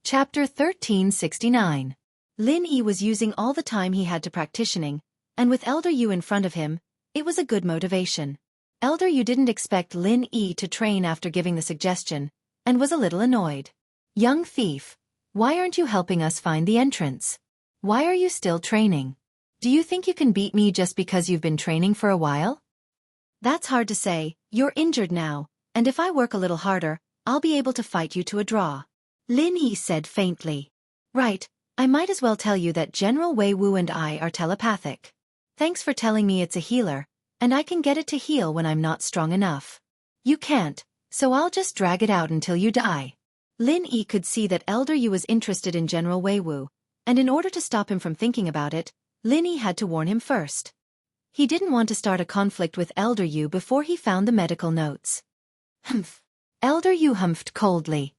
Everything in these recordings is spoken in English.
Chapter 1369. Lin Yi was using all the time he had to practicing, and with Elder Yu in front of him, it was a good motivation. Elder Yu didn't expect Lin Yi to train after giving the suggestion, and was a little annoyed. Young thief, why aren't you helping us find the entrance? Why are you still training? Do you think you can beat me just because you've been training for a while? That's hard to say, you're injured now, and if I work a little harder, I'll be able to fight you to a draw. Lin Yi said faintly. Right, I might as well tell you that General Wei Wu and I are telepathic. Thanks for telling me it's a healer, and I can get it to heal when I'm not strong enough. You can't, so I'll just drag it out until you die. Lin Yi could see that Elder Yu was interested in General Wei Wu, and in order to stop him from thinking about it, Lin Yi had to warn him first. He didn't want to start a conflict with Elder Yu before he found the medical notes. Humph. Elder Yu humphed coldly.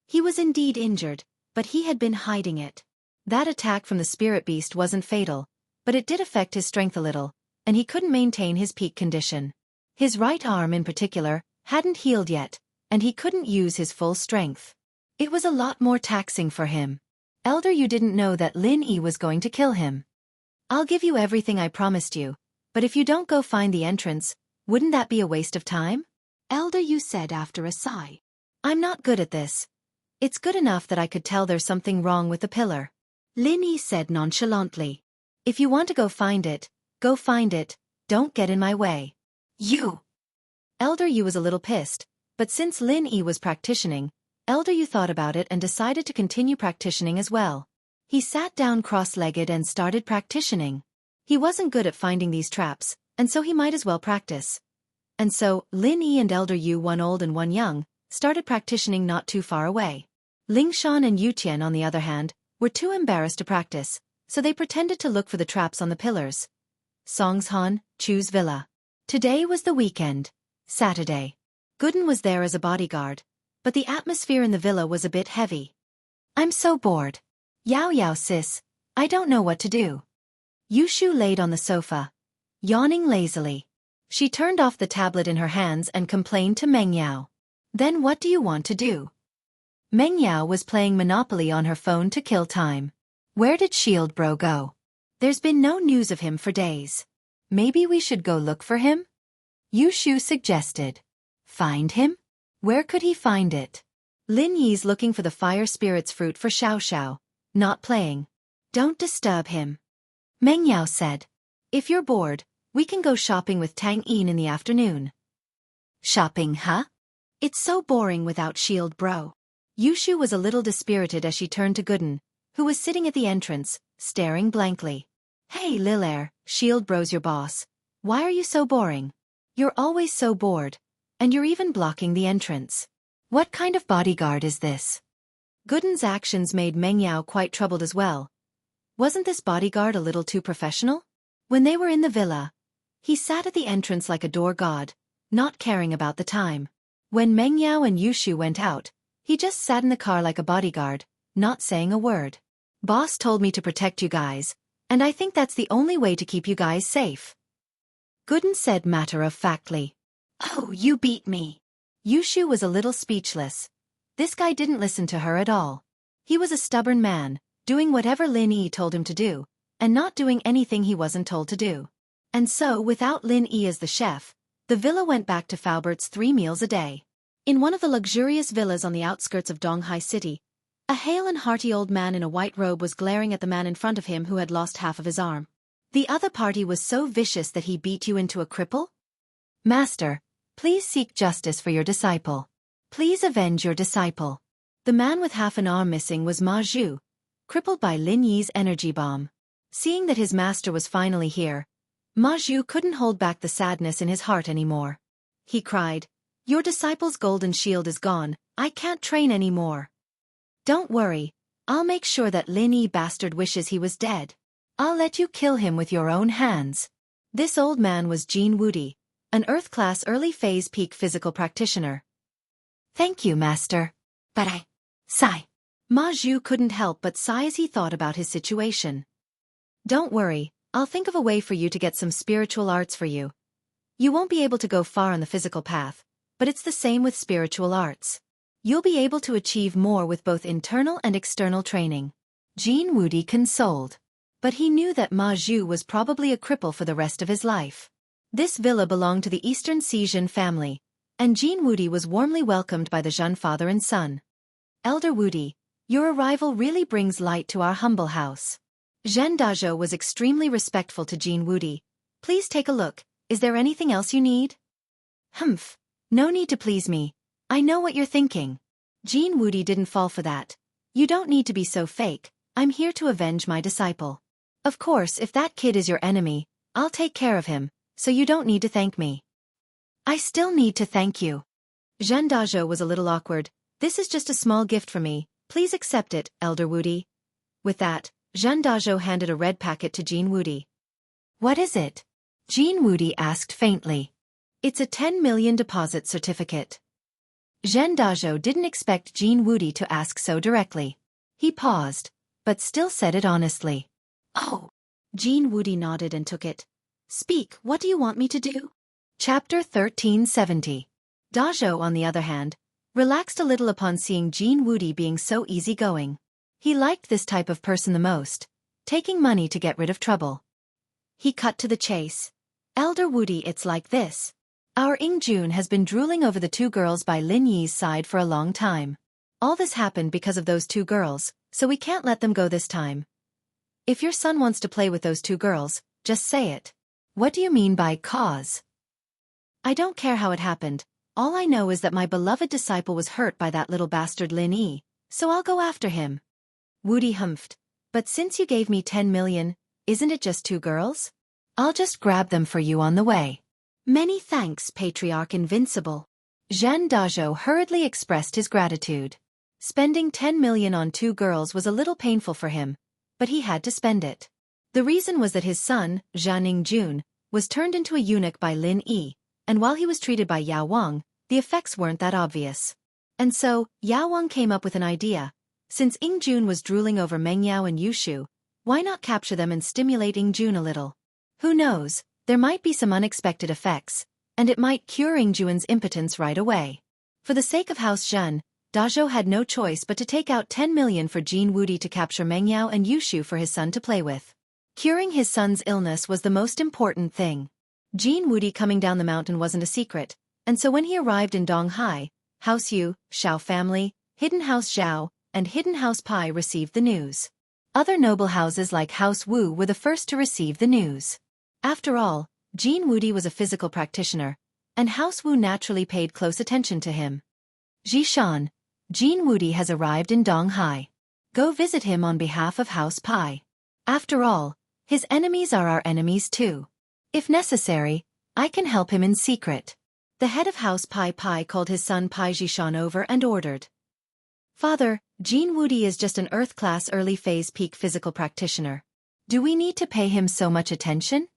He was indeed injured, but he had been hiding it. That attack from the spirit beast wasn't fatal, but it did affect his strength a little, and he couldn't maintain his peak condition. His right arm in particular hadn't healed yet, and he couldn't use his full strength. It was a lot more taxing for him. Elder Yu didn't know that Lin Yi was going to kill him. I'll give you everything I promised you, but if you don't go find the entrance, wouldn't that be a waste of time? Elder Yu said after a sigh. I'm not good at this. It's good enough that I could tell there's something wrong with the pillar. Lin Yi said nonchalantly. If you want to go find it, don't get in my way. You! Elder Yu was a little pissed, but since Lin Yi was practicing, Elder Yu thought about it and decided to continue practicing as well. He sat down cross-legged and started practicing. He wasn't good at finding these traps, and so he might as well practice. And so, Lin Yi and Elder Yu, one old and one young, started practicing not too far away. Lingshan and Yutian, on the other hand, were too embarrassed to practice, so they pretended to look for the traps on the pillars. Songshan, Chu's villa. Today was the weekend. Saturday. Gooden was there as a bodyguard, but the atmosphere in the villa was a bit heavy. I'm so bored. Yao Yao sis, I don't know what to do. Yushu laid on the sofa, yawning lazily. She turned off the tablet in her hands and complained to Meng Yao. Then what do you want to do? Meng Yao was playing Monopoly on her phone to kill time. Where did Shield Bro go? There's been no news of him for days. Maybe we should go look for him? Yushu suggested. Find him? Where could he find it? Lin Yi's looking for the fire spirit's fruit for Xiao Xiao, not playing. Don't disturb him. Meng Yao said. If you're bored, we can go shopping with Tang Yin in the afternoon. Shopping, huh? It's so boring without Shield Bro. Yushu was a little dispirited as she turned to Gooden, who was sitting at the entrance, staring blankly. Hey Lilaire, Shield Bro's your boss. Why are you so boring? You're always so bored, and you're even blocking the entrance. What kind of bodyguard is this? Gooden's actions made Meng Yao quite troubled as well. Wasn't this bodyguard a little too professional? When they were in the villa, he sat at the entrance like a door god, not caring about the time. When Meng Yao and Yushu went out, he just sat in the car like a bodyguard, not saying a word. Boss told me to protect you guys, and I think that's the only way to keep you guys safe. Gooden said matter-of-factly. Oh, you beat me. Yushu was a little speechless. This guy didn't listen to her at all. He was a stubborn man, doing whatever Lin Yi told him to do, and not doing anything he wasn't told to do. And so, without Lin Yi as the chef, the villa went back to Faubert's 3 meals a day. In one of the luxurious villas on the outskirts of Donghai City, a hale and hearty old man in a white robe was glaring at the man in front of him who had lost half of his arm. The other party was so vicious that he beat you into a cripple? Master, please seek justice for your disciple. Please avenge your disciple. The man with half an arm missing was Ma Zhu, crippled by Lin Yi's energy bomb. Seeing that his master was finally here, Ma Zhu couldn't hold back the sadness in his heart anymore. He cried, Your disciple's golden shield is gone, I can't train anymore. Don't worry, I'll make sure that Lin Yi bastard wishes he was dead. I'll let you kill him with your own hands. This old man was Jean Wudi, an Earth-class early-phase peak physical practitioner. Thank you, master. But sigh. Ma Zhu couldn't help but sigh as he thought about his situation. Don't worry, I'll think of a way for you to get some spiritual arts for you. You won't be able to go far on the physical path, but it's the same with spiritual arts. You'll be able to achieve more with both internal and external training. Jianghu consoled. But he knew that Ma Zhu was probably a cripple for the rest of his life. This villa belonged to the Eastern Xizhen family, and Jianghu was warmly welcomed by the Zhen father and son. Elder Wudi, your arrival really brings light to our humble house. Zhen Dazhou was extremely respectful to Jianghu. Please take a look, is there anything else you need? Humph, no need to please me. I know what you're thinking. Jianghu didn't fall for that. You don't need to be so fake, I'm here to avenge my disciple. Of course, if that kid is your enemy, I'll take care of him, so you don't need to thank me. I still need to thank you. Zhen Dazhou was a little awkward. This is just a small gift for me, please accept it, Elder Wudi. With that, Zhen Dazhou handed a red packet to Jianghu. What is it? Jianghu asked faintly. It's a 10 million deposit certificate. Zhen Dazhou didn't expect Jianghu to ask so directly. He paused, but still said it honestly. Oh. Jianghu nodded and took it. Speak, what do you want me to do? Chapter 1370. Dazhou, on the other hand, relaxed a little upon seeing Jianghu being so easygoing. He liked this type of person the most, taking money to get rid of trouble. He cut to the chase. Elder Wudi, it's like this. Our Yingjun has been drooling over the two girls by Lin Yi's side for a long time. All this happened because of those two girls, so we can't let them go this time. If your son wants to play with those two girls, just say it. What do you mean by cause? I don't care how it happened. All I know is that my beloved disciple was hurt by that little bastard Lin Yi, so I'll go after him. Wudi humphed. But since you gave me 10 million, isn't it just two girls? I'll just grab them for you on the way. Many thanks, Patriarch Invincible. Zhen Dazhou hurriedly expressed his gratitude. Spending 10 million on two girls was a little painful for him, but he had to spend it. The reason was that his son, Zhan Yingjun, was turned into a eunuch by Lin Yi, and while he was treated by Yao Wang, the effects weren't that obvious. And so, Yao Wang came up with an idea. Since Yingjun was drooling over Meng Yao and Yushu, why not capture them and stimulate Yingjun a little? Who knows, there might be some unexpected effects, and it might cure Yingjun's impotence right away. For the sake of House Zhen, Dazhou had no choice but to take out 10 million for Jianghu to capture Meng Yao and Yushu for his son to play with. Curing his son's illness was the most important thing. Jianghu coming down the mountain wasn't a secret, and so when he arrived in Donghai, House Yu, Shao family, Hidden House Zhao, and Hidden House Pai received the news. Other noble houses like House Wu were the first to receive the news. After all, Jianghu was a physical practitioner, and House Wu naturally paid close attention to him. Zishan, Jianghu has arrived in Donghai. Go visit him on behalf of House Pai. After all, his enemies are our enemies too. If necessary, I can help him in secret. The head of House Pai called his son Pai Zishan over and ordered. Father, Jianghu is just an Earth-class early-phase peak physical practitioner. Do we need to pay him so much attention?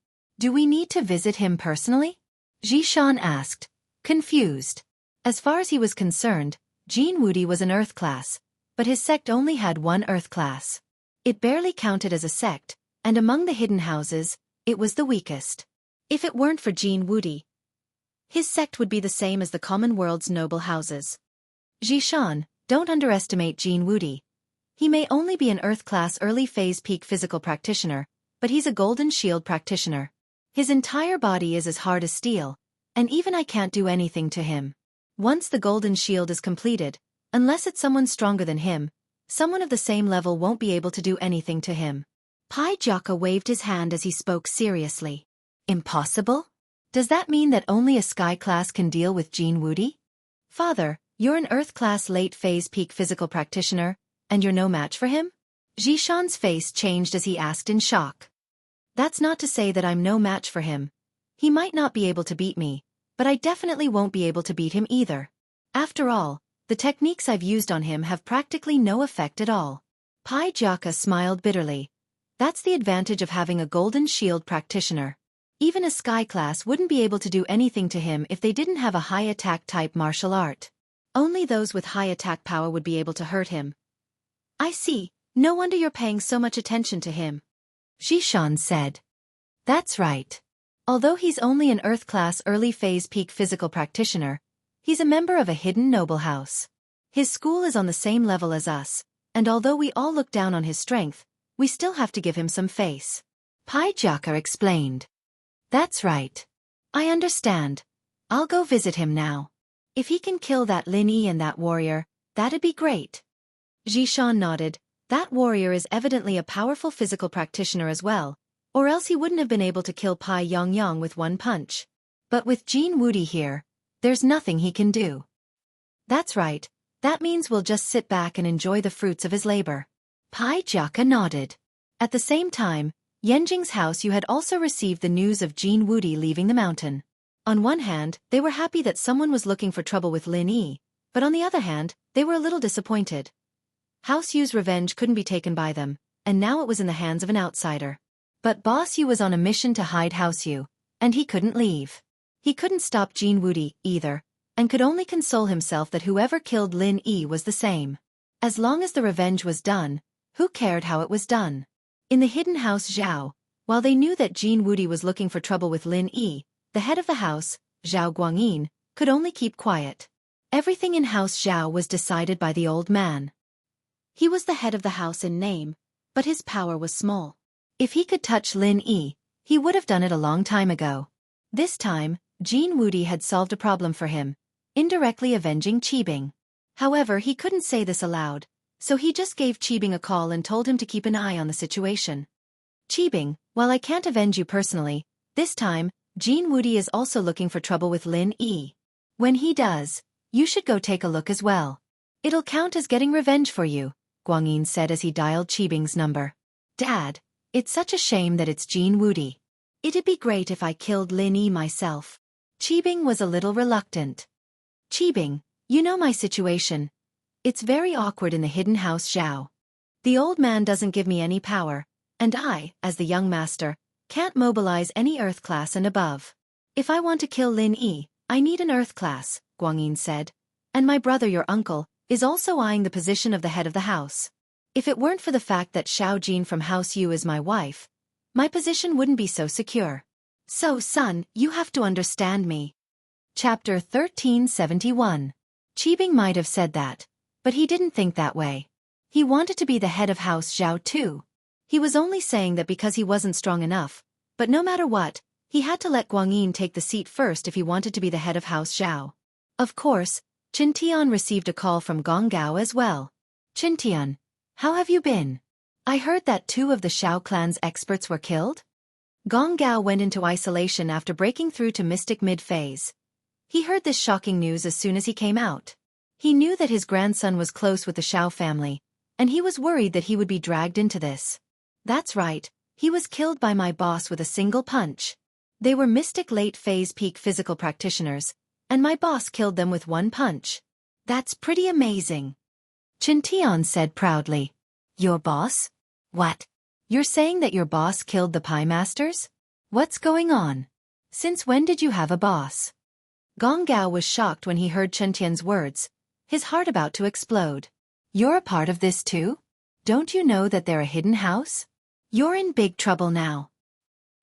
Do we need to visit him personally? Zishan asked, confused. As far as he was concerned, Jianghu was an Earth class, but his sect only had one Earth class. It barely counted as a sect, and among the hidden houses, it was the weakest. If it weren't for Jianghu, his sect would be the same as the common world's noble houses. Zishan, don't underestimate Jianghu. He may only be an Earth-class early-phase peak physical practitioner, but he's a golden shield practitioner. His entire body is as hard as steel, and even I can't do anything to him. Once the golden shield is completed, unless it's someone stronger than him, someone of the same level won't be able to do anything to him. Pai Jaka waved his hand as he spoke seriously. Impossible? Does that mean that only a sky class can deal with Jianghu? Father, you're an Earth-class late-phase peak physical practitioner, and you're no match for him? Zishan's face changed as he asked in shock. That's not to say that I'm no match for him. He might not be able to beat me, but I definitely won't be able to beat him either. After all, the techniques I've used on him have practically no effect at all. Pai Jaka smiled bitterly. That's the advantage of having a golden shield practitioner. Even a sky class wouldn't be able to do anything to him if they didn't have a high attack type martial art. Only those with high attack power would be able to hurt him. I see, no wonder you're paying so much attention to him. Zishan said. That's right. Although he's only an Earth-class early-phase peak physical practitioner, he's a member of a hidden noble house. His school is on the same level as us, and although we all look down on his strength, we still have to give him some face. Pai Jiaka explained. That's right. I understand. I'll go visit him now. If he can kill that Lin Yi and that warrior, that'd be great. Zhishan nodded. That warrior is evidently a powerful physical practitioner as well, or else he wouldn't have been able to kill Pai Yongyang with one punch. But with Jianghu here, there's nothing he can do. That's right. That means we'll just sit back and enjoy the fruits of his labor. Pai Jiaka nodded. At the same time, Yanjing's house had also received the news of Jianghu leaving the mountain. On one hand, they were happy that someone was looking for trouble with Lin Yi, but on the other hand, they were a little disappointed. House Yu's revenge couldn't be taken by them, and now it was in the hands of an outsider. But Boss Yu was on a mission to hide House Yu, and he couldn't leave. He couldn't stop Jianghu either, and could only console himself that whoever killed Lin Yi was the same. As long as the revenge was done, who cared how it was done? In the hidden house Zhao, while they knew that Jianghu was looking for trouble with Lin Yi, the head of the house, Zhao Guangyin, could only keep quiet. Everything in House Zhao was decided by the old man. He was the head of the house in name, but his power was small. If he could touch Lin Yi, he would have done it a long time ago. This time, Jianghu had solved a problem for him, indirectly avenging Qibing. However, he couldn't say this aloud, so he just gave Qibing a call and told him to keep an eye on the situation. Qibing, while I can't avenge you personally, this time, Jianghu is also looking for trouble with Lin Yi. When he does, you should go take a look as well. It'll count as getting revenge for you, Guangyin said as he dialed Qibing's number. Dad, it's such a shame that it's Jianghu. It'd be great if I killed Lin Yi myself. Qibing was a little reluctant. Qibing, you know my situation. It's very awkward in the hidden house Zhao. The old man doesn't give me any power, and I, as the young master, can't mobilize any Earth class and above. If I want to kill Lin Yi, I need an Earth class, Guangyin said. And my brother, your uncle, is also eyeing the position of the head of the house. If it weren't for the fact that Xiao Jin from House Yu is my wife, my position wouldn't be so secure. So, son, you have to understand me. Chapter 1371. Qibing might have said that, but he didn't think that way. He wanted to be the head of House Zhao too. He was only saying that because he wasn't strong enough, but no matter what, he had to let Guangyin take the seat first if he wanted to be the head of House Zhao. Of course, Qintian received a call from Gong Gao as well. Qintian, how have you been? I heard that 2 of the Xiao clan's experts were killed? Gong Gao went into isolation after breaking through to Mystic mid-phase. He heard this shocking news as soon as he came out. He knew that his grandson was close with the Xiao family, and he was worried that he would be dragged into this. That's right, he was killed by my boss with a single punch. They were Mystic late-phase peak physical practitioners, and my boss killed them with one punch. That's pretty amazing. Qintian said proudly. Your boss? What? You're saying that your boss killed the Pai Masters? What's going on? Since when did you have a boss? Gong Gao was shocked when he heard Qintian's words, his heart about to explode. You're a part of this too? Don't you know that they're a hidden house? You're in big trouble now.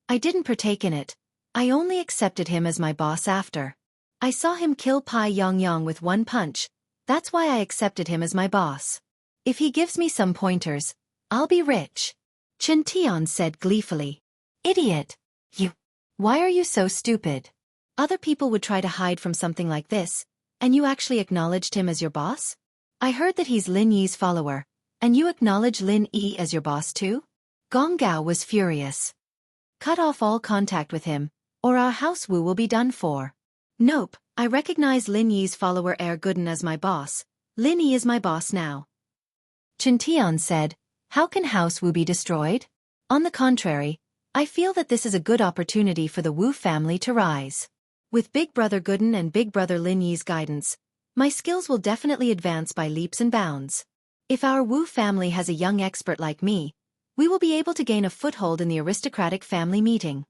I didn't partake in it. I only accepted him as my boss after. I saw him kill Pai Yongyang with one punch, that's why I accepted him as my boss. If he gives me some pointers, I'll be rich. Qintian said gleefully. Idiot! You! Why are you so stupid? Other people would try to hide from something like this, and you actually acknowledged him as your boss? I heard that he's Lin Yi's follower, and you acknowledge Lin Yi as your boss too? Gong Gao was furious. Cut off all contact with him, or our house Wu will be done for. Nope, I recognize Lin Yi's follower Gooden as my boss. Lin Yi is my boss now. Qintian said, how can House Wu be destroyed? On the contrary, I feel that this is a good opportunity for the Wu family to rise. With Big Brother Gooden and Big Brother Lin Yi's guidance, my skills will definitely advance by leaps and bounds. If our Wu family has a young expert like me, we will be able to gain a foothold in the aristocratic family meeting.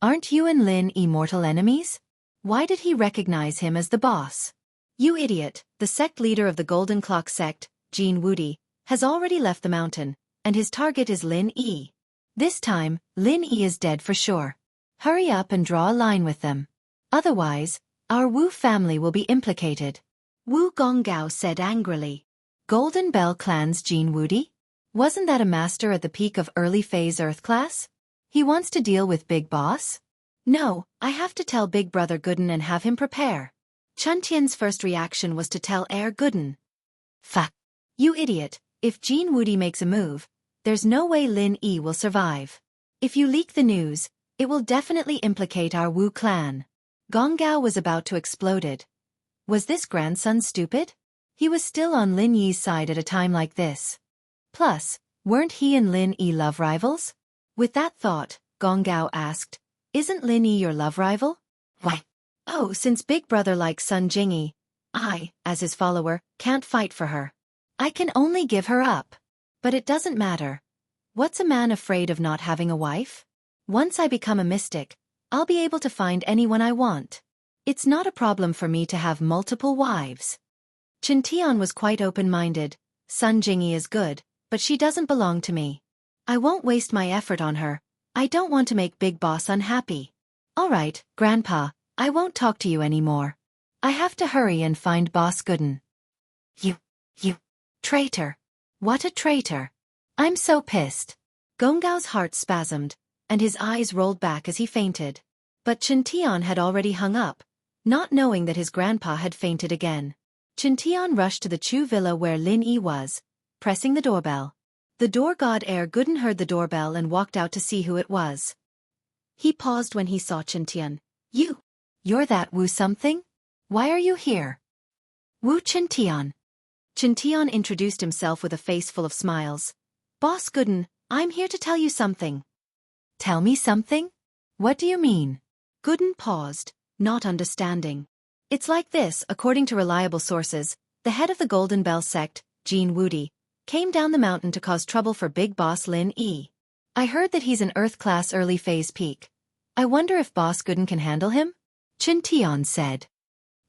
Aren't you and Lin Yi mortal enemies? Why did he recognize him as the boss? You idiot, the sect leader of the Golden Clock sect, Jianghu, has already left the mountain, and his target is Lin Yi. This time, Lin Yi is dead for sure. Hurry up and draw a line with them. Otherwise, our Wu family will be implicated. Wu Gonggao said angrily. Golden Bell Clan's Jianghu? Wasn't that a master at the peak of early phase Earth class? He wants to deal with Big Boss? No, I have to tell Big Brother Gooden and have him prepare. Chun Tian's first reaction was to tell Heir Gooden. Fuck. You idiot, if Jianghu makes a move, there's no way Lin Yi will survive. If you leak the news, it will definitely implicate our Wu clan. Gonggao was about to explode. Was this grandson stupid? He was still on Lin Yi's side at a time like this. Plus, weren't he and Lin Yi love rivals? With that thought, Gonggao asked, isn't Lin Yi your love rival? Why? Oh, since Big Brother likes Sun Jingyi, I, as his follower, can't fight for her. I can only give her up. But it doesn't matter. What's a man afraid of not having a wife? Once I become a mystic, I'll be able to find anyone I want. It's not a problem for me to have multiple wives. Chen Tian was quite open-minded. Sun Jingyi is good, but she doesn't belong to me. I won't waste my effort on her. I don't want to make Big Boss unhappy. All right, Grandpa, I won't talk to you anymore. I have to hurry and find Boss Gooden. You traitor. What a traitor. I'm so pissed. Gonggao's heart spasmed, and his eyes rolled back as he fainted. But Chen Tian had already hung up, not knowing that his grandpa had fainted again. Chen Tian rushed to the Chu villa where Lin Yi was, pressing the doorbell. The door god Heir Gooden heard the doorbell and walked out to see who it was. He paused when he saw Chen Tian. You're that Wu something? Why are you here? Wu Chen Tian. Chen Tian introduced himself with a face full of smiles. Boss Gooden, I'm here to tell you something. Tell me something? What do you mean? Gooden paused, not understanding. It's like this, according to reliable sources, the head of the Golden Bell sect, Jianghu, came down the mountain to cause trouble for Big Boss Lin Yi. I heard that he's an Earth-class early phase peak. I wonder if Boss Gooden can handle him? Chen Tian said.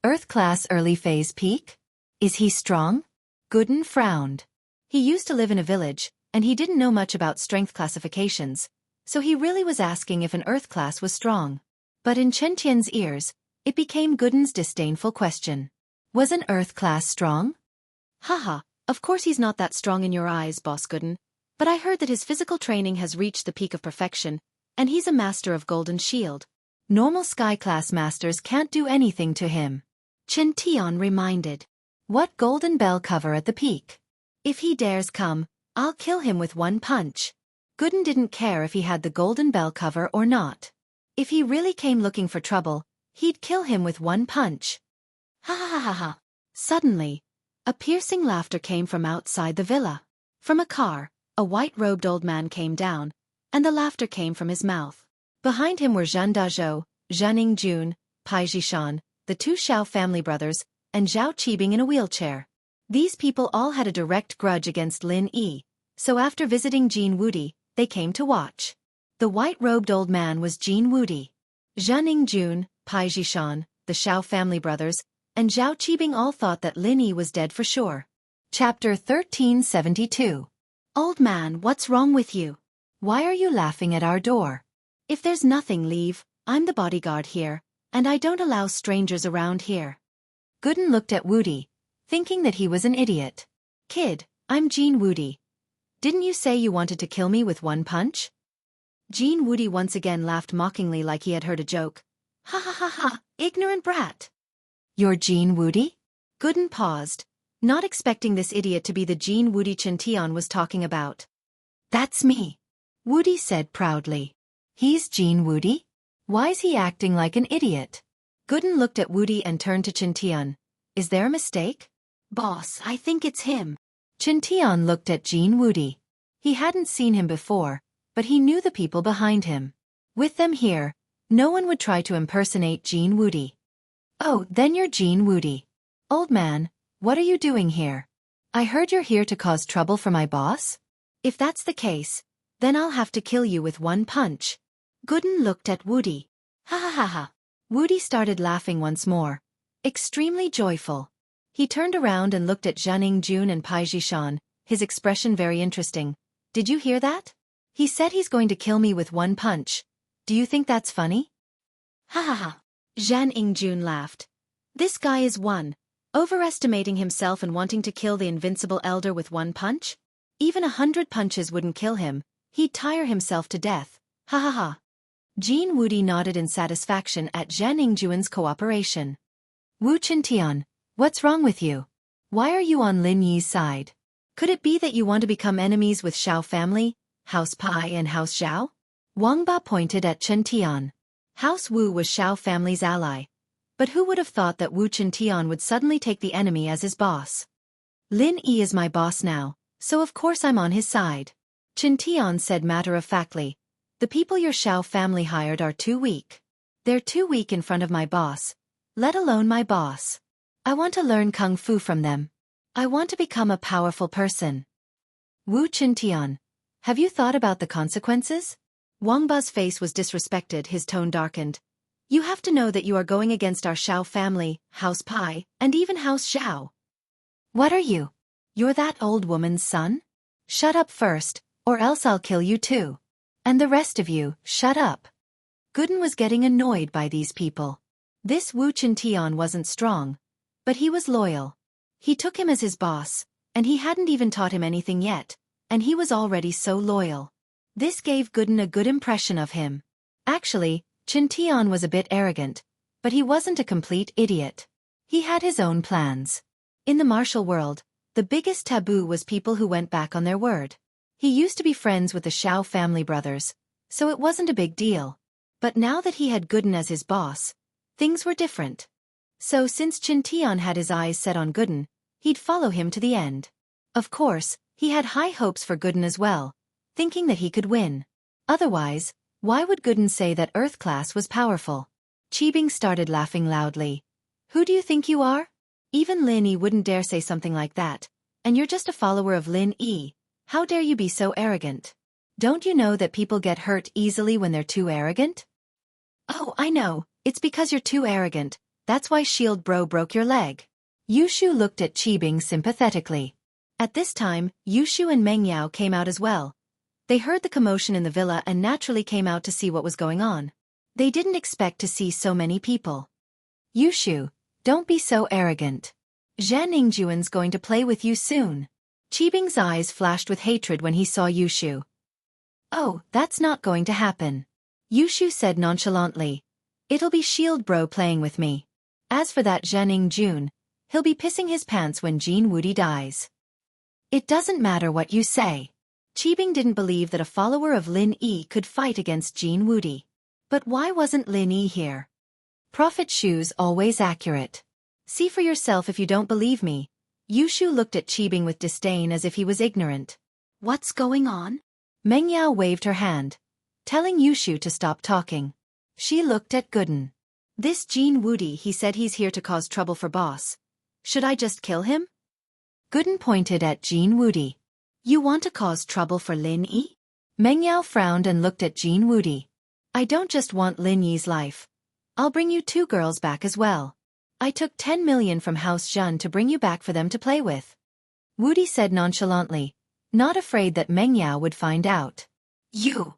Earth-class early phase peak? Is he strong? Gooden frowned. He used to live in a village, and he didn't know much about strength classifications, so he really was asking if an Earth class was strong. But in Chen Tian's ears, it became Gooden's disdainful question. Was an Earth class strong? Haha, of course he's not that strong in your eyes, Boss Gooden, but I heard that his physical training has reached the peak of perfection, and he's a master of Golden Shield. Normal Sky class masters can't do anything to him. Chen Tian reminded. What Golden Bell cover at the peak? If he dares come, I'll kill him with one punch. Gooden didn't care if he had the Golden Bell cover or not. If he really came looking for trouble, he'd kill him with one punch. Ha ha ha ha. Suddenly, a piercing laughter came from outside the villa. From a car, a white-robed old man came down, and the laughter came from his mouth. Behind him were Zhen Dazhou, Zhen Yingjun, Pai Zhishan, the two Xiao family brothers, and Zhao Qibing in a wheelchair. These people all had a direct grudge against Lin Yi, so after visiting Jianghu, they came to watch. The white-robed old man was Jianghu. Zhen Yingjun, Pai Zhishan, the Xiao family brothers, and Zhao Qibing all thought that Lin Yi was dead for sure. Chapter 1372. Old man, what's wrong with you? Why are you laughing at our door? If there's nothing, leave. I'm the bodyguard here, and I don't allow strangers around here. Gooden looked at Wudi, thinking that he was an idiot. Kid, I'm Jianghu. Didn't you say you wanted to kill me with one punch? Jianghu once again laughed mockingly like he had heard a joke. Ha ha ha ha, ignorant brat. You're Jianghu? Gooden paused, not expecting this idiot to be the Jianghu Chen Tian was talking about. That's me, Wudi said proudly. He's Jianghu? Why's he acting like an idiot? Gooden looked at Wudi and turned to Chen Tian. Is there a mistake? Boss, I think it's him. Chen Tian looked at Jianghu. He hadn't seen him before, but he knew the people behind him. With them here, no one would try to impersonate Jianghu. Oh, then you're Jianghu. Old man, what are you doing here? I heard you're here to cause trouble for my boss? If that's the case, then I'll have to kill you with one punch. Gooden looked at Wudi. Ha ha ha ha. Wudi started laughing once more, extremely joyful. He turned around and looked at Zhen Yingjun and Pai Zhishan, his expression very interesting. Did you hear that? He said he's going to kill me with one punch. Do you think that's funny? Ha ha ha. Zhen Yingjun laughed. This guy is one. Overestimating himself and wanting to kill the invincible elder with one punch? Even 100 punches wouldn't kill him, he'd tire himself to death. Ha ha ha. Jin Wudi nodded in satisfaction at Jianghu's cooperation. Wu Qintian, what's wrong with you? Why are you on Lin Yi's side? Could it be that you want to become enemies with Xiao family, House Pai and House Zhao? Wang Ba pointed at Chen Tian. House Wu was Xiao family's ally. But who would have thought that Wu Qintian would suddenly take the enemy as his boss? Lin Yi is my boss now, so of course I'm on his side. Qintian said matter-of-factly. The people your Xiao family hired are too weak. They're too weak in front of my boss, let alone my boss. I want to learn kung fu from them. I want to become a powerful person. Wu Qintian, have you thought about the consequences? Wang Ba's face was disrespected, his tone darkened. You have to know that you are going against our Xiao family, House Pai, and even House Zhao. What are you? You're that old woman's son? Shut up first, or else I'll kill you too. And the rest of you, shut up. Guden was getting annoyed by these people. This Wu Qintian wasn't strong, but he was loyal. He took him as his boss, and he hadn't even taught him anything yet, and he was already so loyal. This gave Guden a good impression of him. Actually, Qintian was a bit arrogant, but he wasn't a complete idiot. He had his own plans. In the martial world, the biggest taboo was people who went back on their word. He used to be friends with the Xiao family brothers, so it wasn't a big deal. But now that he had Guden as his boss, things were different. So since Qintian had his eyes set on Guden, he'd follow him to the end. Of course, he had high hopes for Guden as well, thinking that he could win. Otherwise, why would Guden say that Earth class was powerful? Qibing started laughing loudly. Who do you think you are? Even Lin Yi wouldn't dare say something like that, and you're just a follower of Lin Yi. How dare you be so arrogant? Don't you know that people get hurt easily when they're too arrogant? Oh, I know, it's because you're too arrogant, that's why Shield Bro broke your leg. Yushu looked at Qibing sympathetically. At this time, Yushu and Meng Yao came out as well. They heard the commotion in the villa and naturally came out to see what was going on. They didn't expect to see so many people. Yushu, don't be so arrogant. Jianghu's going to play with you soon. Qibing's eyes flashed with hatred when he saw Yushu. Oh, that's not going to happen. Yushu said nonchalantly. It'll be Shield Bro playing with me. As for that Jianghu, he'll be pissing his pants when Jin Wudi dies. It doesn't matter what you say. Qibing didn't believe that a follower of Lin Yi could fight against Jin Wudi. But why wasn't Lin Yi here? Prophet Shu's always accurate. See for yourself if you don't believe me. Yushu looked at Qibing with disdain as if he was ignorant. What's going on? Meng Yao waved her hand, telling Yushu to stop talking. She looked at Guden. This Jin Wudi, he said he's here to cause trouble for boss. Should I just kill him? Guden pointed at Jin Wudi. You want to cause trouble for Lin Yi? Meng Yao frowned and looked at Jin Wudi. I don't just want Lin Yi's life. I'll bring you 2 girls back as well. I took 10 million from House Zhen to bring you back for them to play with. Wudi said nonchalantly, not afraid that Meng Yao would find out. You!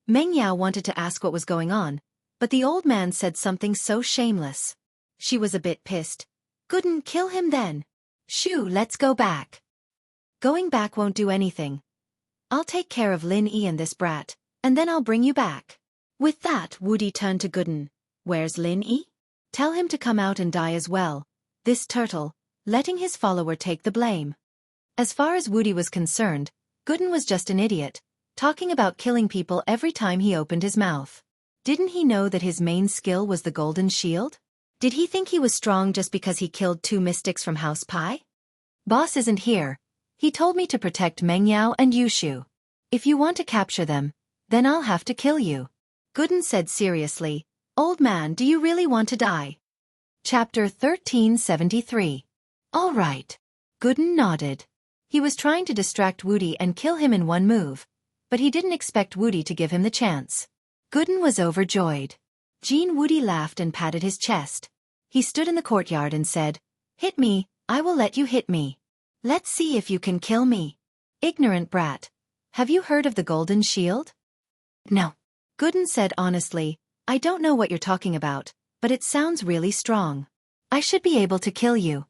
Meng Yao wanted to ask what was going on, but the old man said something so shameless. She was a bit pissed. Guden, kill him then. Shoo, let's go back. Going back won't do anything. I'll take care of Lin Yi and this brat, and then I'll bring you back. With that, Wudi turned to Guden. Where's Lin Yi? Tell him to come out and die as well. This turtle, letting his follower take the blame. As far as Wudi was concerned, Guden was just an idiot, talking about killing people every time he opened his mouth. Didn't he know that his main skill was the golden shield? Did he think he was strong just because he killed 2 mystics from House Pai? Boss isn't here. He told me to protect Meng Yao and Yushu. If you want to capture them, then I'll have to kill you. Guden said seriously. Old man, do you really want to die? Chapter 1373. All right. Guden nodded. He was trying to distract Wudi and kill him in one move, but he didn't expect Wudi to give him the chance. Guden was overjoyed. Jin Wudi laughed and patted his chest. He stood in the courtyard and said, Hit me, I will let you hit me. Let's see if you can kill me. Ignorant brat. Have you heard of the golden shield? No. Guden said honestly, I don't know what you're talking about, but it sounds really strong. I should be able to kill you.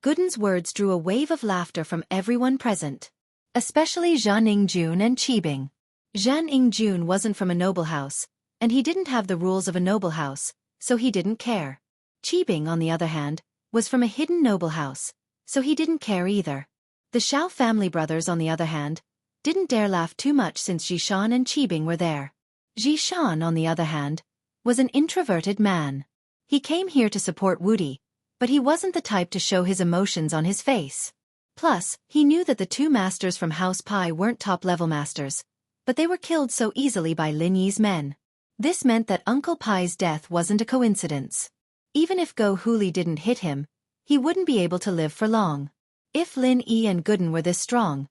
Gooden's words drew a wave of laughter from everyone present, especially Zhan Yingjun and Qibing. Zhan Yingjun wasn't from a noble house, and he didn't have the rules of a noble house, so he didn't care. Qibing, on the other hand, was from a hidden noble house, so he didn't care either. The Xiao family brothers, on the other hand, didn't dare laugh too much since Zhishan and Qibing were there. Zhishan, on the other hand, was an introverted man. He came here to support Wudi, but he wasn't the type to show his emotions on his face. Plus, he knew that the two masters from House Pai weren't top-level masters, but they were killed so easily by Lin Yi's men. This meant that Uncle Pai's death wasn't a coincidence. Even if Go Huli didn't hit him, he wouldn't be able to live for long. If Lin Yi and Gooden were this strong,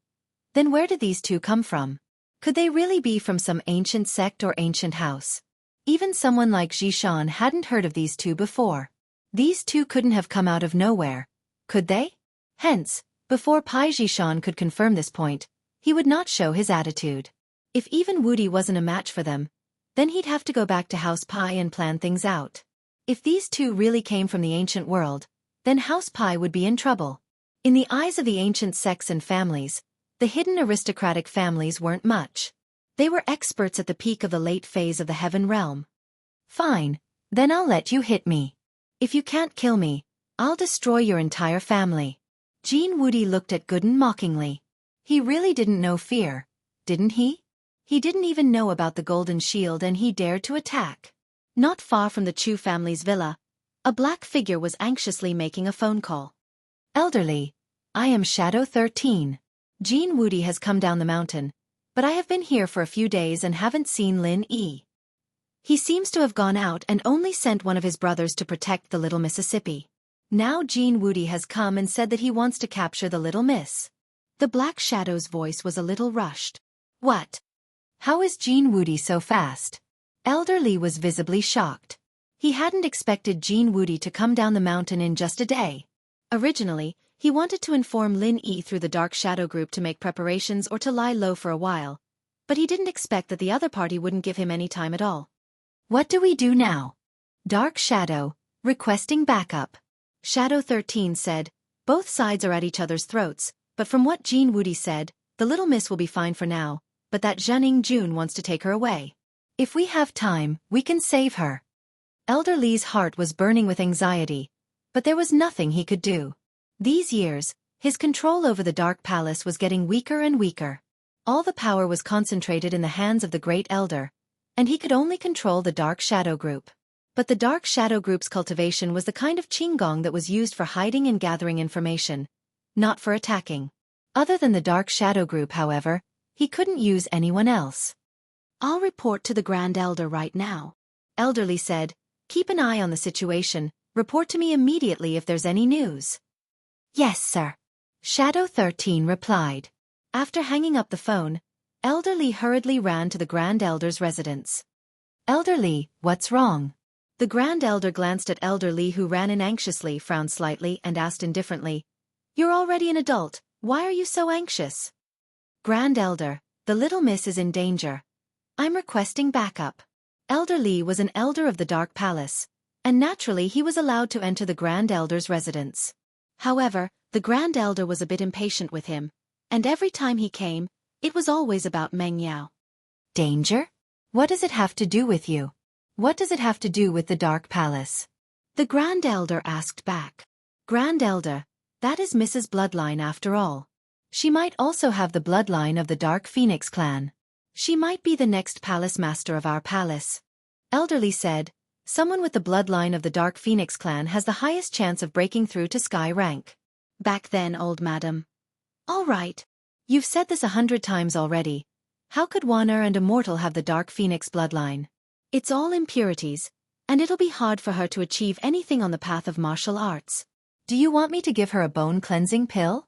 then where did these two come from? Could they really be from some ancient sect or ancient house? Even someone like Zhishan hadn't heard of these two before. These two couldn't have come out of nowhere, could they? Hence, before Pai Zhishan could confirm this point, he would not show his attitude. If even Wudi wasn't a match for them, then he'd have to go back to House Pai and plan things out. If these two really came from the ancient world, then House Pai would be in trouble. In the eyes of the ancient sects and families, the hidden aristocratic families weren't much. They were experts at the peak of the late phase of the Heaven Realm. Fine, then I'll let you hit me. If you can't kill me, I'll destroy your entire family. Jean Wudi looked at Gooden mockingly. He really didn't know fear, didn't he? He didn't even know about the golden shield and he dared to attack. Not far from the Chu family's villa, a black figure was anxiously making a phone call. Elderly, I am Shadow 13. Jean Wudi has come down the mountain, but I have been here for a few days and haven't seen Lin Yi. He seems to have gone out and only sent one of his brothers to protect the little Mississippi. Now Jean Wudi has come and said that he wants to capture the little miss. The Black Shadow's voice was a little rushed. What? How is Jean Wudi so fast? Elder Li was visibly shocked. He hadn't expected Jean Wudi to come down the mountain in just a day. Originally, he wanted to inform Lin Yi through the Dark Shadow group to make preparations or to lie low for a while, but he didn't expect that the other party wouldn't give him any time at all. What do we do now? Dark Shadow, requesting backup. Shadow 13 said, both sides are at each other's throats, but from what Jean Wudi said, the little miss will be fine for now, but that Zhan Yingjun wants to take her away. If we have time, we can save her. Elder Li's heart was burning with anxiety, but there was nothing he could do. These years, his control over the Dark Palace was getting weaker and weaker. All the power was concentrated in the hands of the Great Elder, and he could only control the Dark Shadow Group. But the Dark Shadow Group's cultivation was the kind of qinggong that was used for hiding and gathering information, not for attacking. Other than the Dark Shadow Group, however, he couldn't use anyone else. I'll report to the Grand Elder right now. Elderly said, keep an eye on the situation, report to me immediately if there's any news. Yes, sir. Shadow 13 replied. After hanging up the phone, Elderly hurriedly ran to the Grand Elder's residence. Elderly, what's wrong? The Grand Elder glanced at Elderly, who ran in anxiously, frowned slightly, and asked indifferently, You're already an adult, why are you so anxious? Grand Elder, the little miss is in danger. I'm requesting backup. Elder Li was an elder of the Dark Palace, and naturally he was allowed to enter the Grand Elder's residence. However, the Grand Elder was a bit impatient with him, and every time he came, it was always about Meng Yao. Danger? What does it have to do with you? What does it have to do with the Dark Palace? The Grand Elder asked back. Grand Elder, that is Mrs. Bloodline after all. She might also have the bloodline of the Dark Phoenix clan. She might be the next palace master of our palace. Elderly said, someone with the bloodline of the Dark Phoenix clan has the highest chance of breaking through to sky rank. Back then, old madam. All right. You've said this 100 times already. How could Wanner and Immortal have the Dark Phoenix bloodline? It's all impurities, and it'll be hard for her to achieve anything on the path of martial arts. Do you want me to give her a bone-cleansing pill?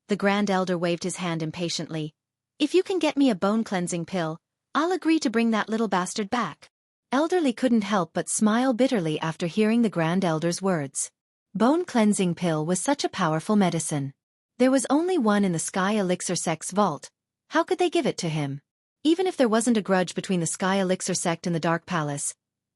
The Grand Elder waved his hand impatiently. If you can get me a bone-cleansing pill, I'll agree to bring that little bastard back. Elderly couldn't help but smile bitterly after hearing the Grand Elder's words. Bone-cleansing pill was such a powerful medicine. There was only one in the Sky Elixir sect's vault. How could they give it to him? Even if there wasn't a grudge between the Sky Elixir sect and the Dark Palace,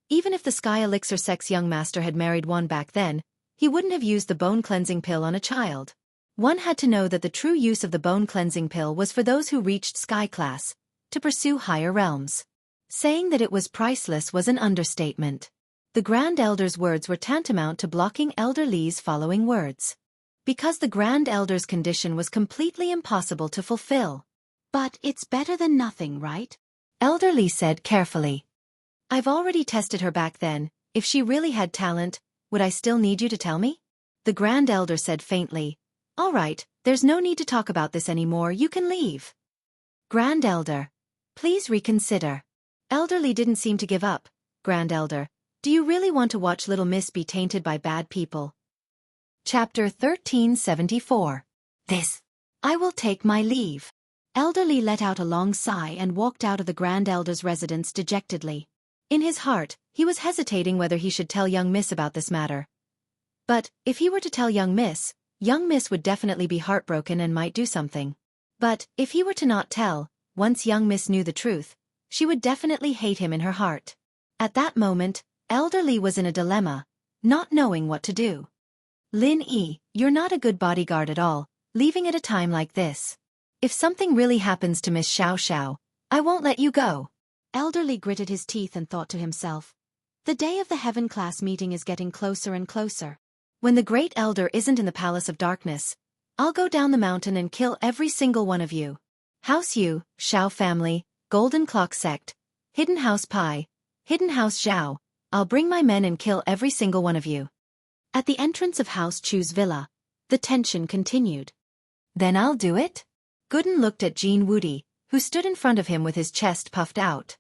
even if the Sky Elixir sect's young master had married one back then, He wouldn't have used the bone cleansing pill on a child. One had to know that the true use of the bone cleansing pill was for those who reached sky class, to pursue higher realms. Saying that it was priceless was an understatement. The Grand Elder's words were tantamount to blocking Elder Li's following words. Because the Grand Elder's condition was completely impossible to fulfill. But it's better than nothing, right? Elder Li said carefully. I've already tested her back then. If she really had talent, would I still need you to tell me? The Grand Elder said faintly. All right, there's no need to talk about this anymore, you can leave. Grand Elder. Please reconsider. Elder Li didn't seem to give up. Grand Elder, do you really want to watch Little Miss be tainted by bad people? Chapter 1374. I will take my leave. Elder Li let out a long sigh and walked out of the Grand Elder's residence dejectedly. In his heart, he was hesitating whether he should tell young Miss about this matter. But, if he were to tell young Miss would definitely be heartbroken and might do something. But, if he were to not tell, once young Miss knew the truth, she would definitely hate him in her heart. At that moment, Elder Li was in a dilemma, not knowing what to do. Lin Yi, you're not a good bodyguard at all, leaving at a time like this. If something really happens to Miss Xiao, I won't let you go. Elder Li gritted his teeth and thought to himself. The day of the Heaven class meeting is getting closer and closer. When the Great Elder isn't in the Palace of Darkness, I'll go down the mountain and kill every single one of you. House Yu, Xiao family, Golden Clock sect, Hidden House Pai, Hidden House Xiao, I'll bring my men and kill every single one of you. At the entrance of House Chu's villa, the tension continued. Then I'll do it? Gooden looked at Jean Wudi, who stood in front of him with his chest puffed out.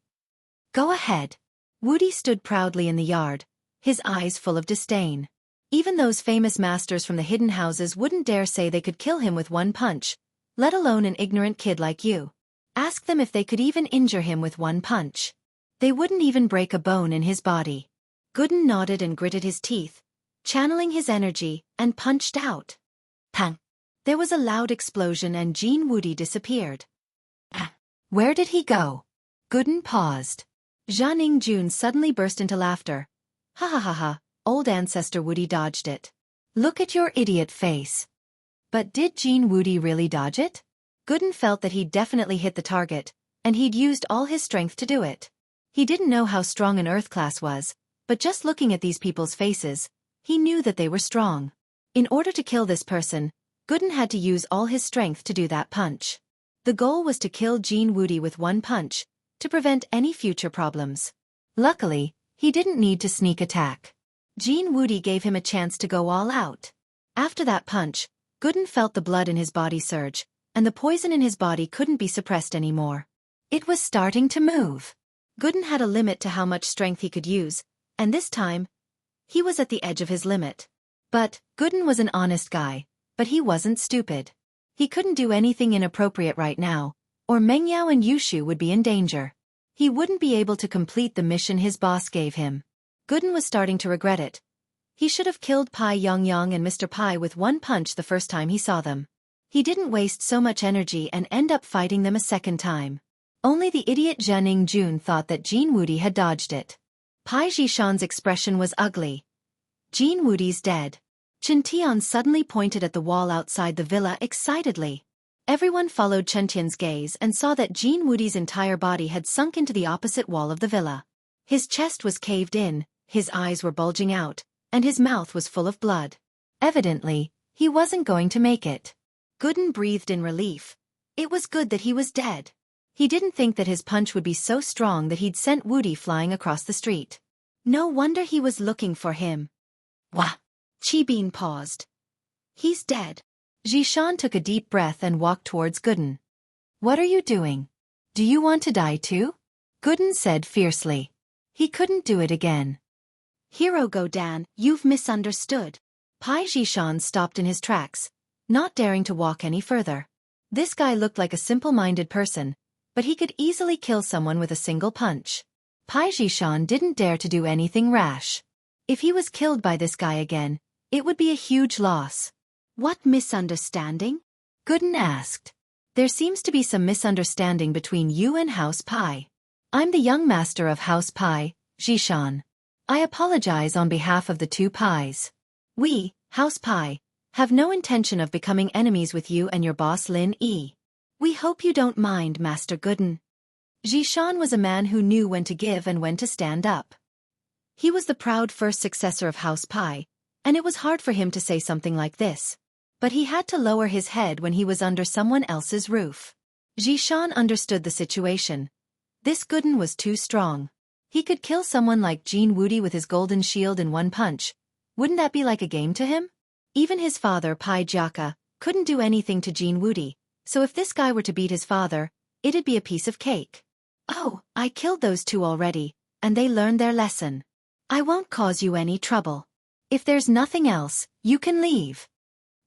Go ahead. Wudi stood proudly in the yard, his eyes full of disdain. Even those famous masters from the hidden houses wouldn't dare say they could kill him with one punch, let alone an ignorant kid like you. Ask them if they could even injure him with one punch. They wouldn't even break a bone in his body. Gooden nodded and gritted his teeth, channeling his energy, and punched out. Pang! There was a loud explosion and Jean Wudi disappeared. Where did he go? Gooden paused. Jianing Jun suddenly burst into laughter. Ha ha ha ha, old ancestor Wudi dodged it. Look at your idiot face. But did Jean Wudi really dodge it? Gooden felt that he'd definitely hit the target, and he'd used all his strength to do it. He didn't know how strong an Earth class was, but just looking at these people's faces, he knew that they were strong. In order to kill this person, Gooden had to use all his strength to do that punch. The goal was to kill Jean Wudi with one punch, to prevent any future problems. Luckily, he didn't need to sneak attack. Jean Wudi gave him a chance to go all out. After that punch, Gooden felt the blood in his body surge, and the poison in his body couldn't be suppressed anymore. It was starting to move. Gooden had a limit to how much strength he could use, and this time, he was at the edge of his limit. But, Gooden was an honest guy, but he wasn't stupid. He couldn't do anything inappropriate right now, or Mengyao and Yushu would be in danger. He wouldn't be able to complete the mission his boss gave him. Gooden was starting to regret it. He should have killed Pai Yongyang and Mr. Pai with one punch the first time he saw them. He didn't waste so much energy and end up fighting them a second time. Only the idiot Jianing Jun thought that Jean Wudi had dodged it. Pai Zhishan's expression was ugly. Jean Wudi's dead. Chen Tian suddenly pointed at the wall outside the villa excitedly. Everyone followed Chen Tian's gaze and saw that Jean Wudi's entire body had sunk into the opposite wall of the villa. His chest was caved in, his eyes were bulging out, and his mouth was full of blood. Evidently, he wasn't going to make it. Gooden breathed in relief. It was good that he was dead. He didn't think that his punch would be so strong that he'd sent Wudi flying across the street. No wonder he was looking for him. Wah! Qi Bean paused. He's dead. Zhishan took a deep breath and walked towards Gooden. What are you doing? Do you want to die too? Gooden said fiercely. He couldn't do it again. Hero Godan, you've misunderstood. Pai Zhishan stopped in his tracks, not daring to walk any further. This guy looked like a simple-minded person, but he could easily kill someone with a single punch. Pai Zhishan didn't dare to do anything rash. If he was killed by this guy again, it would be a huge loss. What misunderstanding? Gooden asked. There seems to be some misunderstanding between you and House Pai. I'm the young master of House Pai, Zhishan. I apologize on behalf of the two Pais. We, House Pai, have no intention of becoming enemies with you and your boss Lin Yi. We hope you don't mind, Master Gooden. Zhishan was a man who knew when to give and when to stand up. He was the proud first successor of House Pai, and it was hard for him to say something like this. But he had to lower his head when he was under someone else's roof. Zhishan understood the situation. This Gooden was too strong. He could kill someone like Jianghu with his golden shield in one punch. Wouldn't that be like a game to him? Even his father, Pai Jiaka, couldn't do anything to Jianghu, so if this guy were to beat his father, it'd be a piece of cake. Oh, I killed those two already, and they learned their lesson. I won't cause you any trouble. If there's nothing else, you can leave.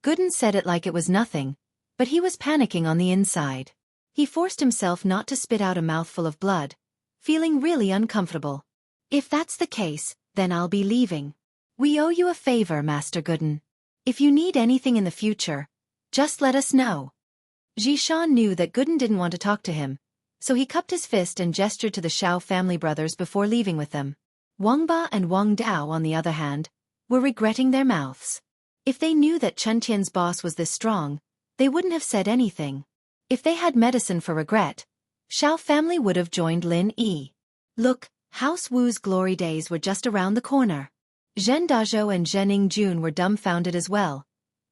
Gooden said it like it was nothing, but he was panicking on the inside. He forced himself not to spit out a mouthful of blood, feeling really uncomfortable. If that's the case, then I'll be leaving. We owe you a favor, Master Gooden. If you need anything in the future, just let us know. Zhishan knew that Gooden didn't want to talk to him, so he cupped his fist and gestured to the Shao family brothers before leaving with them. Wang Ba and Wang Dao, on the other hand, were regretting their mouths. If they knew that Chen Tian's boss was this strong, they wouldn't have said anything. If they had medicine for regret, Shao family would have joined Lin Yi. Look, House Wu's glory days were just around the corner. Zhen Dazhou and Zhen Yingjun were dumbfounded as well.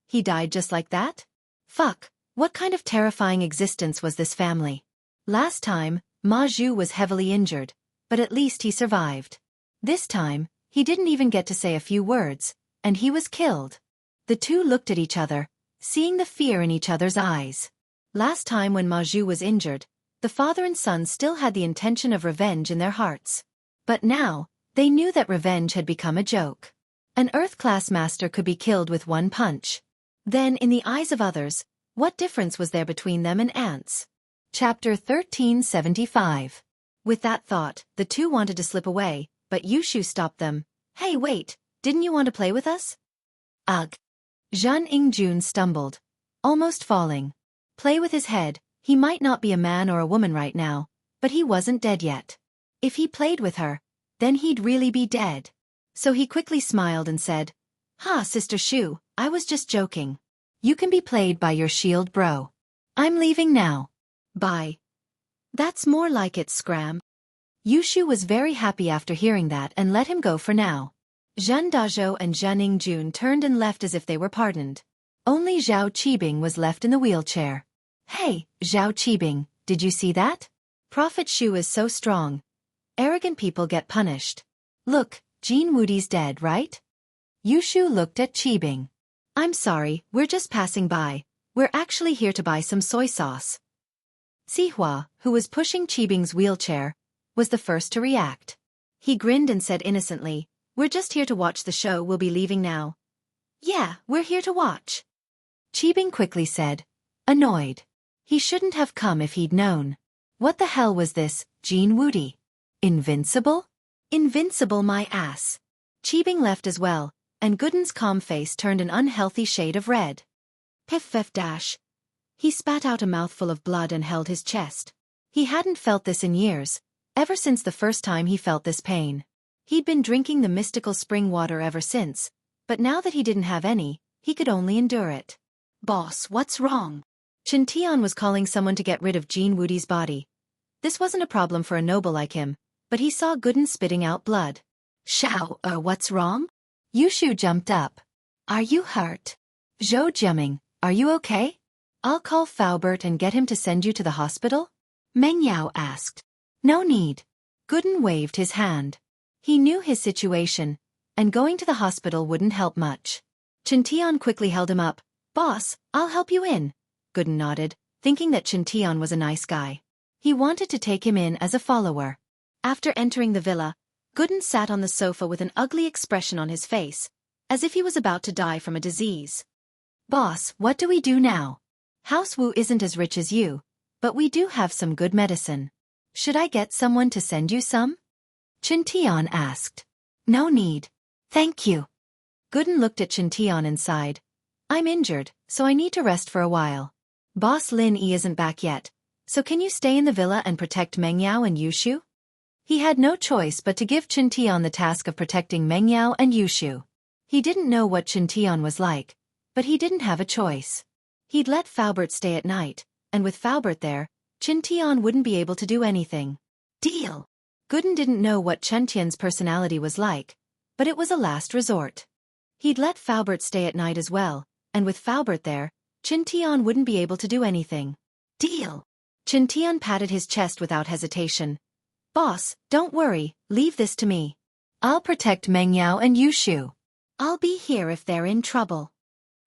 He died just like that? Fuck, what kind of terrifying existence was this family? Last time, Ma Zhu was heavily injured, but at least he survived. This time, he didn't even get to say a few words, and he was killed. The two looked at each other, seeing the fear in each other's eyes. Last time when Ma Zhu was injured, the father and son still had the intention of revenge in their hearts. But now, they knew that revenge had become a joke. An Earth-class master could be killed with one punch. Then, in the eyes of others, what difference was there between them and ants? Chapter 1375. With that thought, the two wanted to slip away, but Yushu stopped them. Hey, wait, didn't you want to play with us? Ugh. Zhen Yingjun stumbled, almost falling. Play with his head, he might not be a man or a woman right now, but he wasn't dead yet. If he played with her, then he'd really be dead. So he quickly smiled and said, Ha, Sister Shu, I was just joking. You can be played by your shield bro. I'm leaving now. Bye. That's more like it, Scram. Yushu was very happy after hearing that and let him go for now. Zhen Dazhou and Zhen Yingjun turned and left as if they were pardoned. Only Zhao Qibing was left in the wheelchair. Hey, Zhao Qibing, did you see that? Prophet Shu is so strong. Arrogant people get punished. Look, Jean Wudi's dead, right? Yushu looked at Qibing. I'm sorry, we're just passing by. We're actually here to buy some soy sauce. Sihua, who was pushing Qibing's wheelchair, was the first to react. He grinned and said innocently, We're just here to watch the show, we'll be leaving now. Yeah, we're here to watch. Qibing quickly said, annoyed. He shouldn't have come if he'd known. What the hell was this, Jean Wudi? Invincible? Invincible my ass. Qibing left as well, and Gooden's calm face turned an unhealthy shade of red. Piff dash. He spat out a mouthful of blood and held his chest. He hadn't felt this in years, ever since the first time he felt this pain. He'd been drinking the mystical spring water ever since, but now that he didn't have any, he could only endure it. Boss, what's wrong? Chen Tian was calling someone to get rid of Jean Wudi's body. This wasn't a problem for a noble like him, but he saw Gooden spitting out blood. Shao, what's wrong? Yushu jumped up. Are you hurt? Zhou Jiaming, are you okay? I'll call Faubert and get him to send you to the hospital? Meng Yao asked. No need. Gooden waved his hand. He knew his situation, and going to the hospital wouldn't help much. Chen Tian quickly held him up. Boss, I'll help you in. Gooden nodded, thinking that Chen Tian was a nice guy. He wanted to take him in as a follower. After entering the villa, Gooden sat on the sofa with an ugly expression on his face, as if he was about to die from a disease. Boss, what do we do now? House Wu isn't as rich as you, but we do have some good medicine. Should I get someone to send you some? Chen Tian asked. No need. Thank you. Gooden looked at Chen Tian and sighed. I'm injured, so I need to rest for a while. Boss Lin Yi isn't back yet, so can you stay in the villa and protect Meng Yao and Yushu? He had no choice but to give Chen Tian the task of protecting Meng Yao and Yushu. He didn't know what Xianxia was like, but he didn't have a choice. He'd let Faubert stay at night, and with Faubert there, Xianxia wouldn't be able to do anything. Deal. Gooden didn't know what Xianxia's personality was like, but it was a last resort. He'd let Faubert stay at night as well, and with Faubert there, Xianxia wouldn't be able to do anything. Deal. Xianxia patted his chest without hesitation. Boss, don't worry, leave this to me. I'll protect Meng Yao and Yushu. I'll be here if they're in trouble.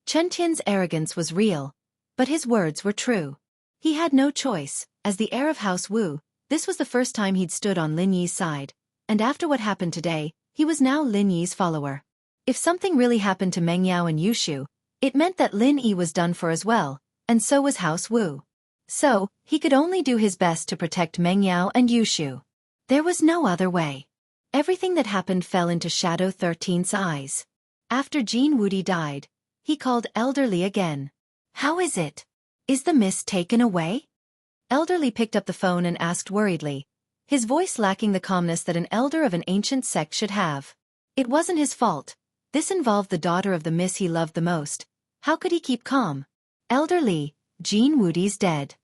Xianxia's arrogance was real, but his words were true. He had no choice. As the heir of House Wu, this was the first time he'd stood on Lin Yi's side, and after what happened today, he was now Lin Yi's follower. If something really happened to Meng Yao and Yushu, it meant that Lin Yi was done for as well, and so was House Wu. So, he could only do his best to protect Meng Yao and Yushu. There was no other way. Everything that happened fell into Shadow 13's eyes. After Jianghu died, he called Elder Li again. How is it? Is the mist taken away? Elder Li picked up the phone and asked worriedly, his voice lacking the calmness that an elder of an ancient sect should have. It wasn't his fault. This involved the daughter of the miss he loved the most. How could he keep calm? Elder Li, Jianghu's dead.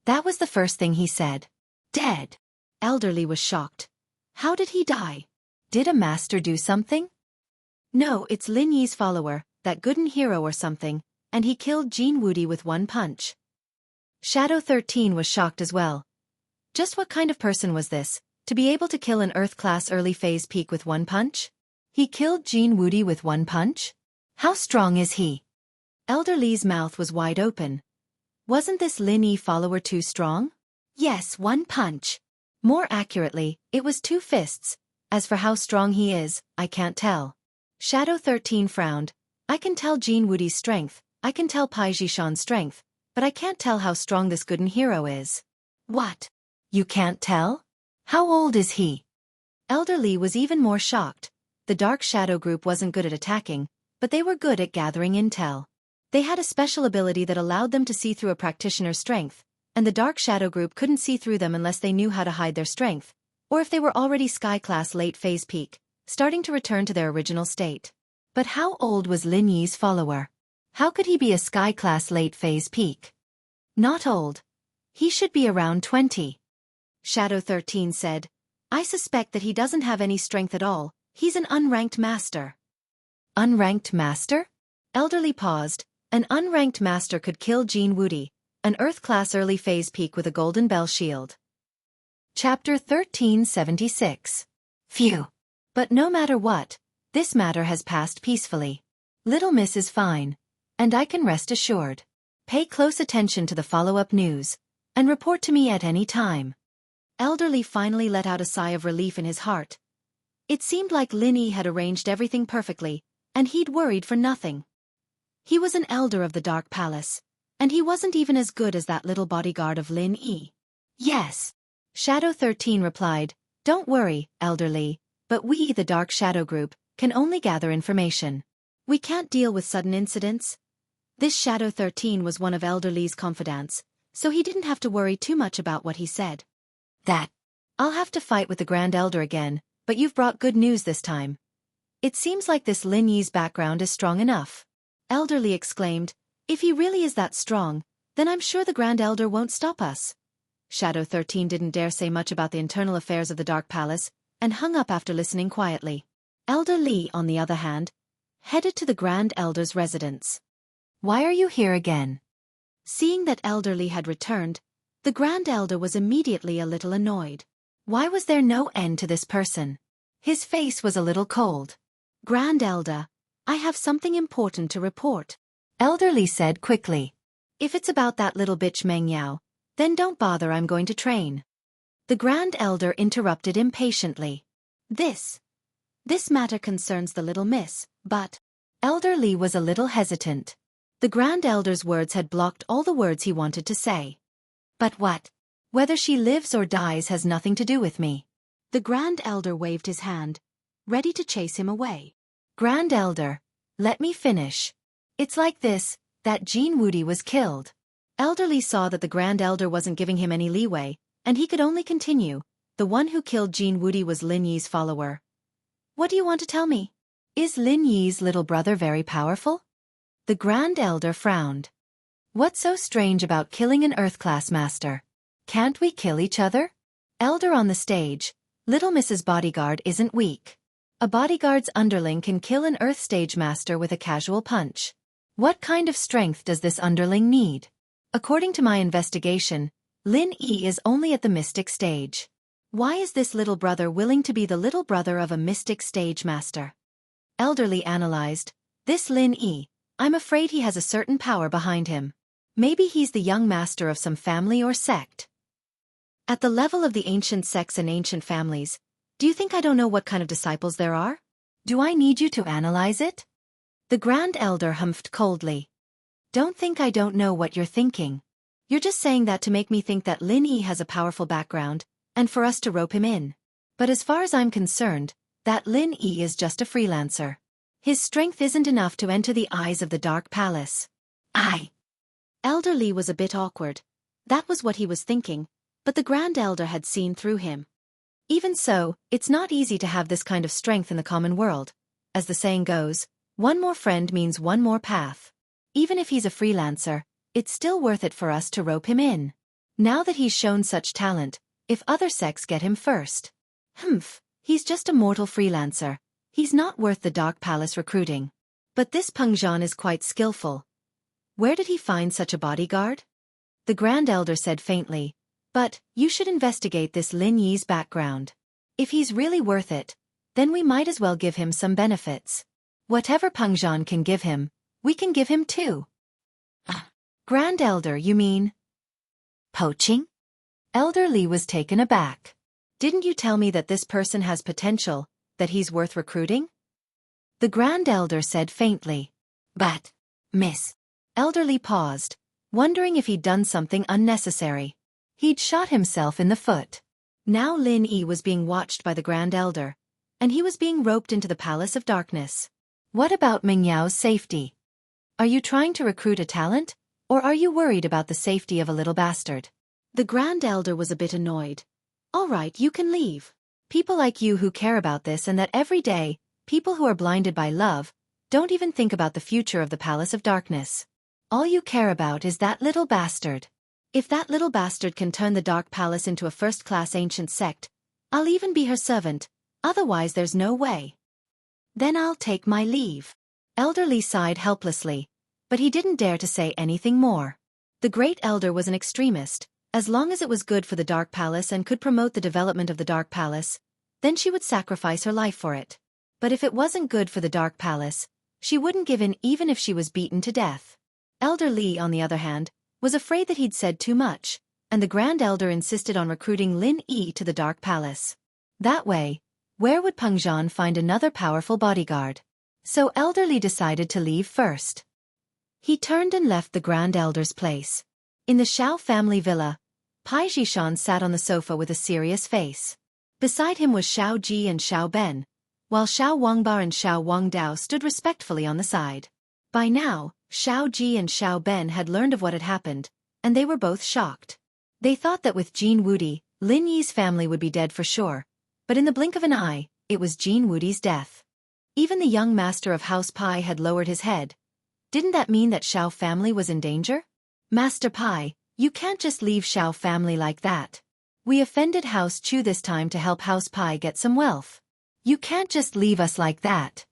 That was the first thing he said. Dead. Elder Li was shocked. How did he die? Did a master do something? No, it's Lin Yi's follower, that Gooden hero or something, and he killed Jianghu with one punch. Shadow 13 was shocked as well. Just what kind of person was this, to be able to kill an Earth-class early-phase peak with one punch? He killed Jianghu with one punch? How strong is he? Elder Li's mouth was wide open. Wasn't this Lin Yi follower too strong? Yes, one punch. More accurately, it was 2 fists. As for how strong he is, I can't tell. Shadow 13 frowned. I can tell Jianghu's strength, I can tell Pai Jishan's strength, but I can't tell how strong this Gooden hero is. What? You can't tell? How old is he? Elder Li was even more shocked. The Dark Shadow group wasn't good at attacking, but they were good at gathering intel. They had a special ability that allowed them to see through a practitioner's strength, and the Dark Shadow group couldn't see through them unless they knew how to hide their strength, or if they were already Sky-class late-phase peak, starting to return to their original state. But how old was Lin Yi's follower? How could he be a Sky-class late-phase peak? Not old. He should be around 20. Shadow 13 said, I suspect that he doesn't have any strength at all, he's an unranked master. Unranked master? Elder Li paused. An unranked master could kill Jianghu, an Earth-class early-phase peak with a golden bell shield. Chapter 1376. Phew. But no matter what, this matter has passed peacefully. Little Miss is fine, and I can rest assured. Pay close attention to the follow-up news, and report to me at any time. Elder Li finally let out a sigh of relief in his heart. It seemed like Lin Yi had arranged everything perfectly, and he'd worried for nothing. He was an elder of the Dark Palace, and he wasn't even as good as that little bodyguard of Lin Yi. Yes. Shadow 13 replied, Don't worry, Elder Li, but we, the Dark Shadow Group, can only gather information. We can't deal with sudden incidents. This Shadow 13 was one of Elder Li's confidants, so he didn't have to worry too much about what he said. I'll have to fight with the Grand Elder again, but you've brought good news this time. It seems like this Lin Yi's background is strong enough. Elder Li exclaimed, If he really is that strong, then I'm sure the Grand Elder won't stop us. Shadow 13 didn't dare say much about the internal affairs of the Dark Palace, and hung up after listening quietly. Elder Li, on the other hand, headed to the Grand Elder's residence. Why are you here again? Seeing that Elder Li had returned, the Grand Elder was immediately a little annoyed. Why was there no end to this person? His face was a little cold. Grand Elder, I have something important to report. Elder Li said quickly. If it's about that little bitch Meng Yao, then don't bother, I'm going to train. The Grand Elder interrupted impatiently. This matter concerns the little miss, but... Elder Li was a little hesitant. The Grand Elder's words had blocked all the words he wanted to say. But what? Whether she lives or dies has nothing to do with me. The Grand Elder waved his hand, ready to chase him away. Grand Elder, let me finish. It's like this, that Jianghu was killed. Elder Li saw that the Grand Elder wasn't giving him any leeway, and he could only continue. The one who killed Jianghu was Lin Yi's follower. What do you want to tell me? Is Lin Yi's little brother very powerful? The Grand Elder frowned. What's so strange about killing an Earth-class master? Can't we kill each other? Elder on the stage, little Mrs. Bodyguard isn't weak. A bodyguard's underling can kill an Earth stage master with a casual punch. What kind of strength does this underling need? According to my investigation, Lin Yi is only at the mystic stage. Why is this little brother willing to be the little brother of a mystic stage master? Elderly analyzed, this Lin Yi, I'm afraid he has a certain power behind him. Maybe he's the young master of some family or sect. At the level of the ancient sects and ancient families, do you think I don't know what kind of disciples there are? Do I need you to analyze it? The Grand Elder humphed coldly. Don't think I don't know what you're thinking. You're just saying that to make me think that Lin Yi has a powerful background, and for us to rope him in. But as far as I'm concerned, that Lin Yi is just a freelancer. His strength isn't enough to enter the eyes of the Dark Palace. Elder Li was a bit awkward. That was what he was thinking, but the Grand Elder had seen through him. Even so, it's not easy to have this kind of strength in the common world. As the saying goes, one more friend means one more path. Even if he's a freelancer, it's still worth it for us to rope him in. Now that he's shown such talent, if other sects get him first. He's just a mortal freelancer. He's not worth the Dark Palace recruiting. But this Peng Zhan is quite skillful. Where did he find such a bodyguard? The Grand Elder said faintly, but you should investigate this Lin Yi's background. If he's really worth it, then we might as well give him some benefits. Whatever Peng Zhan can give him, we can give him too. Grand Elder, you mean? Poaching? Elder Li was taken aback. Didn't you tell me that this person has potential, that he's worth recruiting? The Grand Elder said faintly. But, Miss. Elder Li paused, wondering if he'd done something unnecessary. He'd shot himself in the foot. Now Lin Yi was being watched by the Grand Elder, and he was being roped into the Palace of Darkness. What about Ming Yao's safety? Are you trying to recruit a talent, or are you worried about the safety of a little bastard? The Grand Elder was a bit annoyed. All right, you can leave. People like you who care about this and that every day, people who are blinded by love, don't even think about the future of the Palace of Darkness. All you care about is that little bastard. If that little bastard can turn the Dark Palace into a first-class ancient sect, I'll even be her servant, otherwise there's no way. Then I'll take my leave. Elder Li sighed helplessly, but he didn't dare to say anything more. The Great Elder was an extremist. As long as it was good for the Dark Palace and could promote the development of the Dark Palace, then she would sacrifice her life for it. But if it wasn't good for the Dark Palace, she wouldn't give in even if she was beaten to death. Elder Li, on the other hand, was afraid that he'd said too much, and the Grand Elder insisted on recruiting Lin Yi to the Dark Palace. That way, where would Peng Zhan find another powerful bodyguard? So Elder Li decided to leave first. He turned and left the Grand Elder's place. In the Xiao family villa, Pai Zhishan sat on the sofa with a serious face. Beside him was Xiao Ji and Xiao Ben, while Xiao Wangba and Xiao Wangdao stood respectfully on the side. By now, Xiao Ji and Xiao Ben had learned of what had happened, and they were both shocked. They thought that with Jin Wudi, Lin Yi's family would be dead for sure, but in the blink of an eye, it was Jin Wudi's death. Even the young master of House Pai had lowered his head. Didn't that mean that Xiao family was in danger? Master Pai, you can't just leave Xiao family like that. We offended House Chu this time to help House Pai get some wealth. You can't just leave us like that.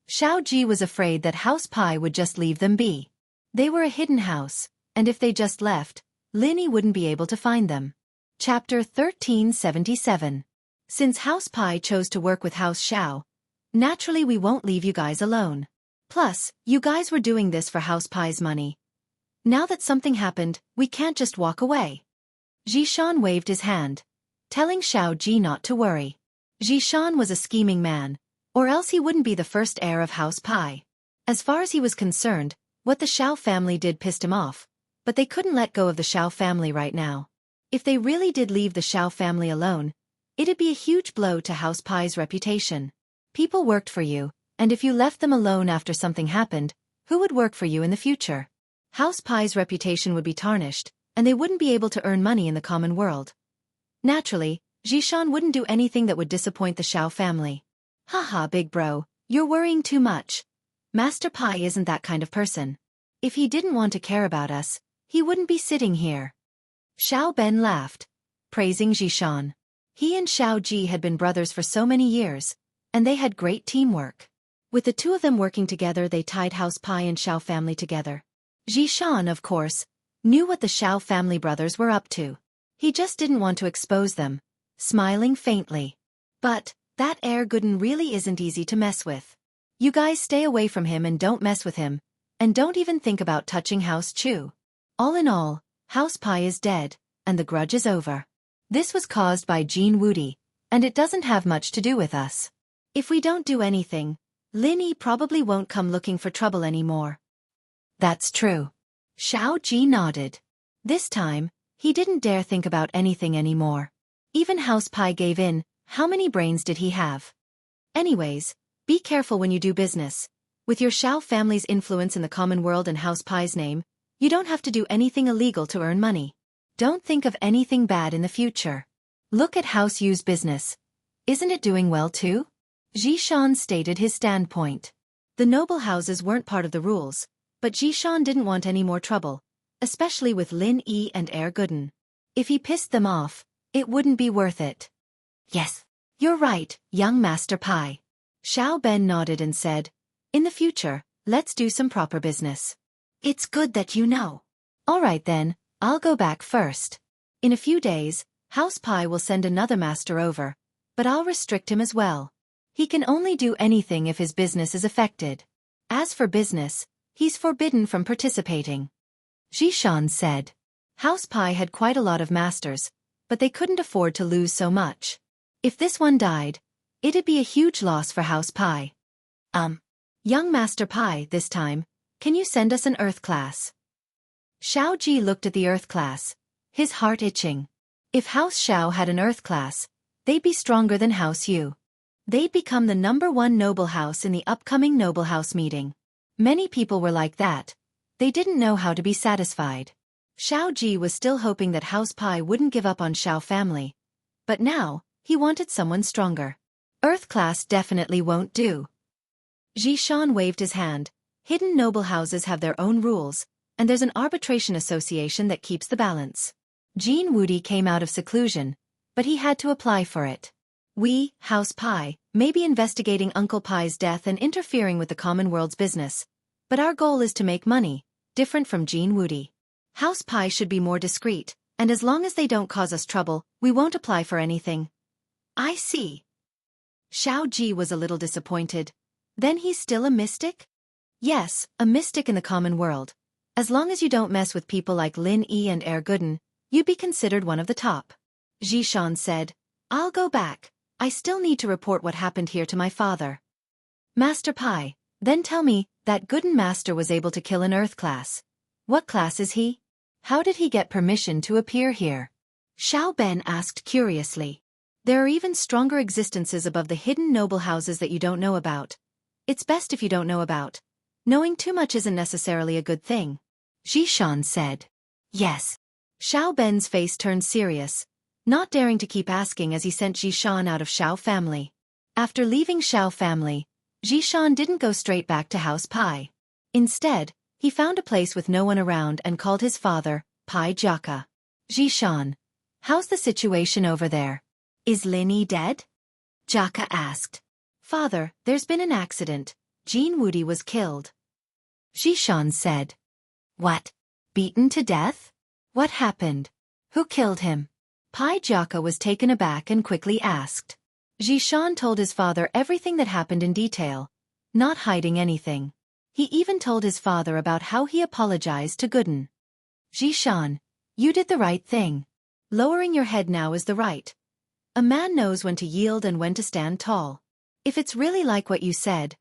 Xiao Ji was afraid that House Pai would just leave them be. They were a hidden house, and if they just left, Lin Yi wouldn't be able to find them. Chapter 1377. Since House Pai chose to work with House Xiao, naturally we won't leave you guys alone. Plus, you guys were doing this for House Pai's money. Now that something happened, we can't just walk away. Zhishan waved his hand, telling Xiao Ji not to worry. Zhishan was a scheming man, or else he wouldn't be the first heir of House Pai. As far as he was concerned, what the Xiao family did pissed him off, but they couldn't let go of the Xiao family right now. If they really did leave the Xiao family alone, it'd be a huge blow to House Pai's reputation. People worked for you, and if you left them alone after something happened, who would work for you in the future? House Pai's reputation would be tarnished, and they wouldn't be able to earn money in the common world. Naturally, Zhishan wouldn't do anything that would disappoint the Xiao family. Haha, big bro, You're worrying too much. Master Pai isn't that kind of person. If he didn't want to care about us, he wouldn't be sitting here. Xiao Ben laughed, praising Zhishan. He and Xiao Ji had been brothers for so many years, and they had great teamwork. With the two of them working together, they tied House Pai and Xiao family together. Zhishan, of course, knew what the Xiao family brothers were up to. He just didn't want to expose them, smiling faintly. But that Air Gooden really isn't easy to mess with. You guys stay away from him and don't mess with him, and don't even think about touching House Chu. All in all, House Pai is dead, and the grudge is over. This was caused by Jianghu, and it doesn't have much to do with us. If we don't do anything, Lin Yi probably won't come looking for trouble anymore. That's true. Xiao Ji nodded. This time, he didn't dare think about anything anymore. Even House Pai gave in. How many brains did he have? Anyways, be careful when you do business. With your Xiao family's influence in the common world and House Pai's name, you don't have to do anything illegal to earn money. Don't think of anything bad in the future. Look at House Yu's business. Isn't it doing well too? Zhishan stated his standpoint. The noble houses weren't part of the rules, but Zhishan didn't want any more trouble, especially with Lin Yi and Air Gooden. If he pissed them off, it wouldn't be worth it. Yes, you're right, young Master Pai. Xiao Ben nodded and said, in the future, let's do some proper business. It's good that you know. All right then, I'll go back first. In a few days, House Pai will send another master over, but I'll restrict him as well. He can only do anything if his business is affected. As for business, he's forbidden from participating. Zhishan said. House Pai had quite a lot of masters, but they couldn't afford to lose so much. If this one died, it'd be a huge loss for House Pai. Young Master Pai, this time, can you send us an Earth class? Xiao Ji looked at the Earth class, his heart itching. If House Xiao had an Earth class, they'd be stronger than House Yu. They'd become the #1 noble house in the upcoming noble house meeting. Many people were like that. They didn't know how to be satisfied. Xiao Ji was still hoping that House Pai wouldn't give up on Xiao family. But now, he wanted someone stronger. Earth class definitely won't do. Zhishan waved his hand. Hidden noble houses have their own rules, and there's an arbitration association that keeps the balance. Jianghu came out of seclusion, but he had to apply for it. We, House Pai, may be investigating Uncle Pai's death and interfering with the common world's business, but our goal is to make money, different from Jianghu. House Pai should be more discreet, and as long as they don't cause us trouble, we won't apply for anything. I see. Xiao Ji was a little disappointed. Then he's still a mystic? Yes, a mystic in the common world. As long as you don't mess with people like Lin Yi and Air Gooden, you'd be considered one of the top. Zhishan said, I'll go back. I still need to report what happened here to my father. Master Pai, then tell me, that Gooden master was able to kill an Earth class. What class is he? How did he get permission to appear here? Xiao Ben asked curiously. There are even stronger existences above the hidden noble houses that you don't know about. It's best if you don't know about. Knowing too much isn't necessarily a good thing. Zhishan said. Yes. Xiao Ben's face turned serious, not daring to keep asking as he sent Zhishan out of Xiao family. After leaving Xiao family, Zhishan didn't go straight back to House Pai. Instead, he found a place with no one around and called his father, Pai Jaka. Zhishan, how's the situation over there? Is Lin Yi dead? Jaka asked. Father, there's been an accident. Jianghu was killed. Zhishan said. What? Beaten to death? What happened? Who killed him? Pai Jaka was taken aback and quickly asked. Zhishan told his father everything that happened in detail, not hiding anything. He even told his father about how he apologized to Gooden. Zhishan, you did the right thing. Lowering your head now is the right. A man knows when to yield and when to stand tall. If it's really like what you said,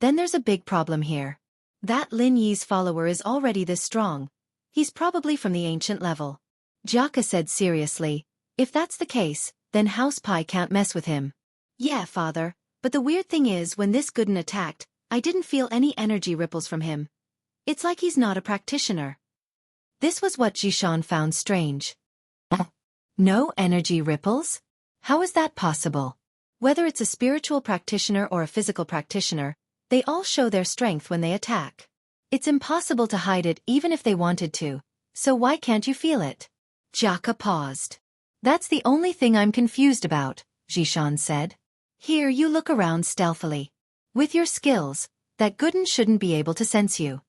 then there's a big problem here. That Lin Yi's follower is already this strong. He's probably from the ancient level. Jaka said seriously, if that's the case, then House Pai can't mess with him. Yeah, father, but the weird thing is when this Gooden attacked, I didn't feel any energy ripples from him. It's like he's not a practitioner. This was what Zhishan found strange. No energy ripples? How is that possible? Whether it's a spiritual practitioner or a physical practitioner, they all show their strength when they attack. It's impossible to hide it even if they wanted to, so why can't you feel it? Jiaka paused. That's the only thing I'm confused about, Zhishan said. Here you look around stealthily. With your skills, that Gooden shouldn't be able to sense you.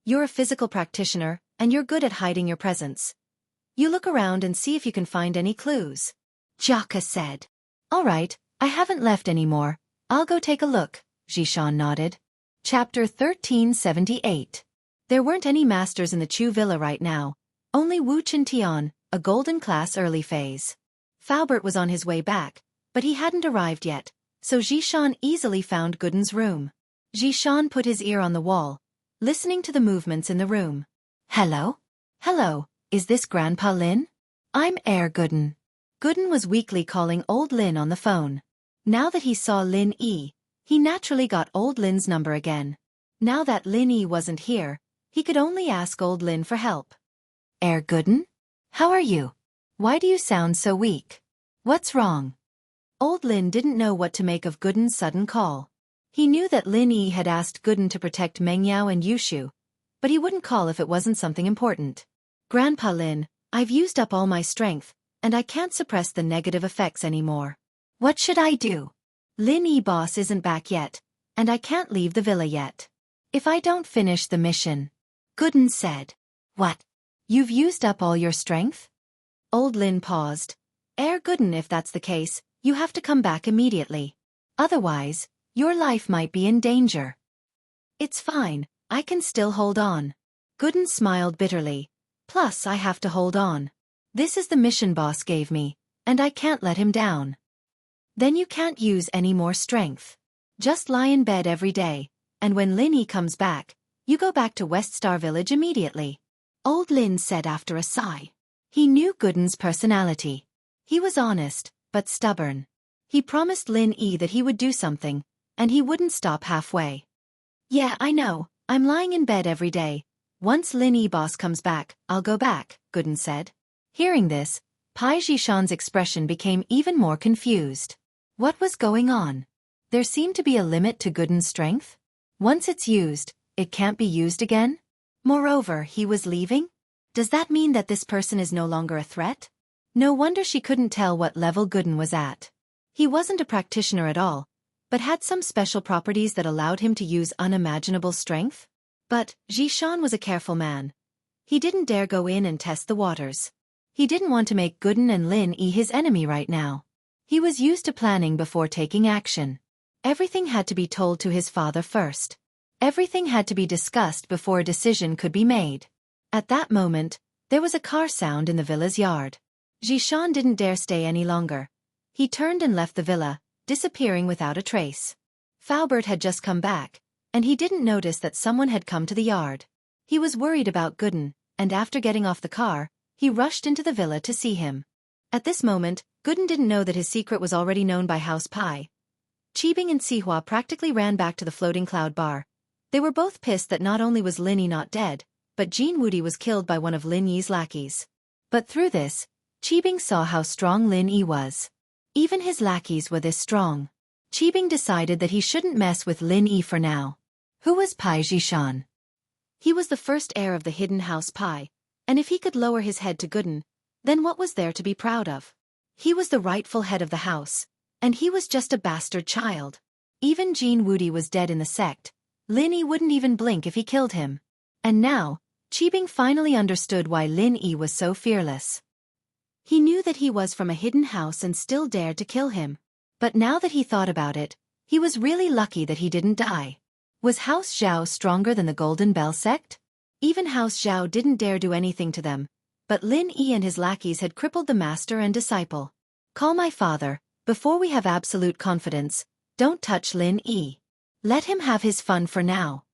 You're a physical practitioner, and you're good at hiding your presence. You look around and see if you can find any clues. Jiaka said. All right, I haven't left any more. I'll go take a look, Zhishan nodded. Chapter 1378. There weren't any masters in the Chu villa right now, only Wu Tian, a golden class early phase. Faubert was on his way back, but he hadn't arrived yet, so Zhishan easily found Gooden's room. Zhishan put his ear on the wall, listening to the movements in the room. Hello? Hello, is this Grandpa Lin? I'm Heir Gooden. Gooden was weakly calling old Lin on the phone. Now that he saw Lin Yi, he naturally got old Lin's number again. Now that Lin Yi wasn't here, he could only ask old Lin for help. Heir Gooden? How are you? Why do you sound so weak? What's wrong? Old Lin didn't know what to make of Gooden's sudden call. He knew that Lin Yi had asked Gooden to protect Meng Yao and Yushu, but he wouldn't call if it wasn't something important. Grandpa Lin, I've used up all my strength, and I can't suppress the negative effects anymore. What should I do? Lin Yi boss isn't back yet, and I can't leave the villa yet. If I don't finish the mission. Gooden said. What? You've used up all your strength? Old Lin paused. Heir Gooden, if that's the case, you have to come back immediately. Otherwise, your life might be in danger. It's fine, I can still hold on. Gooden smiled bitterly. Plus I have to hold on. This is the mission boss gave me, and I can't let him down. Then you can't use any more strength. Just lie in bed every day, and when Lin Yi comes back, you go back to West Star Village immediately. Old Lin said after a sigh. He knew Gooden's personality. He was honest, but stubborn. He promised Lin Yi that he would do something, and he wouldn't stop halfway. Yeah, I know, I'm lying in bed every day. Once Lin Yi boss comes back, I'll go back, Gooden said. Hearing this, Pai Zhishan's expression became even more confused. What was going on? There seemed to be a limit to Gooden's strength. Once it's used, it can't be used again? Moreover, he was leaving? Does that mean that this person is no longer a threat? No wonder she couldn't tell what level Gooden was at. He wasn't a practitioner at all, but had some special properties that allowed him to use unimaginable strength. But Zhishan was a careful man. He didn't dare go in and test the waters. He didn't want to make Gooden and Lin Yi his enemy right now. He was used to planning before taking action. Everything had to be told to his father first. Everything had to be discussed before a decision could be made. At that moment, there was a car sound in the villa's yard. Zhishan didn't dare stay any longer. He turned and left the villa, disappearing without a trace. Faubert had just come back, and he didn't notice that someone had come to the yard. He was worried about Gooden, and after getting off the car, he rushed into the villa to see him. At this moment, Gooden didn't know that his secret was already known by House Pai. Qibing and Sihua practically ran back to the floating cloud bar. They were both pissed that not only was Lin Yi not dead, but Jin Wudi was killed by one of Lin Yi's lackeys. But through this, Qibing saw how strong Lin Yi was. Even his lackeys were this strong. Qibing decided that he shouldn't mess with Lin Yi for now. Who was Pai Zhishan? He was the first heir of the hidden House Pai, and if he could lower his head to Gooden, then what was there to be proud of? He was the rightful head of the house, and he was just a bastard child. Even Jin Wudi was dead in the sect. Lin Yi wouldn't even blink if he killed him. And now, Qibing finally understood why Lin Yi was so fearless. He knew that he was from a hidden house and still dared to kill him. But now that he thought about it, he was really lucky that he didn't die. Was House Zhao stronger than the Golden Bell sect? Even House Zhao didn't dare do anything to them, but Lin Yi and his lackeys had crippled the master and disciple. Call my father, before we have absolute confidence. Don't touch Lin Yi. Let him have his fun for now.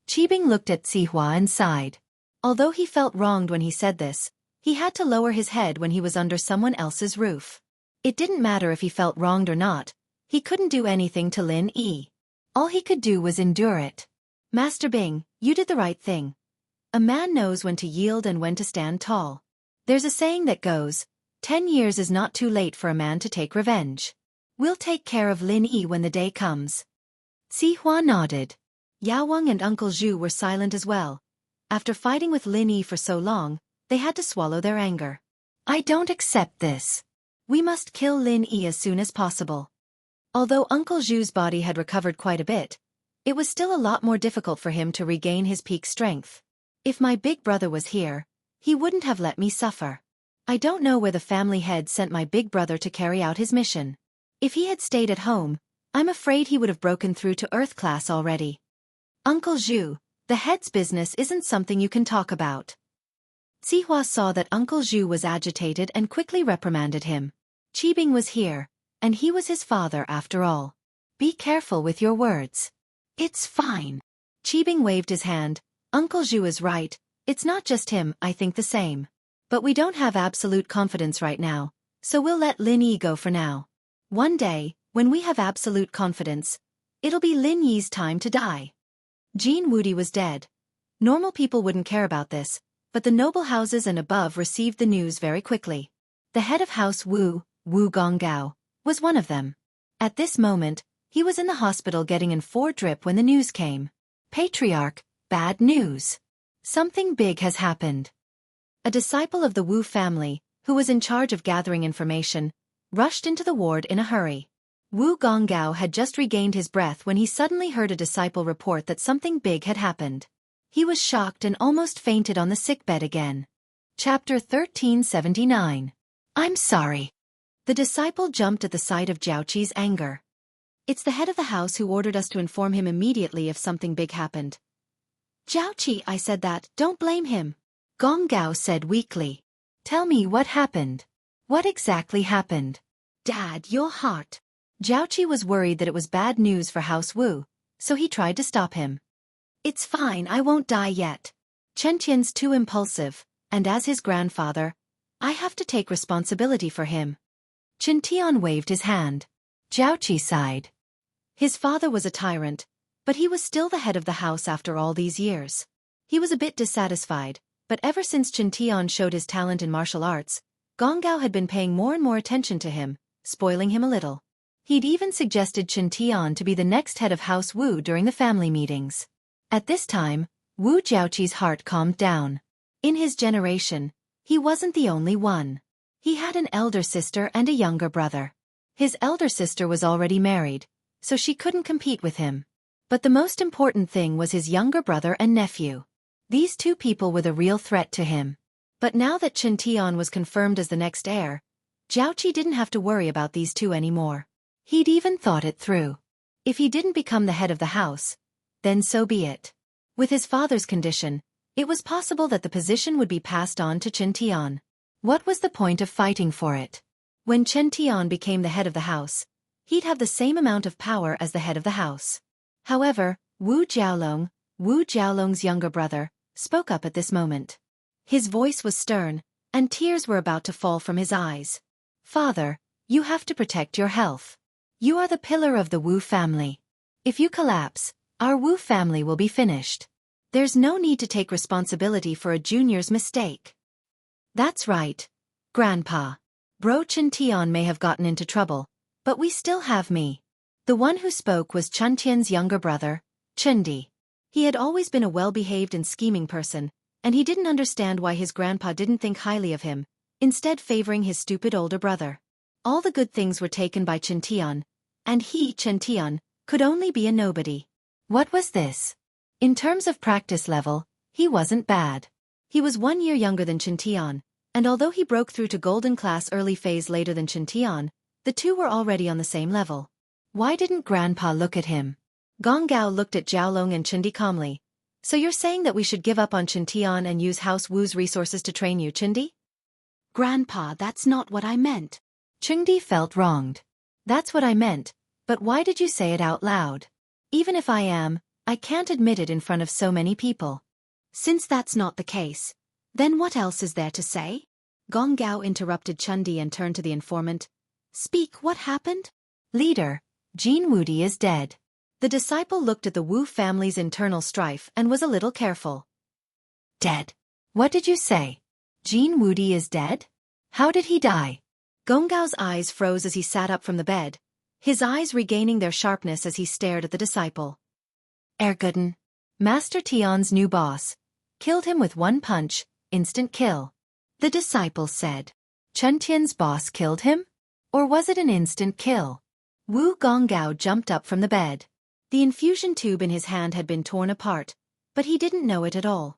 Qibing looked at Sihua and sighed. Although he felt wronged when he said this, he had to lower his head when he was under someone else's roof. It didn't matter if he felt wronged or not, he couldn't do anything to Lin Yi. All he could do was endure it. Master Bing, you did the right thing. A man knows when to yield and when to stand tall. There's a saying that goes, 10 years is not too late for a man to take revenge. We'll take care of Lin Yi when the day comes. Sihua nodded. Yao Wang and Uncle Zhu were silent as well. After fighting with Lin Yi for so long, they had to swallow their anger. I don't accept this. We must kill Lin Yi as soon as possible. Although Uncle Zhu's body had recovered quite a bit, it was still a lot more difficult for him to regain his peak strength. If my big brother was here, he wouldn't have let me suffer. I don't know where the family head sent my big brother to carry out his mission. If he had stayed at home, I'm afraid he would have broken through to Earth class already. Uncle Zhu, the head's business isn't something you can talk about. Sihua saw that Uncle Zhu was agitated and quickly reprimanded him. Qibing was here, and he was his father after all. Be careful with your words. It's fine. Qibing waved his hand. Uncle Zhu is right, it's not just him, I think the same. But we don't have absolute confidence right now, so we'll let Lin Yi go for now. One day, when we have absolute confidence, it'll be Lin Yi's time to die. Jianghu was dead. Normal people wouldn't care about this, but the noble houses and above received the news very quickly. The head of House Wu Gonggao, was one of them. At this moment, he was in the hospital getting in 4 drip when the news came. Patriarch, bad news. Something big has happened. A disciple of the Wu family, who was in charge of gathering information, rushed into the ward in a hurry. Wu Gonggao had just regained his breath when he suddenly heard a disciple report that something big had happened. He was shocked and almost fainted on the sickbed again. Chapter 1379. I'm sorry. The disciple jumped at the sight of Jiaoqi's anger. It's the head of the house who ordered us to inform him immediately if something big happened. Jiaoqi, I said that, don't blame him. Gonggao said weakly. Tell me what happened. What exactly happened? Dad, your heart. Jiaoqi was worried that it was bad news for House Wu, so he tried to stop him. It's fine, I won't die yet. Chen Qian's too impulsive, and as his grandfather, I have to take responsibility for him. Chen Tian waved his hand. Jiaoqi sighed. His father was a tyrant, but he was still the head of the house after all these years. He was a bit dissatisfied, but ever since Chen Tian showed his talent in martial arts, Gonggao had been paying more and more attention to him, spoiling him a little. He'd even suggested Chen Tian to be the next head of House Wu during the family meetings. At this time, Wu Jiaoqi's heart calmed down. In his generation, he wasn't the only one. He had an elder sister and a younger brother. His elder sister was already married, so she couldn't compete with him. But the most important thing was his younger brother and nephew. These 2 people were the real threat to him. But now that Chen Tian was confirmed as the next heir, Jiaoqi didn't have to worry about these 2 anymore. He'd even thought it through. If he didn't become the head of the house, then so be it. With his father's condition, it was possible that the position would be passed on to Chen Tian. What was the point of fighting for it? When Chen Tian became the head of the house, he'd have the same amount of power as the head of the house. However, Wu Jiaolong's younger brother, spoke up at this moment. His voice was stern, and tears were about to fall from his eyes. Father, you have to protect your health. You are the pillar of the Wu family. If you collapse, our Wu family will be finished. There's no need to take responsibility for a junior's mistake. That's right, Grandpa. Bro Chen Tian may have gotten into trouble, but we still have me. The one who spoke was Chen Tian's younger brother, Chen Di. He had always been a well-behaved and scheming person, and he didn't understand why his grandpa didn't think highly of him, instead favoring his stupid older brother. All the good things were taken by Chen Tian, and he, Chen Tian, could only be a nobody. What was this? In terms of practice level, he wasn't bad. He was 1 year younger than Chen Tian, and although he broke through to golden class early phase later than Chen Tian, the 2 were already on the same level. Why didn't Grandpa look at him? Gonggao looked at Jiaolong and Chendi calmly. So you're saying that we should give up on Chen Tian and use House Wu's resources to train you, Chendi? Grandpa, that's not what I meant. Chendi felt wronged. That's what I meant, but why did you say it out loud? Even if I am, I can't admit it in front of so many people. Since that's not the case, then what else is there to say? Gonggao interrupted Chendi and turned to the informant. Speak, what happened? Leader, Jianghu is dead. The disciple looked at the Wu family's internal strife and was a little careful. Dead? What did you say? Jianghu is dead? How did he die? Gonggao's eyes froze as he sat up from the bed. his eyes regaining their sharpness as he stared at the disciple. Erguden, Master Tian's new boss, killed him with one punch, instant kill. The disciple said. Chen Tian's boss killed him? Or was it an instant kill? Wu Gonggao jumped up from the bed. The infusion tube in his hand had been torn apart, but he didn't know it at all.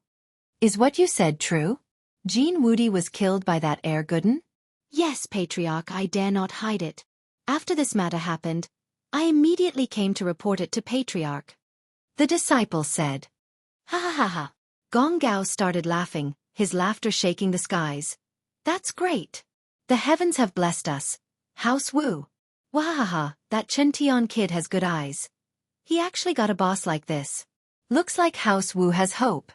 Is what you said true? Jean Wudi was killed by that Erguden? Yes, Patriarch, I dare not hide it. After this matter happened, I immediately came to report it to Patriarch. The disciple said. Ha ha ha ha. Gonggao started laughing, his laughter shaking the skies. That's great. The heavens have blessed us. House Wu. Wahaha, that Chen Tian kid has good eyes. He actually got a boss like this. Looks like House Wu has hope.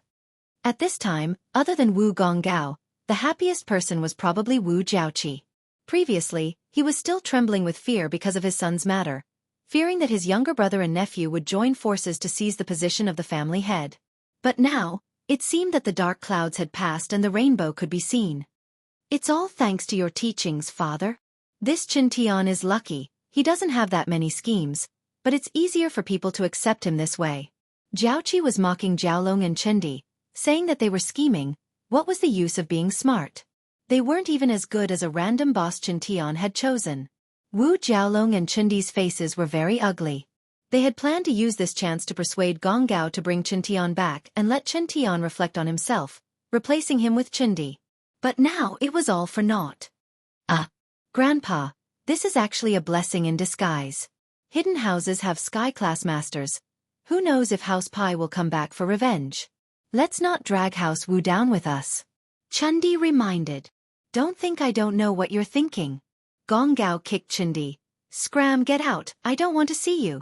At this time, other than Wu Gonggao, the happiest person was probably Wu Jiaoqi. Previously, he was still trembling with fear because of his son's matter, fearing that his younger brother and nephew would join forces to seize the position of the family head. But now, it seemed that the dark clouds had passed and the rainbow could be seen. It's all thanks to your teachings, father. This Chen Tian is lucky, he doesn't have that many schemes, but it's easier for people to accept him this way. Jiaoqi was mocking Jiaolong and Chendi, saying that they were scheming. What was the use of being smart? They weren't even as good as a random boss Chen Tian had chosen. Wu Jiaolong and Chendi's faces were very ugly. They had planned to use this chance to persuade Gonggao to bring Chen Tian back and let Chen Tian reflect on himself, replacing him with Chendi. But now it was all for naught. Grandpa, this is actually a blessing in disguise. Hidden houses have sky-class masters. Who knows if House Pai will come back for revenge? Let's not drag House Wu down with us. Chendi reminded. Don't think I don't know what you're thinking. Gonggao kicked Chendi. Scram, get out, I don't want to see you.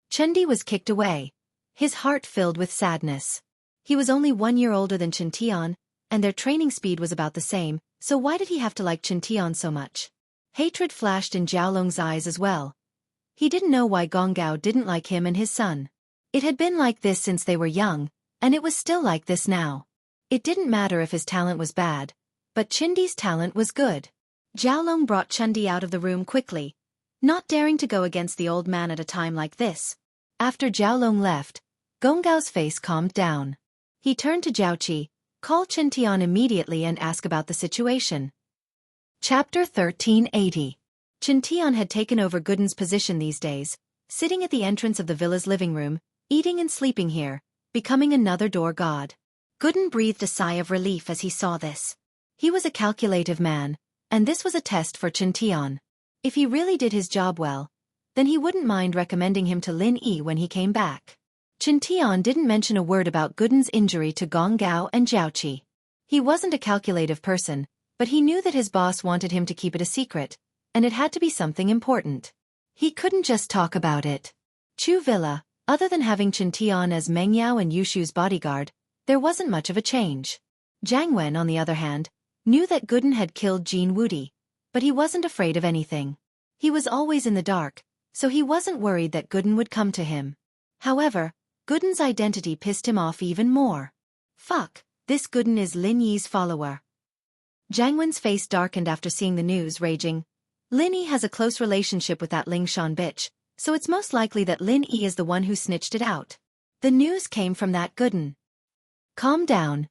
Chendi was kicked away, his heart filled with sadness. He was only 1 year older than Chen Tian, and their training speed was about the same, so why did he have to like Chen Tian so much? Hatred flashed in Jiaolong's eyes as well. He didn't know why Gonggao didn't like him and his son. It had been like this since they were young, and it was still like this now. It didn't matter if his talent was bad, but Chendi's talent was good. Jiaolong brought Chendi out of the room quickly, not daring to go against the old man at a time like this. After Jiaolong left, Gonggao's face calmed down. He turned to Jiaoqi, call Chen Tian immediately and ask about the situation. Chapter 1380. Chen Tian had taken over Guden's position these days, sitting at the entrance of the villa's living room, eating and sleeping here, becoming another door god. Guden breathed a sigh of relief as he saw this. He was a calculative man, and this was a test for Chen Tian. If he really did his job well, then he wouldn't mind recommending him to Lin Yi when he came back. Chen Tian didn't mention a word about Guden's injury to Gonggao and Jiaoqi. He wasn't a calculative person, but he knew that his boss wanted him to keep it a secret, and it had to be something important. He couldn't just talk about it. Chu Villa, other than having Chen Tian as Meng Yao and Yushu's bodyguard, there wasn't much of a change. Jiang Wen, on the other hand, knew that Guden had killed Jean Wudi, but he wasn't afraid of anything. He was always in the dark, so he wasn't worried that Guden would come to him. However, Guden's identity pissed him off even more. Fuck, this Guden is Lin Yi's follower. Jiang Wen's face darkened after seeing the news, raging. Lin Yi has a close relationship with that Ling Shan bitch, so it's most likely that Lin Yi is the one who snitched it out. The news came from that Guden. Calm down,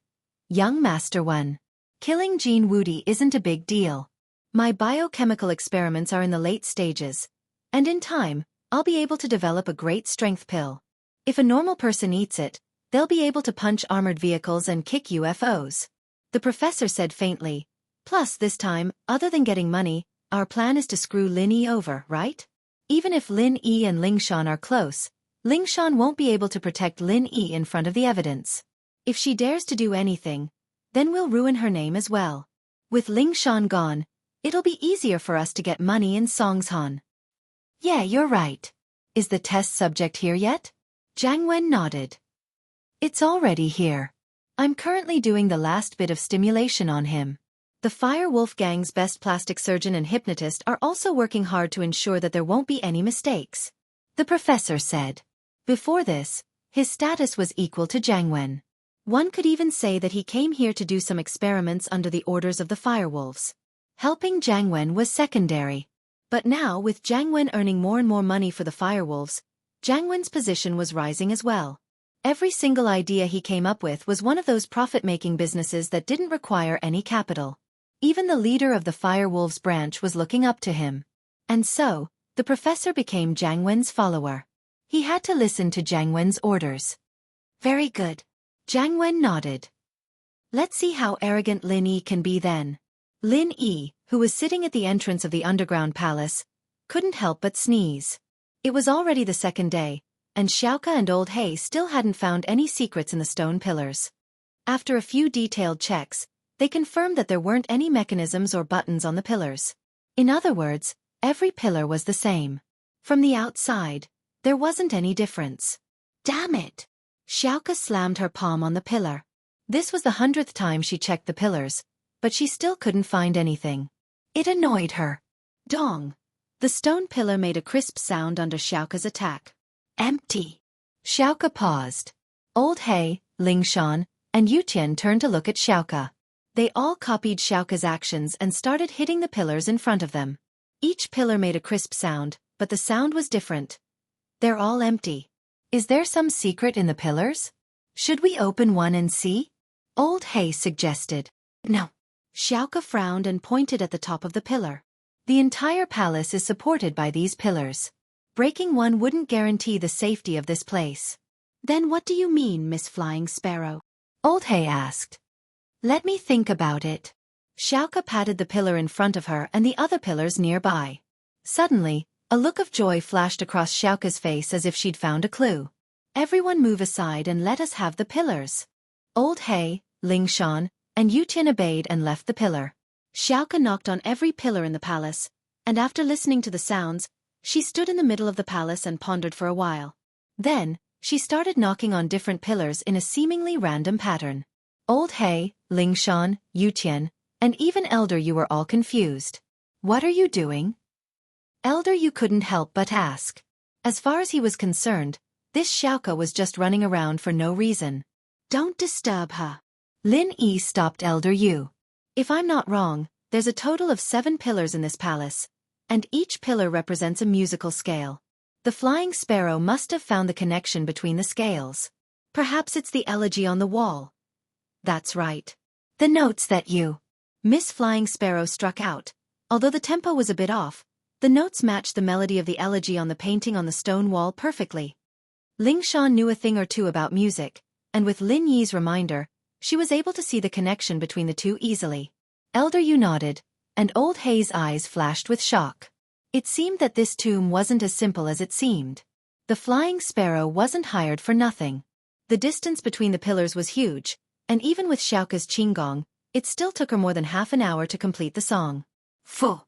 young Master One. Killing Jean Wudi isn't a big deal. My biochemical experiments are in the late stages, and in time, I'll be able to develop a great strength pill. If a normal person eats it, they'll be able to punch armored vehicles and kick UFOs. The professor said faintly. Plus this time, other than getting money, our plan is to screw Lin Yi over, right? Even if Lin Yi and Ling Shan are close, Ling Shan won't be able to protect Lin Yi in front of the evidence. If she dares to do anything, then we'll ruin her name as well. With Ling Shan gone, it'll be easier for us to get money in Songshan. Yeah, you're right. Is the test subject here yet? Jiang Wen nodded. It's already here. I'm currently doing the last bit of stimulation on him. The Fire Wolf Gang's best plastic surgeon and hypnotist are also working hard to ensure that there won't be any mistakes. The professor said. Before this, his status was equal to Jiang Wen. One could even say that he came here to do some experiments under the orders of the Firewolves. Helping Jiang Wen was secondary. But now, with Jiang Wen earning more and more money for the firewolves, Jiang Wen's position was rising as well. Every single idea he came up with was one of those profit-making businesses that didn't require any capital. Even the leader of the firewolves branch was looking up to him. And so, the professor became Jiang Wen's follower. He had to listen to Jiang Wen's orders. Very good. Jiang Wen nodded. Let's see how arrogant Lin Yi can be then. Lin Yi, who was sitting at the entrance of the underground palace, couldn't help but sneeze. It was already the second day, and Xiaoka and Old Hay still hadn't found any secrets in the stone pillars. After a few detailed checks, they confirmed that there weren't any mechanisms or buttons on the pillars. In other words, every pillar was the same. From the outside, there wasn't any difference. Damn it! Xiaoka slammed her palm on the pillar. This was the 100th time she checked the pillars, but she still couldn't find anything. It annoyed her. Dong! The stone pillar made a crisp sound under Xiaoka's attack. Empty. Xiaoka paused. Old Hay, Lingshan, and Yutian turned to look at Xiaoka. They all copied Xiaoka's actions and started hitting the pillars in front of them. Each pillar made a crisp sound, but the sound was different. They're all empty. Is there some secret in the pillars? Should we open one and see? Old Hay suggested. No. Xiaoka frowned and pointed at the top of the pillar. The entire palace is supported by these pillars. Breaking one wouldn't guarantee the safety of this place. Then what do you mean, Miss Flying Sparrow? Old Hay asked. Let me think about it. Xiaoka patted the pillar in front of her and the other pillars nearby. Suddenly, a look of joy flashed across Xiaoka's face as if she'd found a clue. Everyone move aside and let us have the pillars. Old Hay, Lingshan, and Yutian obeyed and left the pillar. Xiaoka knocked on every pillar in the palace, and after listening to the sounds, she stood in the middle of the palace and pondered for a while. Then, she started knocking on different pillars in a seemingly random pattern. Old Hay, Lingshan, Yutian, and even Elder Yu were all confused. What are you doing? Elder Yu couldn't help but ask. As far as he was concerned, this Xiaoka was just running around for no reason. Don't disturb her. Lin Yi stopped Elder Yu. If I'm not wrong, there's a total of 7 pillars in this palace, and each pillar represents a musical scale. The Flying Sparrow must have found the connection between the scales. Perhaps it's the elegy on the wall. That's right. The notes that you... Miss Flying Sparrow struck out. Although the tempo was a bit off, the notes matched the melody of the elegy on the painting on the stone wall perfectly. Lingshan knew a thing or two about music, and with Lin Yi's reminder, she was able to see the connection between the two easily. Elder Yu nodded, and Old Hay's eyes flashed with shock. It seemed that this tomb wasn't as simple as it seemed. The Flying Sparrow wasn't hired for nothing. The distance between the pillars was huge, and even with Xiaoka's qinggong, it still took her more than half an hour to complete the song. Phew!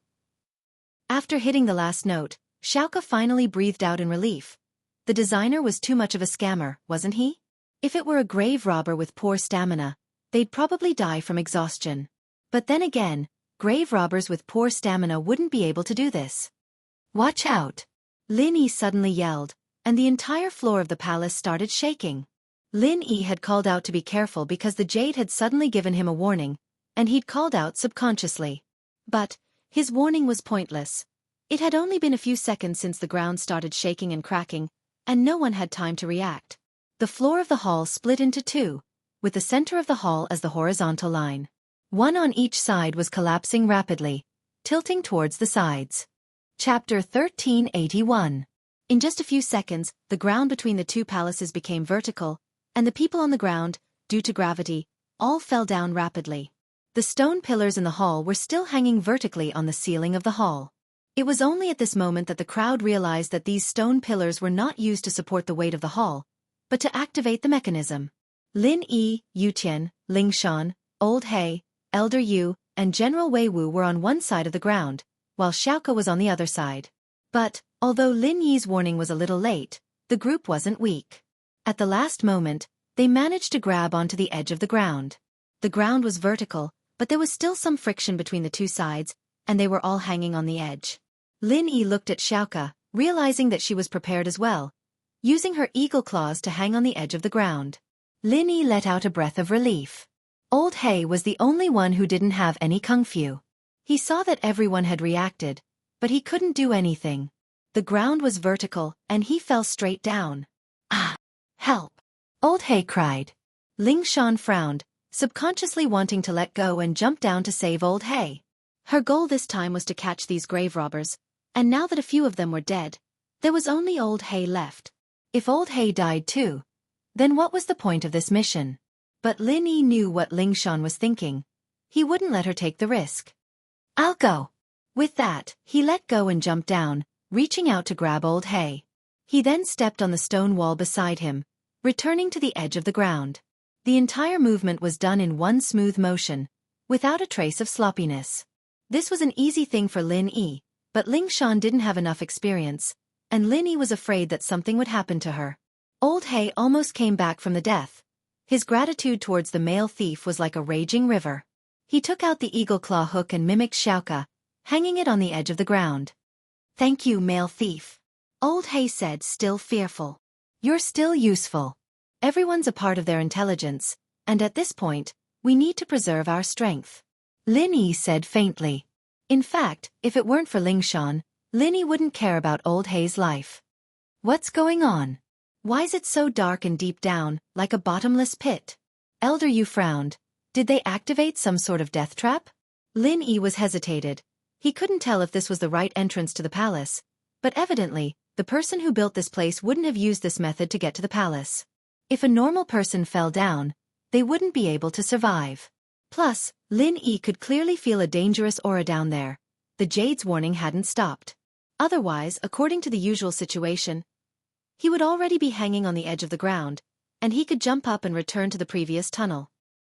After hitting the last note, Xiaoka finally breathed out in relief. The designer was too much of a scammer, wasn't he? If it were a grave robber with poor stamina, they'd probably die from exhaustion. But then again, grave robbers with poor stamina wouldn't be able to do this. Watch out! Lin Yi suddenly yelled, and the entire floor of the palace started shaking. Lin Yi had called out to be careful because the jade had suddenly given him a warning, and he'd called out subconsciously. But his warning was pointless. It had only been a few seconds since the ground started shaking and cracking, and no one had time to react. The floor of the hall split into two, with the center of the hall as the horizontal line. One on each side was collapsing rapidly, tilting towards the sides. Chapter 1381. In just a few seconds, the ground between the two palaces became vertical, and the people on the ground, due to gravity, all fell down rapidly. The stone pillars in the hall were still hanging vertically on the ceiling of the hall. It was only at this moment that the crowd realized that these stone pillars were not used to support the weight of the hall, but to activate the mechanism. Lin Yi, Yutian, Lingshan, Old Hay, Elder Yu, and General Wei Wu were on one side of the ground, while Xiaoka was on the other side. But, although Lin Yi's warning was a little late, the group wasn't weak. At the last moment, they managed to grab onto the edge of the ground. The ground was vertical, but there was still some friction between the two sides, and they were all hanging on the edge. Lin Yi looked at Xiaoka, realizing that she was prepared as well, using her eagle claws to hang on the edge of the ground. Lin Yi let out a breath of relief. Old Hay was the only one who didn't have any kung fu. He saw that everyone had reacted, but he couldn't do anything. The ground was vertical, and he fell straight down. Ah! Help! Old Hay cried. Ling Shan frowned, subconsciously wanting to let go and jump down to save Old Hay. Her goal this time was to catch these grave robbers, and now that a few of them were dead, there was only Old Hay left. If Old Hay died too, then what was the point of this mission? But Lin Yi knew what Ling Shan was thinking. He wouldn't let her take the risk. I'll go. With that, he let go and jumped down, reaching out to grab Old Hay. He then stepped on the stone wall beside him, returning to the edge of the ground. The entire movement was done in one smooth motion, without a trace of sloppiness. This was an easy thing for Lin Yi, but Ling Shan didn't have enough experience, and Lin Yi was afraid that something would happen to her. Old Hay almost came back from the death. His gratitude towards the male thief was like a raging river. He took out the eagle claw hook and mimicked Xianxia, hanging it on the edge of the ground. Thank you, male thief. Old Hay said, still fearful. You're still useful. Everyone's a part of their intelligence, and at this point, we need to preserve our strength. Lin Yi said faintly. In fact, if it weren't for Ling Shan, Lin Yi wouldn't care about Old Hay's life. What's going on? Why's it so dark and deep down, like a bottomless pit? Elder Yu frowned. Did they activate some sort of death trap? Lin Yi was hesitated. He couldn't tell if this was the right entrance to the palace, but evidently, the person who built this place wouldn't have used this method to get to the palace. If a normal person fell down, they wouldn't be able to survive. Plus, Lin Yi could clearly feel a dangerous aura down there. The Jade's warning hadn't stopped. Otherwise, according to the usual situation, he would already be hanging on the edge of the ground, and he could jump up and return to the previous tunnel.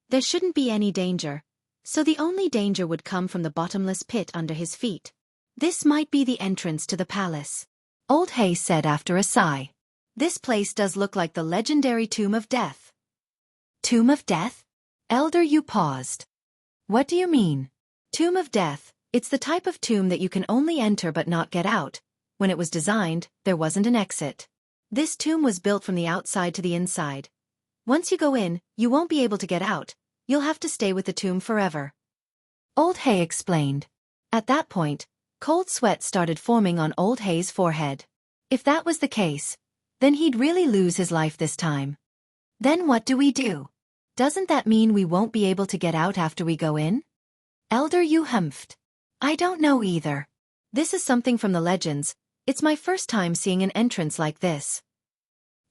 There shouldn't be any danger, so the only danger would come from the bottomless pit under his feet. This might be the entrance to the palace. Old Hay said after a sigh. This place does look like the legendary Tomb of Death. Tomb of Death? Elder Yu paused. What do you mean? Tomb of Death, it's the type of tomb that you can only enter but not get out. When it was designed, there wasn't an exit. This tomb was built from the outside to the inside. Once you go in, you won't be able to get out. You'll have to stay with the tomb forever. Old Hay explained. At that point, cold sweat started forming on Old Hay's forehead. If that was the case, then he'd really lose his life this time. Then what do we do? Doesn't that mean we won't be able to get out after we go in? Elder Yu humphed. I don't know either. This is something from the legends. It's my first time seeing an entrance like this.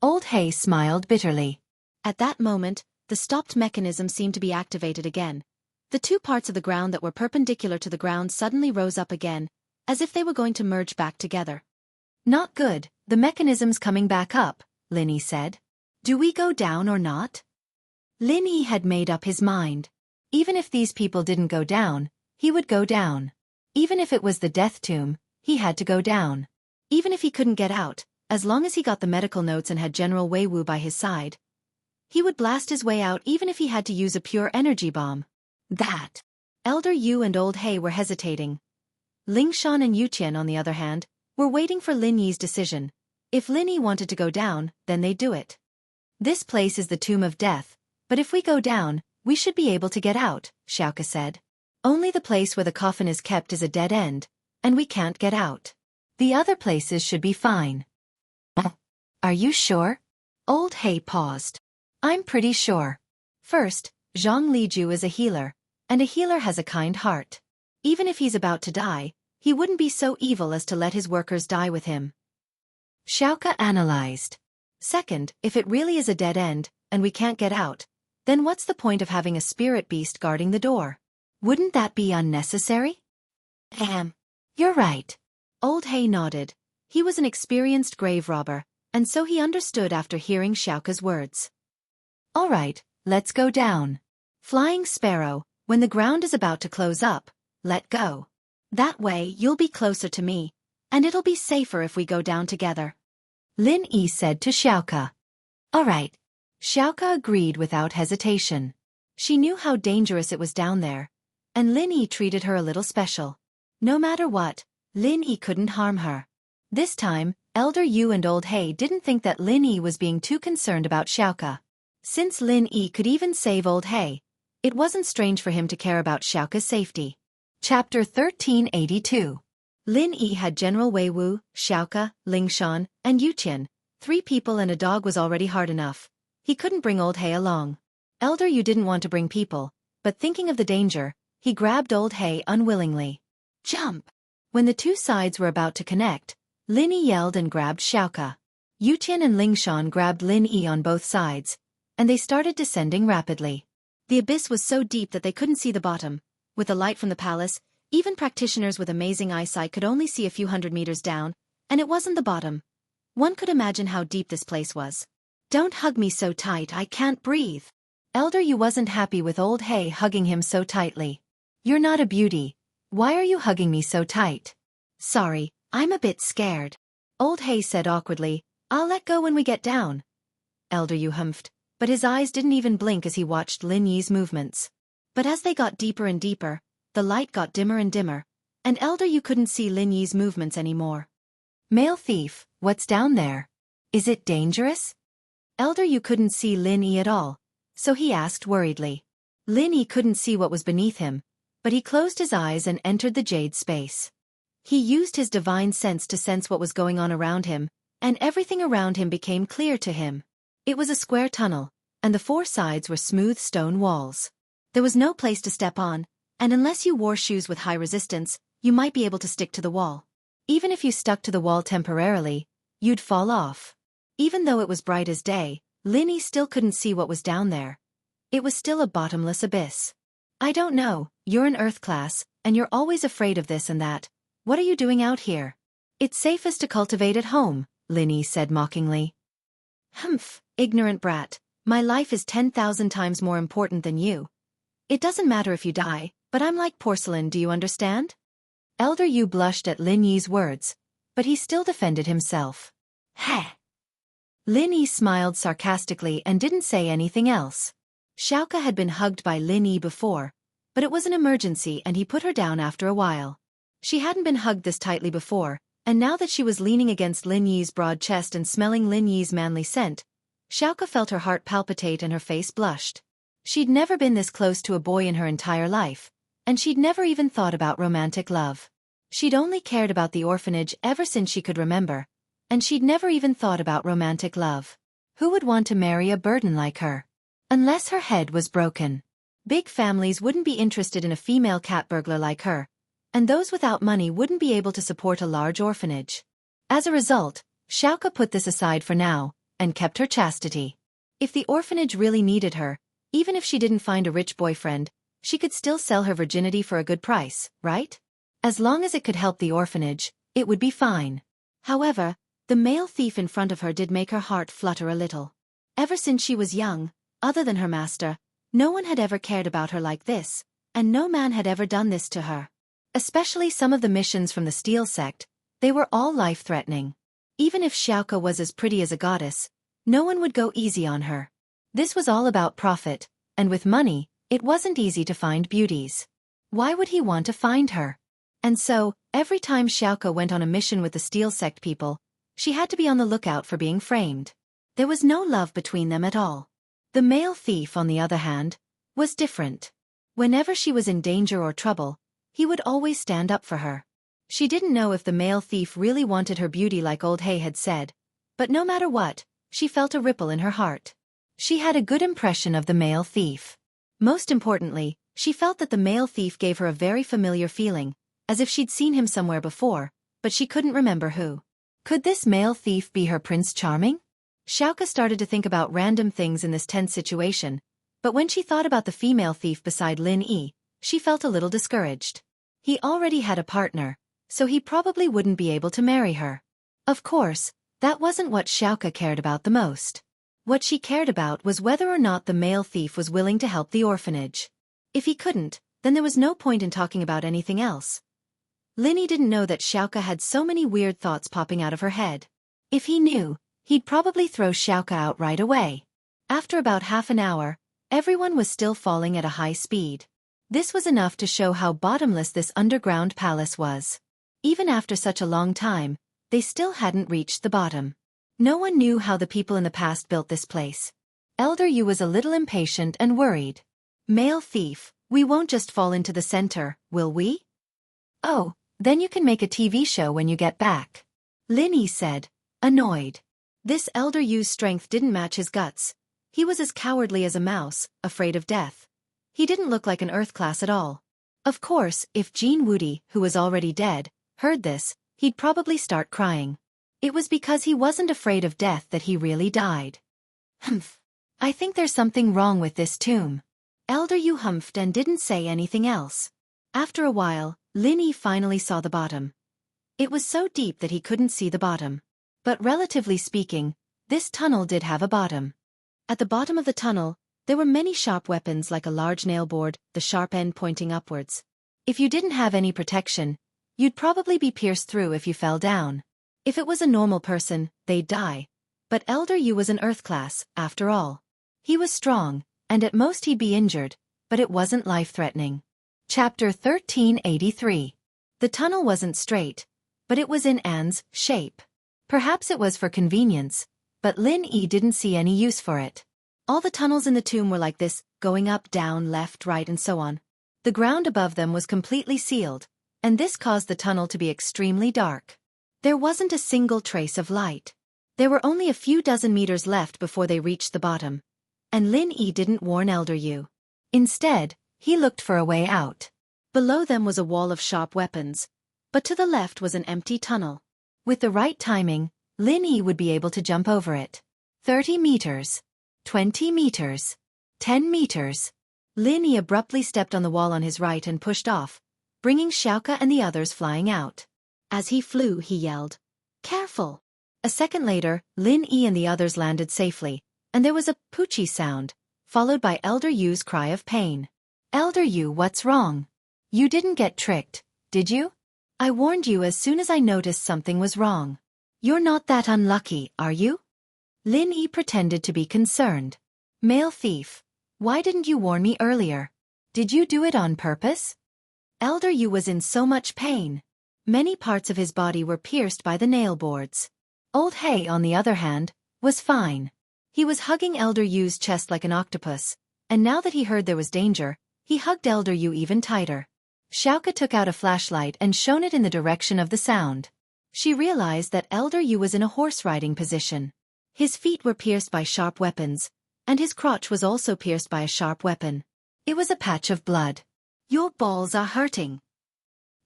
Old Hay smiled bitterly. At that moment, the stopped mechanism seemed to be activated again. The two parts of the ground that were perpendicular to the ground suddenly rose up again, as if they were going to merge back together. Not good, the mechanism's coming back up, Lin Yi said. Do we go down or not? Lin Yi had made up his mind. Even if these people didn't go down, he would go down. Even if it was the death tomb, he had to go down. Even if he couldn't get out, as long as he got the medical notes and had General Wei Wu by his side, he would blast his way out even if he had to use a pure energy bomb. That. Elder Yu and Old Hay were hesitating. Ling Shan and Yu Qian, on the other hand, were waiting for Lin Yi's decision. If Lin Yi wanted to go down, then they'd do it. This place is the Tomb of Death, but if we go down, we should be able to get out, Xianxia said. Only the place where the coffin is kept is a dead end, and we can't get out. The other places should be fine. Are you sure? Old Hay paused. I'm pretty sure. First, Zhang Liju is a healer, and a healer has a kind heart. Even if he's about to die, he wouldn't be so evil as to let his workers die with him. Xianxia analyzed. Second, if it really is a dead end, and we can't get out, then what's the point of having a spirit beast guarding the door? Wouldn't that be unnecessary? You're right. Old Hay nodded. He was an experienced grave robber, and so he understood after hearing Xiaoka's words. All right, let's go down. Flying Sparrow, when the ground is about to close up, let go. That way you'll be closer to me, and it'll be safer if we go down together. Lin Yi said to Xiaoka. All right. Xiaoka agreed without hesitation. She knew how dangerous it was down there, and Lin Yi treated her a little special. No matter what, Lin Yi couldn't harm her. This time, Elder Yu and Old Hay didn't think that Lin Yi was being too concerned about Xiaoka. Since Lin Yi could even save Old Hay, it wasn't strange for him to care about Xiaoka's safety. Chapter 1382. Lin Yi had General Wei Wu, Xiaoka, Ling Shan, and Yu Qian. 3 people and a dog was already hard enough. He couldn't bring Old Hay along. Elder Yu didn't want to bring people, but thinking of the danger, he grabbed Old Hay unwillingly. Jump! When the 2 sides were about to connect, Lin Yi yelled and grabbed Xiaoka. Yu Qian and Ling Shan grabbed Lin Yi on both sides, and they started descending rapidly. The abyss was so deep that they couldn't see the bottom. With the light from the palace, even practitioners with amazing eyesight could only see a few hundred meters down, and it wasn't the bottom. One could imagine how deep this place was. Don't hug me so tight, I can't breathe. Elder Yu wasn't happy with Old Hay hugging him so tightly. You're not a beauty. Why are you hugging me so tight? Sorry, I'm a bit scared. Old Hay said awkwardly, I'll let go when we get down. Elder Yu humphed, but his eyes didn't even blink as he watched Lin Yi's movements. But as they got deeper and deeper, the light got dimmer and dimmer, and Elder Yu couldn't see Lin Yi's movements anymore. Male thief, what's down there? Is it dangerous? Elder Yu couldn't see Lin Yi at all, so he asked worriedly. Lin Yi couldn't see what was beneath him, but he closed his eyes and entered the jade space. He used his divine sense to sense what was going on around him, and everything around him became clear to him. It was a square tunnel, and the 4 sides were smooth stone walls. There was no place to step on, and unless you wore shoes with high resistance, you might be able to stick to the wall. Even if you stuck to the wall temporarily, you'd fall off. Even though it was bright as day, Lin Yi still couldn't see what was down there. It was still a bottomless abyss. I don't know, you're an Earth class, and you're always afraid of this and that. What are you doing out here? It's safest to cultivate at home, Lin Yi said mockingly. Humph, ignorant brat, my life is 10,000 times more important than you. It doesn't matter if you die, but I'm like porcelain, do you understand? Elder Yu blushed at Lin Yi's words, but he still defended himself. Heh! Lin Yi smiled sarcastically and didn't say anything else. Xiaoka had been hugged by Lin Yi before, but it was an emergency and he put her down after a while. She hadn't been hugged this tightly before, and now that she was leaning against Lin Yi's broad chest and smelling Lin Yi's manly scent, Xiaoka felt her heart palpitate and her face blushed. She'd never been this close to a boy in her entire life, and she'd never even thought about romantic love. She'd only cared about the orphanage ever since she could remember, and she'd never even thought about romantic love. Who would want to marry a burden like her? Unless her head was broken. Big families wouldn't be interested in a female cat burglar like her, and those without money wouldn't be able to support a large orphanage. As a result, Xiaoka put this aside for now, and kept her chastity. If the orphanage really needed her, even if she didn't find a rich boyfriend, she could still sell her virginity for a good price, right? As long as it could help the orphanage, it would be fine. However, the male thief in front of her did make her heart flutter a little. Ever since she was young, other than her master, no one had ever cared about her like this, and no man had ever done this to her. Especially some of the missions from the Steel sect, they were all life-threatening. Even if Xiaoka was as pretty as a goddess, no one would go easy on her. This was all about profit, and with money, it wasn't easy to find beauties. Why would he want to find her? And so, every time Xiaoka went on a mission with the Steel sect people, she had to be on the lookout for being framed. There was no love between them at all. The male thief, on the other hand, was different. Whenever she was in danger or trouble, he would always stand up for her. She didn't know if the male thief really wanted her beauty like Old Hay had said, but no matter what, she felt a ripple in her heart. She had a good impression of the male thief. Most importantly, she felt that the male thief gave her a very familiar feeling, as if she'd seen him somewhere before, but she couldn't remember who. Could this male thief be her Prince Charming? Xiaoka started to think about random things in this tense situation, but when she thought about the female thief beside Lin Yi, she felt a little discouraged. He already had a partner, so he probably wouldn't be able to marry her. Of course, that wasn't what Xiaoka cared about the most. What she cared about was whether or not the male thief was willing to help the orphanage. If he couldn't, then there was no point in talking about anything else. Lin Yi didn't know that Xiaoka had so many weird thoughts popping out of her head. If he knew, he'd probably throw Xiaoka out right away. After about half an hour, everyone was still falling at a high speed. This was enough to show how bottomless this underground palace was. Even after such a long time, they still hadn't reached the bottom. No one knew how the people in the past built this place. Elder Yu was a little impatient and worried. Male thief, we won't just fall into the center, will we? Oh, Then you can make a TV show when you get back. Lin Yi said, annoyed. This elder Yu's strength didn't match his guts. He was as cowardly as a mouse, afraid of death. He didn't look like an Earth class at all. Of course, if Jin Wudi, who was already dead, heard this, he'd probably start crying. It was because he wasn't afraid of death that he really died. Humph. I think there's something wrong with this tomb. Elder Yu humphed and didn't say anything else. After a while, Lin Yi finally saw the bottom. It was so deep that he couldn't see the bottom. But relatively speaking, this tunnel did have a bottom. At the bottom of the tunnel, there were many sharp weapons like a large nail board, the sharp end pointing upwards. If you didn't have any protection, you'd probably be pierced through if you fell down. If it was a normal person, they'd die. But Elder Yu was an Earth class, after all. He was strong, and at most he'd be injured, but it wasn't life-threatening. Chapter 1383. The tunnel wasn't straight, but it was in Anne's shape. Perhaps it was for convenience, but Lin Yi didn't see any use for it. All the tunnels in the tomb were like this, going up, down, left, right, and so on. The ground above them was completely sealed, and this caused the tunnel to be extremely dark. There wasn't a single trace of light. There were only a few dozen meters left before they reached the bottom. And Lin Yi didn't warn Elder Yu. Instead, he looked for a way out. Below them was a wall of sharp weapons, but to the left was an empty tunnel. With the right timing, Lin Yi would be able to jump over it. 30 meters. 20 meters. 10 meters. Lin Yi abruptly stepped on the wall on his right and pushed off, bringing Xiaoka and the others flying out. As he flew, he yelled, "Careful!" A second later, Lin Yi and the others landed safely, and there was a poochie sound, followed by Elder Yu's cry of pain. "Elder Yu, what's wrong? You didn't get tricked, did you? I warned you as soon as I noticed something was wrong. You're not that unlucky, are you?" Lin Yi pretended to be concerned. "Male thief, why didn't you warn me earlier? Did you do it on purpose?" Elder Yu was in so much pain. Many parts of his body were pierced by the nail boards. Old Hay, on the other hand, was fine. He was hugging Elder Yu's chest like an octopus, and now that he heard there was danger, he hugged Elder Yu even tighter. Xiaoka took out a flashlight and shone it in the direction of the sound. She realized that Elder Yu was in a horse-riding position. His feet were pierced by sharp weapons, and his crotch was also pierced by a sharp weapon. It was a patch of blood. "Your balls are hurting."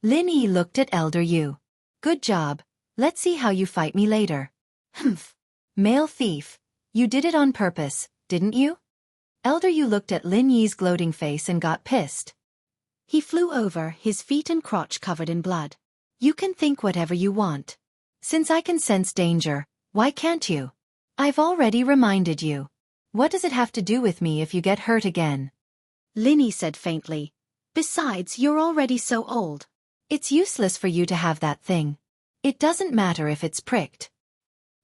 Lin Yi looked at Elder Yu. "Good job, let's see how you fight me later." "Humph. Male thief, you did it on purpose, didn't you?" Elder Yu looked at Lin Yi's gloating face and got pissed. He flew over, his feet and crotch covered in blood. "You can think whatever you want. Since I can sense danger, why can't you? I've already reminded you. What does it have to do with me if you get hurt again?" Lin Yi said faintly. "Besides, you're already so old. It's useless for you to have that thing. It doesn't matter if it's pricked."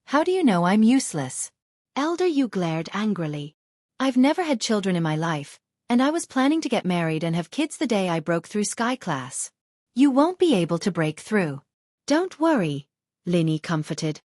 "How do you know I'm useless?" Elder Yu glared angrily. "I've never had children in my life, and I was planning to get married and have kids the day I broke through Sky Class. You won't be able to break through." "Don't worry," Lin Yi comforted.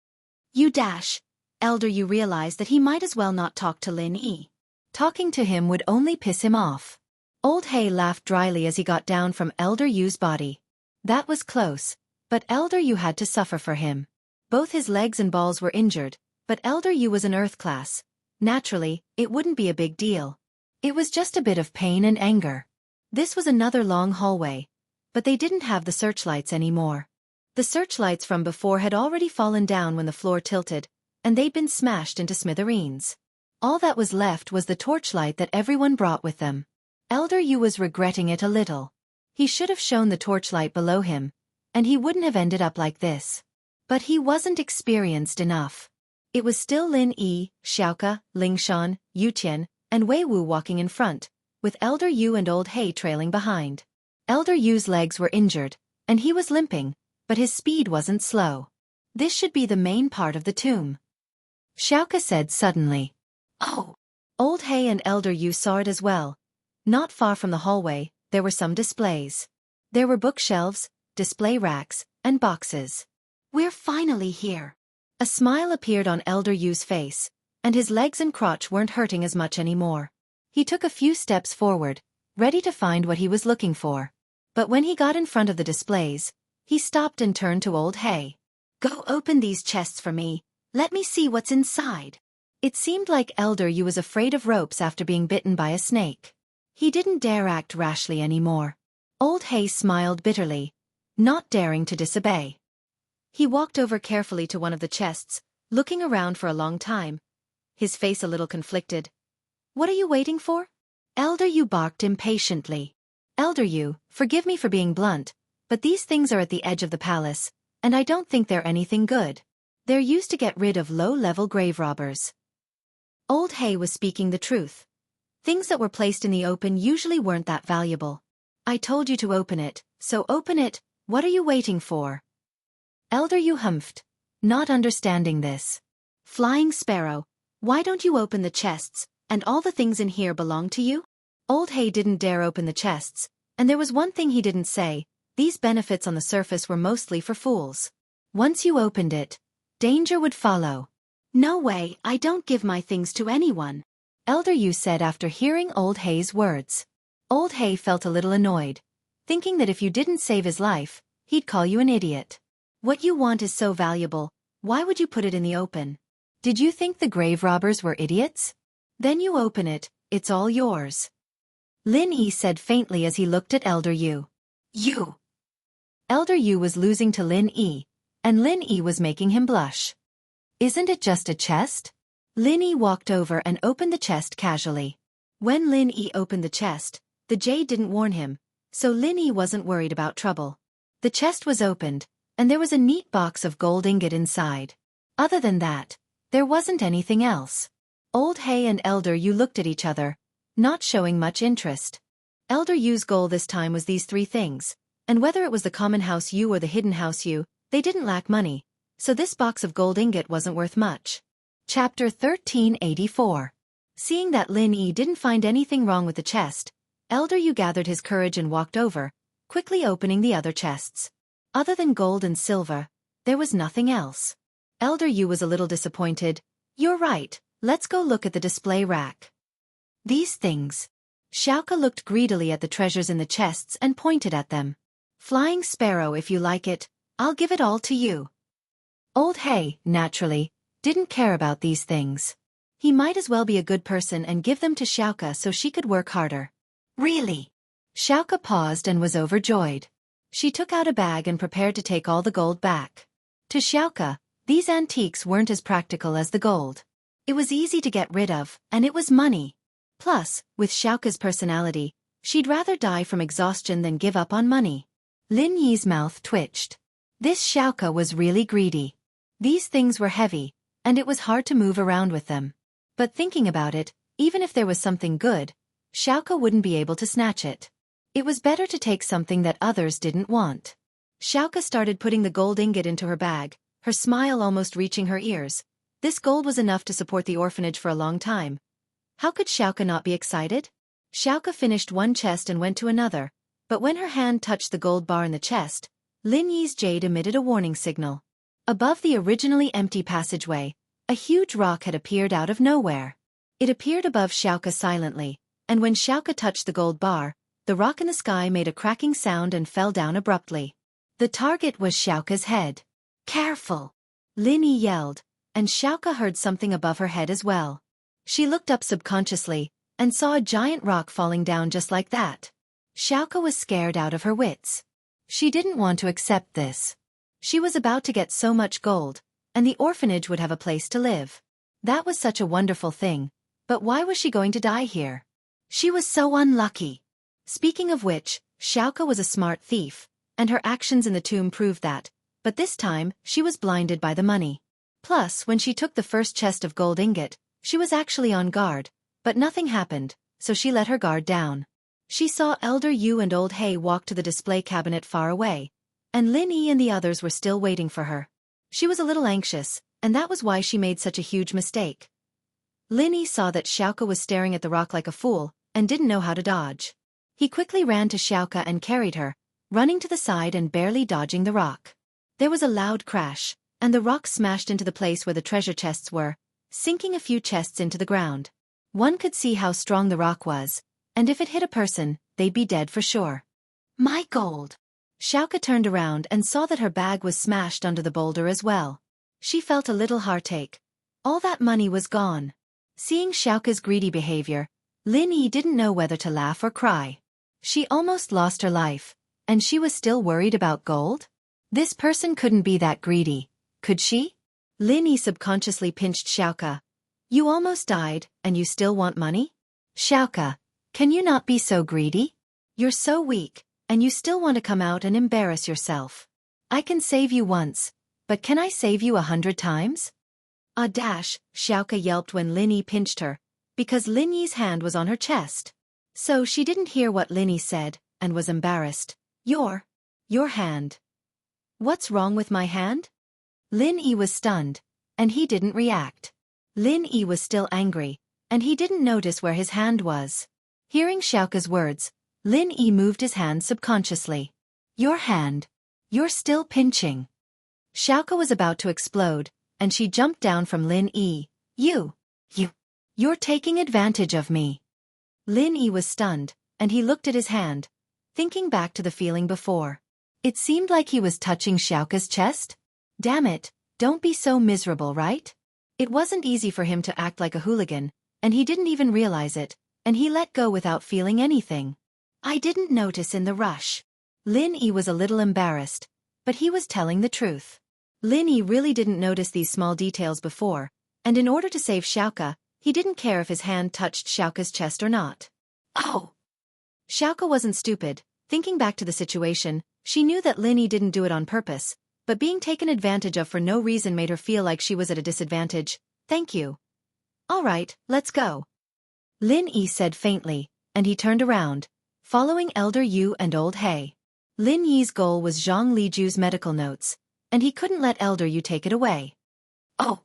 "You dash." Elder Yu realized that he might as well not talk to Lin Yi. Talking to him would only piss him off. Old Hay laughed dryly as he got down from Elder Yu's body. That was close, but Elder Yu had to suffer for him. Both his legs and balls were injured, but Elder Yu was an Earth class. Naturally, it wouldn't be a big deal. It was just a bit of pain and anger. This was another long hallway, but they didn't have the searchlights anymore. The searchlights from before had already fallen down when the floor tilted, and they'd been smashed into smithereens. All that was left was the torchlight that everyone brought with them. Elder Yu was regretting it a little. He should have shown the torchlight below him, and he wouldn't have ended up like this. But he wasn't experienced enough. It was still Lin Yi, Xiaoka, Lingshan, Yutian, and Wei Wu walking in front, with Elder Yu and Old Hay trailing behind. Elder Yu's legs were injured, and he was limping, but his speed wasn't slow. This should be the main part of the tomb. Xiaoka said suddenly. "Oh!" Old Hay and Elder Yu saw it as well. Not far from the hallway, there were some displays. There were bookshelves, display racks, and boxes. "We're finally here." A smile appeared on Elder Yu's face, and his legs and crotch weren't hurting as much anymore. He took a few steps forward, ready to find what he was looking for. But when he got in front of the displays, He stopped and turned to Old Hay. Go open these chests for me. Let me see what's inside. It seemed like Elder Yu was afraid of ropes after being bitten by a snake. He didn't dare act rashly anymore. Old Hay smiled bitterly, not daring to disobey. He walked over carefully to one of the chests, looking around for a long time, his face a little conflicted. What are you waiting for? Elder Yu barked impatiently. Elder Yu, forgive me for being blunt, but these things are at the edge of the palace, and I don't think they're anything good. They're used to get rid of low-level grave robbers. Old Hay was speaking the truth. Things that were placed in the open usually weren't that valuable. I told you to open it, so open it. What are you waiting for? Elder Yu humphed, not understanding this. Flying Sparrow, why don't you open the chests, and all the things in here belong to you? Old Hay didn't dare open the chests, and there was one thing he didn't say. These benefits on the surface were mostly for fools. Once you opened it, danger would follow. No way, I don't give my things to anyone, Elder Yu said after hearing Old Hay's words. Old Hay felt a little annoyed, thinking that if you didn't save his life, he'd call you an idiot. What you want is so valuable, why would you put it in the open? Did you think the grave robbers were idiots? Then you open it, it's all yours. Lin Yi said faintly as he looked at Elder Yu. You! Elder Yu was losing to Lin Yi, and Lin Yi was making him blush. Isn't it just a chest? Lin Yi walked over and opened the chest casually. When Lin Yi opened the chest, the jade didn't warn him, so Lin Yi wasn't worried about trouble. The chest was opened, and there was a neat box of gold ingot inside. Other than that, there wasn't anything else. Old Hay and Elder Yu looked at each other, not showing much interest. Elder Yu's goal this time was these three things, and whether it was the common house Yu or the hidden house Yu, they didn't lack money, so this box of gold ingot wasn't worth much. Chapter 1384. Seeing that Lin Yi didn't find anything wrong with the chest, Elder Yu gathered his courage and walked over, quickly opening the other chests. Other than gold and silver, there was nothing else. Elder Yu was a little disappointed. You're right, let's go look at the display rack. These things. Xiaoka looked greedily at the treasures in the chests and pointed at them. Flying Sparrow, if you like it, I'll give it all to you. Old Hay, naturally, didn't care about these things. He might as well be a good person and give them to Xiaoka so she could work harder. Really? Xiaoka paused and was overjoyed. She took out a bag and prepared to take all the gold back. To Xiaoka, these antiques weren't as practical as the gold. It was easy to get rid of, and it was money. Plus, with Xiaoka's personality, she'd rather die from exhaustion than give up on money. Lin Yi's mouth twitched. This Xiaoka was really greedy. These things were heavy, and it was hard to move around with them. But thinking about it, even if there was something good, Xiaoka wouldn't be able to snatch it. It was better to take something that others didn't want. Xiaoka started putting the gold ingot into her bag, her smile almost reaching her ears. This gold was enough to support the orphanage for a long time. How could Xiaoka not be excited? Xiaoka finished one chest and went to another, but when her hand touched the gold bar in the chest, Lin Yi's jade emitted a warning signal. Above the originally empty passageway, a huge rock had appeared out of nowhere. It appeared above Xiaoka silently, and when Xiaoka touched the gold bar, the rock in the sky made a cracking sound and fell down abruptly. The target was Xiaoka's head. Careful! Lin Yi yelled, and Xiaoka heard something above her head as well. She looked up subconsciously, and saw a giant rock falling down just like that. Xiaoka was scared out of her wits. She didn't want to accept this. She was about to get so much gold, and the orphanage would have a place to live. That was such a wonderful thing, but why was she going to die here? She was so unlucky. Speaking of which, Xiaoka was a smart thief, and her actions in the tomb proved that, but this time, she was blinded by the money. Plus, when she took the first chest of gold ingot, she was actually on guard, but nothing happened, so she let her guard down. She saw Elder Yu and Old Hay walk to the display cabinet far away, and Lin Yi and the others were still waiting for her. She was a little anxious, and that was why she made such a huge mistake. Lin Yi saw that Xiaoka was staring at the rock like a fool, and didn't know how to dodge. He quickly ran to Xiaoka and carried her, running to the side and barely dodging the rock. There was a loud crash, and the rock smashed into the place where the treasure chests were, sinking a few chests into the ground. One could see how strong the rock was, and if it hit a person, they'd be dead for sure. My gold! Xiaoka turned around and saw that her bag was smashed under the boulder as well. She felt a little heartache. All that money was gone. Seeing Xiaoka's greedy behavior, Lin Yi didn't know whether to laugh or cry. She almost lost her life, and she was still worried about gold? This person couldn't be that greedy, could she? Lin Yi subconsciously pinched Xiaoka. You almost died, and you still want money? Xiaoka, can you not be so greedy? You're so weak, and you still want to come out and embarrass yourself. I can save you once, but can I save you 100 times? Ah dash, Xiaoka yelped when Lin Yi pinched her, because Lin Yi's hand was on her chest. So she didn't hear what Lin Yi said, and was embarrassed. Your hand. What's wrong with my hand? Lin Yi was stunned, and he didn't react. Lin Yi was still angry, and he didn't notice where his hand was. Hearing Xiaoka's words, Lin Yi moved his hand subconsciously. Your hand. You're still pinching. Xiaoka was about to explode, and she jumped down from Lin Yi. You're taking advantage of me. Lin Yi was stunned, and he looked at his hand, thinking back to the feeling before. It seemed like he was touching Xiaoka's chest. Damn it, don't be so miserable, right? It wasn't easy for him to act like a hooligan, and he didn't even realize it, and he let go without feeling anything. I didn't notice in the rush. Lin Yi was a little embarrassed, but he was telling the truth. Lin Yi really didn't notice these small details before, and in order to save Xiaoka, he didn't care if his hand touched Xiaoka's chest or not. Oh! Xiaoka wasn't stupid. Thinking back to the situation, she knew that Lin Yi didn't do it on purpose, but being taken advantage of for no reason made her feel like she was at a disadvantage. Thank you. All right, let's go. Lin Yi said faintly, and he turned around, following Elder Yu and Old He. Lin Yi's goal was Zhang Liju's medical notes, and he couldn't let Elder Yu take it away. Oh!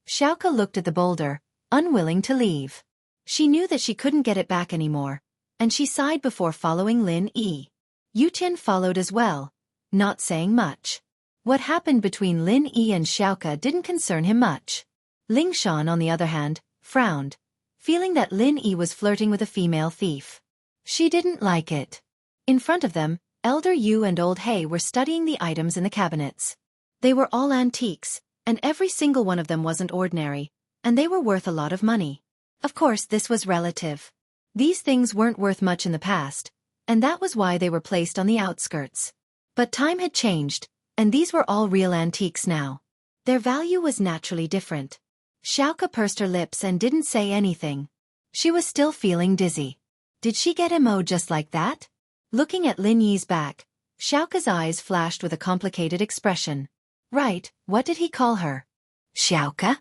Xiaoka looked at the boulder, unwilling to leave. She knew that she couldn't get it back anymore, and she sighed before following Lin Yi. Yu Qian followed as well, not saying much. What happened between Lin Yi and Xiaoka didn't concern him much. Ling Shan, on the other hand, frowned, feeling that Lin Yi was flirting with a female thief. She didn't like it. In front of them, Elder Yu and Old He were studying the items in the cabinets. They were all antiques, and every single one of them wasn't ordinary, and they were worth a lot of money. Of course, this was relative. These things weren't worth much in the past, and that was why they were placed on the outskirts. But time had changed, and these were all real antiques now. Their value was naturally different. Xiaoka pursed her lips and didn't say anything. She was still feeling dizzy. Did she get MO just like that? Looking at Lin Yi's back, Xiaoka's eyes flashed with a complicated expression. Right, what did he call her? Xiaoka?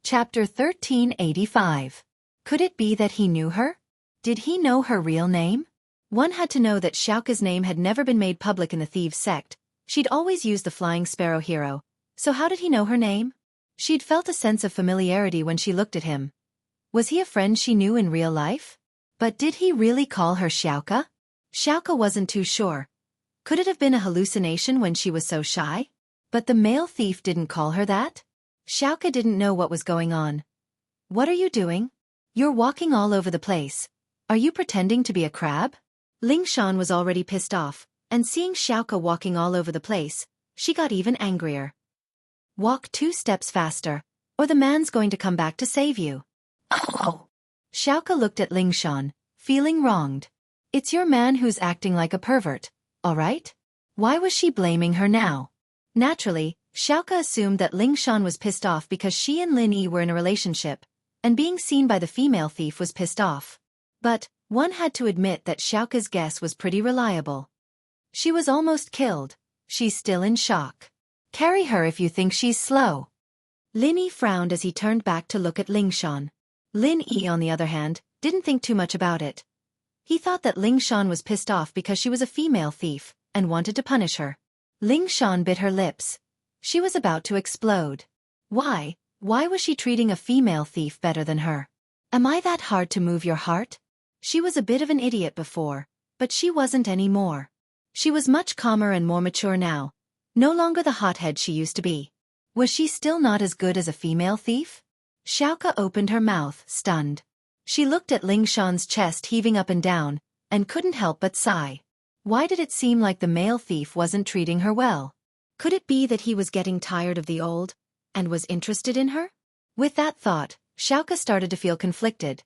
Chapter 1385. Could it be that he knew her? Did he know her real name? One had to know that Xiaoka's name had never been made public in the thieves' sect. She'd always used the Flying Sparrow hero. So how did he know her name? She'd felt a sense of familiarity when she looked at him. Was he a friend she knew in real life? But did he really call her Xiaoka? Xiaoka wasn't too sure. Could it have been a hallucination when she was so shy? But the male thief didn't call her that? Xiaoka didn't know what was going on. What are you doing? You're walking all over the place. Are you pretending to be a crab? Ling Shan was already pissed off, and seeing Xiaoka walking all over the place, she got even angrier. Walk 2 steps faster, or the man's going to come back to save you. Oh! Xiaoka looked at Ling Shan, feeling wronged. It's your man who's acting like a pervert, all right? Why was she blaming her now? Naturally, Xiaoka assumed that Ling Shan was pissed off because she and Lin Yi were in a relationship, and being seen by the female thief was pissed off. But one had to admit that Xiaoka's guess was pretty reliable. She was almost killed. She's still in shock. Carry her if you think she's slow. Lin Yi frowned as he turned back to look at Ling Shan. Lin Yi, on the other hand, didn't think too much about it. He thought that Ling Shan was pissed off because she was a female thief, and wanted to punish her. Ling Shan bit her lips. She was about to explode. Why was she treating a female thief better than her? Am I that hard to move your heart? She was a bit of an idiot before, but she wasn't anymore. She was much calmer and more mature now, no longer the hothead she used to be. Was she still not as good as a female thief? Xiaoka opened her mouth, stunned. She looked at Ling Shan's chest heaving up and down, and couldn't help but sigh. Why did it seem like the male thief wasn't treating her well? Could it be that he was getting tired of the old, and was interested in her? With that thought, Xiaoka started to feel conflicted.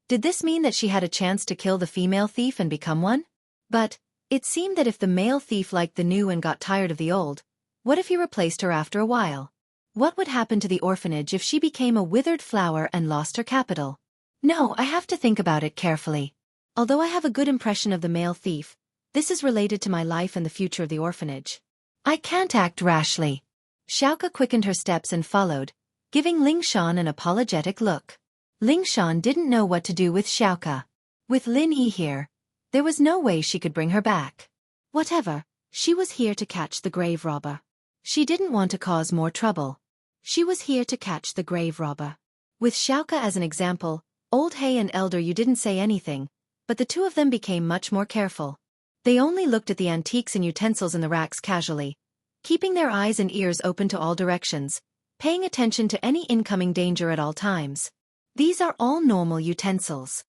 Did this mean that she had a chance to kill the female thief and become one? But it seemed that if the male thief liked the new and got tired of the old, what if he replaced her after a while? What would happen to the orphanage if she became a withered flower and lost her capital? No, I have to think about it carefully. Although I have a good impression of the male thief, this is related to my life and the future of the orphanage. I can't act rashly. Xiaoka quickened her steps and followed, giving Lingshan an apologetic look. Lingshan didn't know what to do with Xiaoka. With Lin Yi here, there was no way she could bring her back. Whatever, she was here to catch the grave robber. She didn't want to cause more trouble. She was here to catch the grave robber. With Xiaoka as an example, Old He and Elder Yu didn't say anything, but the two of them became much more careful. They only looked at the antiques and utensils in the racks casually, keeping their eyes and ears open to all directions, paying attention to any incoming danger at all times. These are all normal utensils.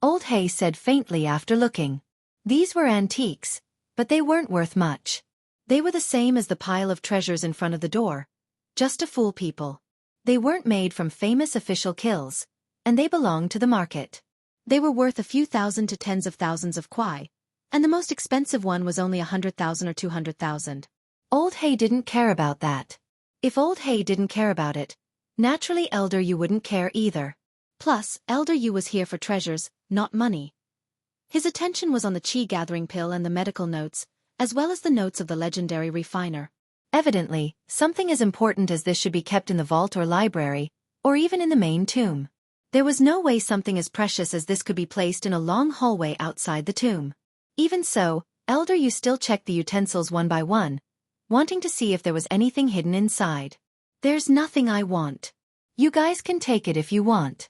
Old He said faintly after looking. These were antiques, but they weren't worth much. They were the same as the pile of treasures in front of the door, just to fool people. They weren't made from famous official kills, and they belonged to the market. They were worth a few thousand to tens of thousands of kwai, and the most expensive one was only 100,000 or 200,000. Old He didn't care about that. If Old He didn't care about it, naturally Elder Yu wouldn't care either. Plus, Elder Yu was here for treasures, not money. His attention was on the chi-gathering pill and the medical notes, as well as the notes of the legendary refiner. Evidently, something as important as this should be kept in the vault or library, or even in the main tomb. There was no way something as precious as this could be placed in a long hallway outside the tomb. Even so, Elder Yu still checked the utensils one by one, wanting to see if there was anything hidden inside. There's nothing I want. You guys can take it if you want.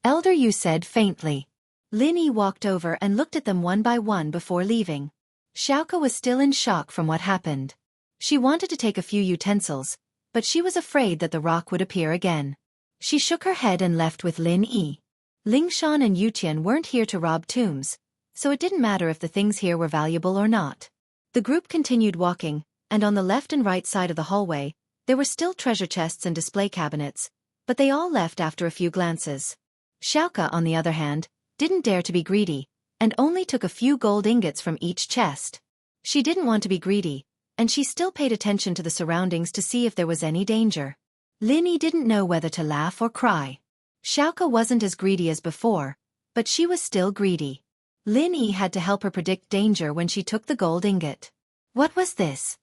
Elder Yu said faintly. Lin Yi walked over and looked at them one by one before leaving. Xiaoka was still in shock from what happened. She wanted to take a few utensils, but she was afraid that the rock would appear again. She shook her head and left with Lin Yi. Lingshan and Yuqian weren't here to rob tombs, so it didn't matter if the things here were valuable or not. The group continued walking, and on the left and right side of the hallway, there were still treasure chests and display cabinets, but they all left after a few glances. Xiaoka, on the other hand, didn't dare to be greedy, and only took a few gold ingots from each chest. She didn't want to be greedy, and she still paid attention to the surroundings to see if there was any danger. Lin Yi didn't know whether to laugh or cry. Xiaoka wasn't as greedy as before, but she was still greedy. Lin Yi had to help her predict danger when she took the gold ingot. What was this?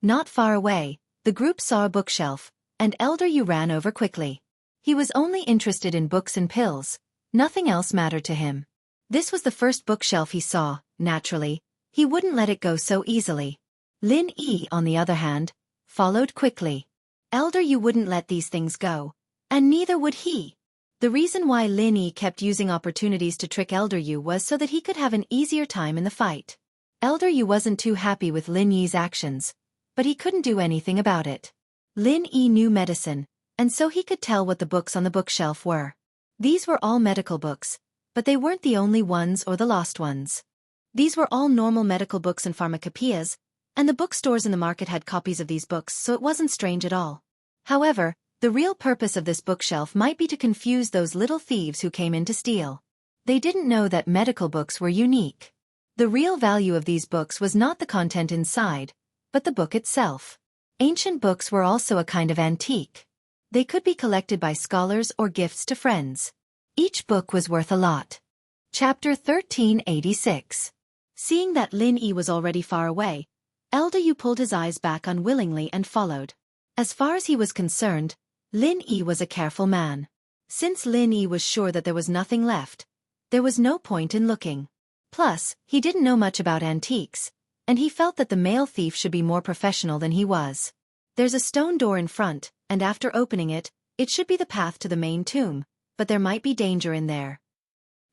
Not far away, the group saw a bookshelf, and Elder Yu ran over quickly. He was only interested in books and pills. Nothing else mattered to him. This was the first bookshelf he saw, naturally. He wouldn't let it go so easily. Lin Yi, on the other hand, followed quickly. Elder Yu wouldn't let these things go, and neither would he. The reason why Lin Yi kept using opportunities to trick Elder Yu was so that he could have an easier time in the fight. Elder Yu wasn't too happy with Lin Yi's actions, but he couldn't do anything about it. Lin Yi knew medicine, and so he could tell what the books on the bookshelf were. These were all medical books, but they weren't the only ones or the lost ones. These were all normal medical books and pharmacopoeias, and the bookstores in the market had copies of these books, so it wasn't strange at all. However, the real purpose of this bookshelf might be to confuse those little thieves who came in to steal. They didn't know that medical books were unique. The real value of these books was not the content inside, but the book itself. Ancient books were also a kind of antique. They could be collected by scholars or gifts to friends. Each book was worth a lot. Chapter 1386. Seeing that Lin Yi was already far away, Elder Yu pulled his eyes back unwillingly and followed. As far as he was concerned, Lin Yi was a careful man. Since Lin Yi was sure that there was nothing left, there was no point in looking. Plus, he didn't know much about antiques, and he felt that the male thief should be more professional than he was. There's a stone door in front, and after opening it, it should be the path to the main tomb, but there might be danger in there.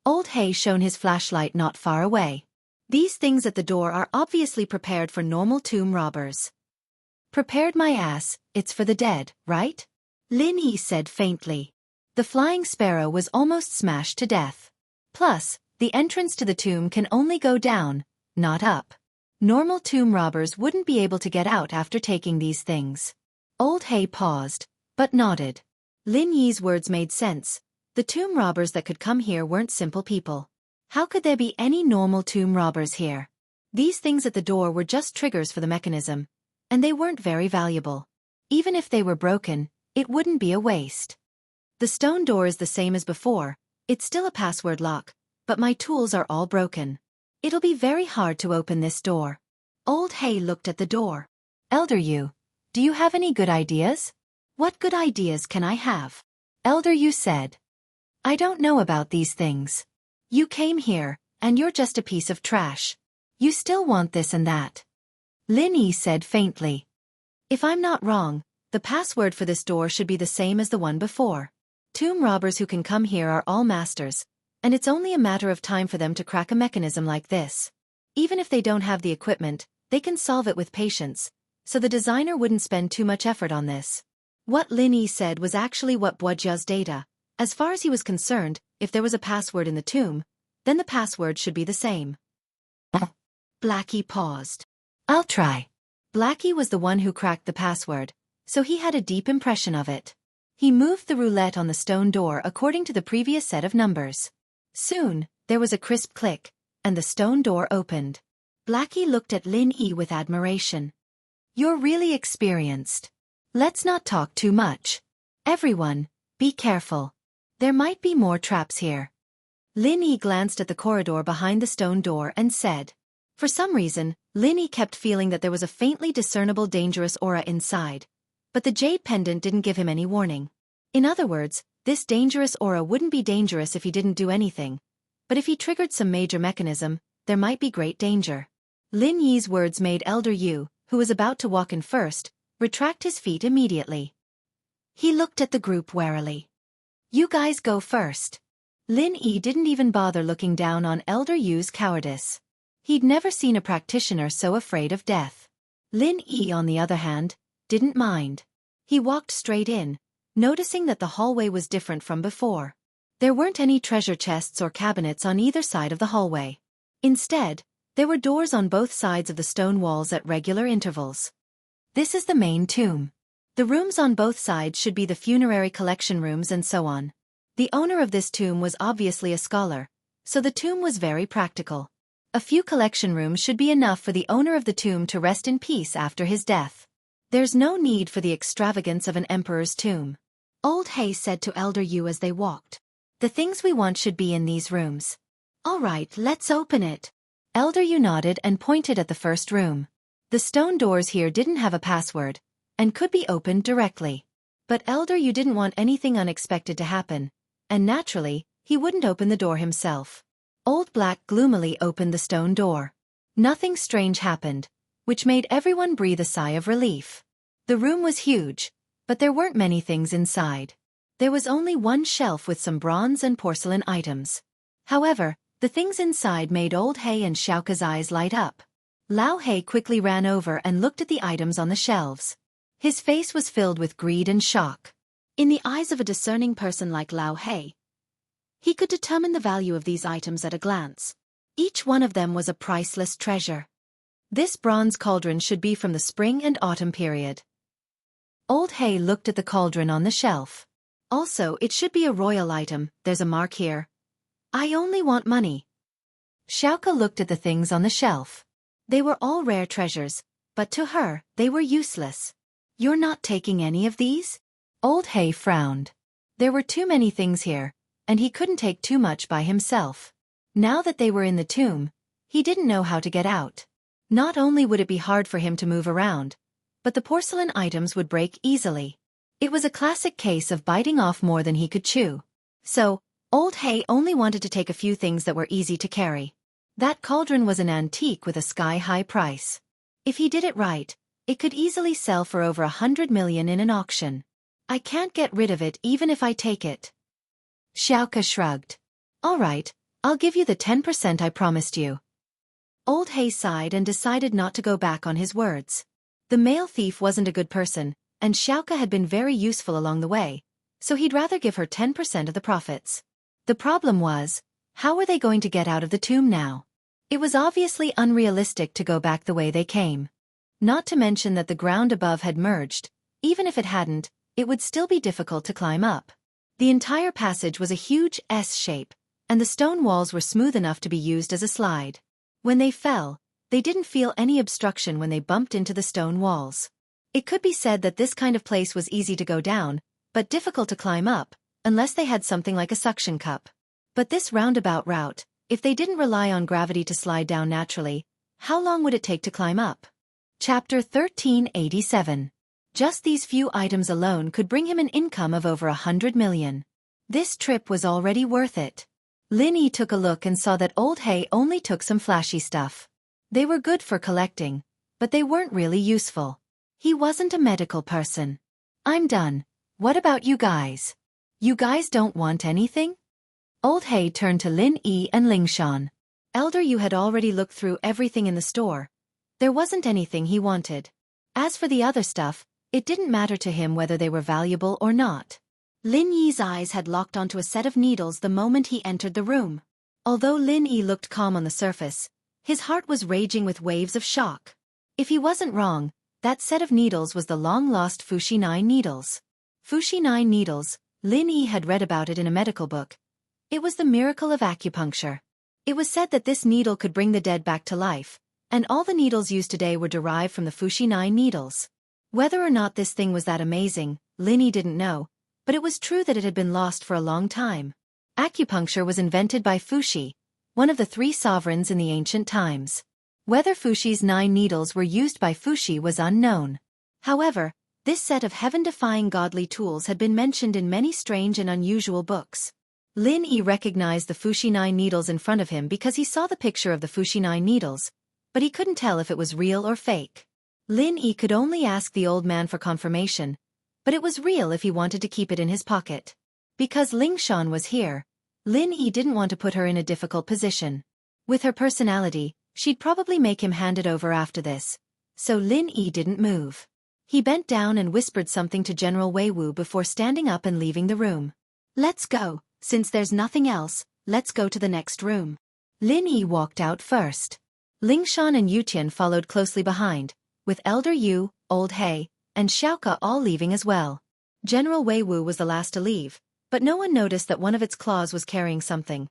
Old He shone his flashlight not far away. These things at the door are obviously prepared for normal tomb robbers. Prepared my ass, it's for the dead, right? Lin Yi said faintly. The flying sparrow was almost smashed to death. Plus, the entrance to the tomb can only go down, not up. Normal tomb robbers wouldn't be able to get out after taking these things. Old Hay paused, but nodded. Lin Yi's words made sense. The tomb robbers that could come here weren't simple people. How could there be any normal tomb robbers here? These things at the door were just triggers for the mechanism, and they weren't very valuable. Even if they were broken, it wouldn't be a waste. The stone door is the same as before, it's still a password lock, but my tools are all broken. It'll be very hard to open this door. Old Hay looked at the door. Elder Yu, do you have any good ideas? What good ideas can I have? Elder Yu said. I don't know about these things. You came here, and you're just a piece of trash. You still want this and that. Lin Yi said faintly. If I'm not wrong, the password for this door should be the same as the one before. Tomb robbers who can come here are all masters, and it's only a matter of time for them to crack a mechanism like this. Even if they don't have the equipment, they can solve it with patience, so the designer wouldn't spend too much effort on this. What Lin Yi said was actually what Wuxia's data. As far as he was concerned, if there was a password in the tomb, then the password should be the same. Blackie paused. I'll try. Blackie was the one who cracked the password, so he had a deep impression of it. He moved the roulette on the stone door according to the previous set of numbers. Soon, there was a crisp click, and the stone door opened. Blackie looked at Lin Yi with admiration. You're really experienced. Let's not talk too much. Everyone, be careful. There might be more traps here. Lin Yi glanced at the corridor behind the stone door and said. For some reason, Lin Yi kept feeling that there was a faintly discernible dangerous aura inside. But the jade pendant didn't give him any warning. In other words, this dangerous aura wouldn't be dangerous if he didn't do anything. But if he triggered some major mechanism, there might be great danger. Lin Yi's words made Elder Yu, who was about to walk in first, retract his feet immediately. He looked at the group warily. You guys go first. Lin Yi didn't even bother looking down on Elder Yu's cowardice. He'd never seen a practitioner so afraid of death. Lin Yi, on the other hand, didn't mind. He walked straight in, noticing that the hallway was different from before. There weren't any treasure chests or cabinets on either side of the hallway. Instead, there were doors on both sides of the stone walls at regular intervals. This is the main tomb. The rooms on both sides should be the funerary collection rooms and so on. The owner of this tomb was obviously a scholar, so the tomb was very practical. A few collection rooms should be enough for the owner of the tomb to rest in peace after his death. There's no need for the extravagance of an emperor's tomb. Old Hay said to Elder Yu as they walked. The things we want should be in these rooms. All right, let's open it. Elder Yu nodded and pointed at the first room. The stone doors here didn't have a password, and could be opened directly. But Elder Yu didn't want anything unexpected to happen, and naturally, he wouldn't open the door himself. Old Black gloomily opened the stone door. Nothing strange happened, which made everyone breathe a sigh of relief. The room was huge, but there weren't many things inside. There was only one shelf with some bronze and porcelain items. However, the things inside made Old Hay and Xiaoka's eyes light up. Lao He quickly ran over and looked at the items on the shelves. His face was filled with greed and shock. In the eyes of a discerning person like Lao He, he could determine the value of these items at a glance. Each one of them was a priceless treasure. This bronze cauldron should be from the spring and autumn period. Old Hay looked at the cauldron on the shelf. Also, it should be a royal item, there's a mark here. I only want money. Xiaoka looked at the things on the shelf. They were all rare treasures, but to her, they were useless. You're not taking any of these? Old Hay frowned. There were too many things here, and he couldn't take too much by himself. Now that they were in the tomb, he didn't know how to get out. Not only would it be hard for him to move around, but the porcelain items would break easily. It was a classic case of biting off more than he could chew. So, Old Hay only wanted to take a few things that were easy to carry. That cauldron was an antique with a sky-high price. If he did it right, it could easily sell for over 100 million in an auction. I can't get rid of it even if I take it. Xiaoka shrugged. All right, I'll give you the 10% I promised you. Old Hay sighed and decided not to go back on his words. The male thief wasn't a good person, and Xiaoka had been very useful along the way, so he'd rather give her 10% of the profits. The problem was, how were they going to get out of the tomb now? It was obviously unrealistic to go back the way they came. Not to mention that the ground above had merged. Even if it hadn't, it would still be difficult to climb up. The entire passage was a huge S shape, and the stone walls were smooth enough to be used as a slide. When they fell, they didn't feel any obstruction when they bumped into the stone walls. It could be said that this kind of place was easy to go down, but difficult to climb up, unless they had something like a suction cup. But this roundabout route, if they didn't rely on gravity to slide down naturally, how long would it take to climb up? Chapter 1387. Just these few items alone could bring him an income of over 100 million. This trip was already worth it. Lin Yi took a look and saw that Old Hay only took some flashy stuff. They were good for collecting, but they weren't really useful. He wasn't a medical person. I'm done. What about you guys? You guys don't want anything? Old Hay turned to Lin Yi and Ling Shan. Elder Yu had already looked through everything in the store. There wasn't anything he wanted. As for the other stuff, it didn't matter to him whether they were valuable or not. Lin Yi's eyes had locked onto a set of needles the moment he entered the room. Although Lin Yi looked calm on the surface, his heart was raging with waves of shock. If he wasn't wrong, that set of needles was the long-lost Fuxi 9 needles. Fuxi 9 needles, Lin Yi had read about it in a medical book. It was the miracle of acupuncture. It was said that this needle could bring the dead back to life, and all the needles used today were derived from the Fuxi 9 needles. Whether or not this thing was that amazing, Lin Yi didn't know, but it was true that it had been lost for a long time. Acupuncture was invented by Fuxi, one of the 3 sovereigns in the ancient times. Whether Fuxi's 9 needles were used by Fuxi was unknown. However, this set of heaven-defying godly tools had been mentioned in many strange and unusual books. Lin Yi recognized the Fuxi 9 needles in front of him because he saw the picture of the Fuxi 9 needles, but he couldn't tell if it was real or fake. Lin Yi could only ask the old man for confirmation, but it was real if he wanted to keep it in his pocket. Because Ling Shan was here, Lin Yi didn't want to put her in a difficult position. With her personality, she'd probably make him hand it over after this, so Lin Yi didn't move. He bent down and whispered something to General Wei Wu before standing up and leaving the room. Let's go, since there's nothing else, let's go to the next room. Lin Yi walked out first. Ling Shan and Yu Tian followed closely behind, with Elder Yu, Old Hay, and Xiaoka all leaving as well. General Wei Wu was the last to leave, but no one noticed that one of its claws was carrying something.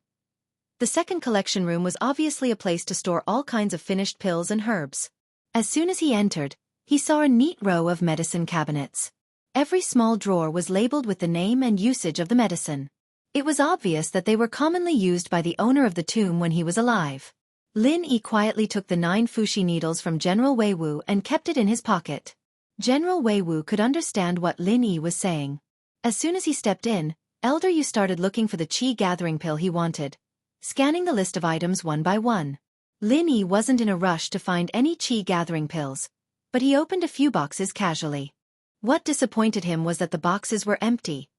The second collection room was obviously a place to store all kinds of finished pills and herbs. As soon as he entered, he saw a neat row of medicine cabinets. Every small drawer was labeled with the name and usage of the medicine. It was obvious that they were commonly used by the owner of the tomb when he was alive. Lin Yi quietly took the 9 Fuxi needles from General Wei Wu and kept it in his pocket. General Wei Wu could understand what Lin Yi was saying. As soon as he stepped in, Elder Yu started looking for the qi gathering pill he wanted, scanning the list of items one by one. Lin Yi wasn't in a rush to find any qi gathering pills, but he opened a few boxes casually. What disappointed him was that the boxes were empty.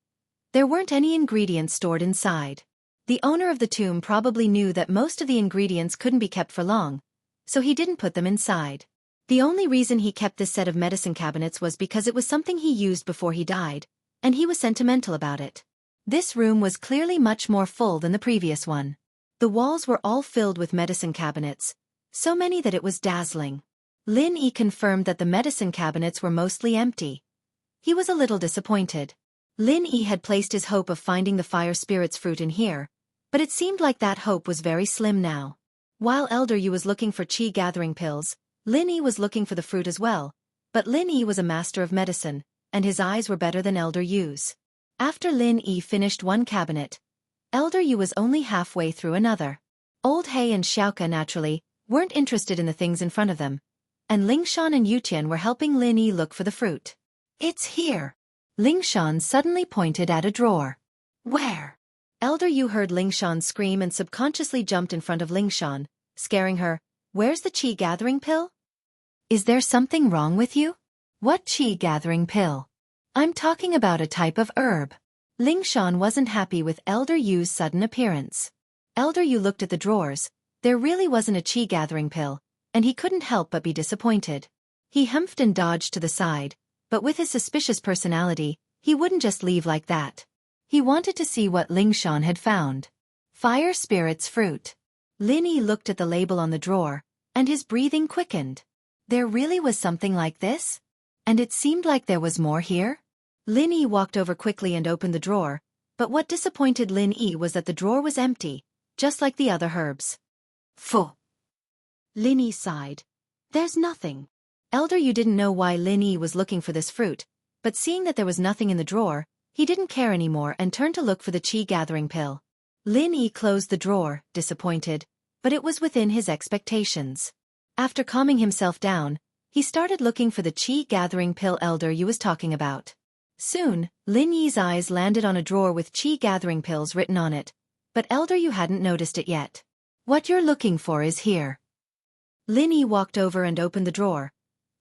There weren't any ingredients stored inside. The owner of the tomb probably knew that most of the ingredients couldn't be kept for long, so he didn't put them inside. The only reason he kept this set of medicine cabinets was because it was something he used before he died, and he was sentimental about it. This room was clearly much more full than the previous one. The walls were all filled with medicine cabinets, so many that it was dazzling. Lin Yi confirmed that the medicine cabinets were mostly empty. He was a little disappointed. Lin Yi had placed his hope of finding the fire spirit's fruit in here, but it seemed like that hope was very slim now. While Elder Yu was looking for qi gathering pills, Lin Yi was looking for the fruit as well, but Lin Yi was a master of medicine, and his eyes were better than Elder Yu's. After Lin Yi finished one cabinet, Elder Yu was only halfway through another. Old Hay and Xiaoka naturally weren't interested in the things in front of them, and Ling Shan and Yu Tian were helping Lin Yi look for the fruit. It's here. Ling Shan suddenly pointed at a drawer. Where? Elder Yu heard Ling Shan scream and subconsciously jumped in front of Ling Shan, scaring her. Where's the qi gathering pill? Is there something wrong with you? What qi gathering pill? I'm talking about a type of herb. Ling Shan wasn't happy with Elder Yu's sudden appearance. Elder Yu looked at the drawers. There really wasn't a qi gathering pill, and he couldn't help but be disappointed. He humphed and dodged to the side, but with his suspicious personality, he wouldn't just leave like that. He wanted to see what Ling Shan had found. Fire spirit's fruit. Lin Yi looked at the label on the drawer, and his breathing quickened. There really was something like this? And it seemed like there was more here? Lin Yi walked over quickly and opened the drawer, but what disappointed Lin Yi was that the drawer was empty, just like the other herbs. Phew! Lin Yi sighed. There's nothing. Elder Yu didn't know why Lin Yi was looking for this fruit, but seeing that there was nothing in the drawer, he didn't care anymore and turned to look for the qi gathering pill. Lin Yi closed the drawer, disappointed, but it was within his expectations. After calming himself down, he started looking for the qi gathering pill Elder Yu was talking about. Soon, Lin Yi's eyes landed on a drawer with qi gathering pills written on it, but Elder Yu hadn't noticed it yet. What you're looking for is here. Lin Yi walked over and opened the drawer.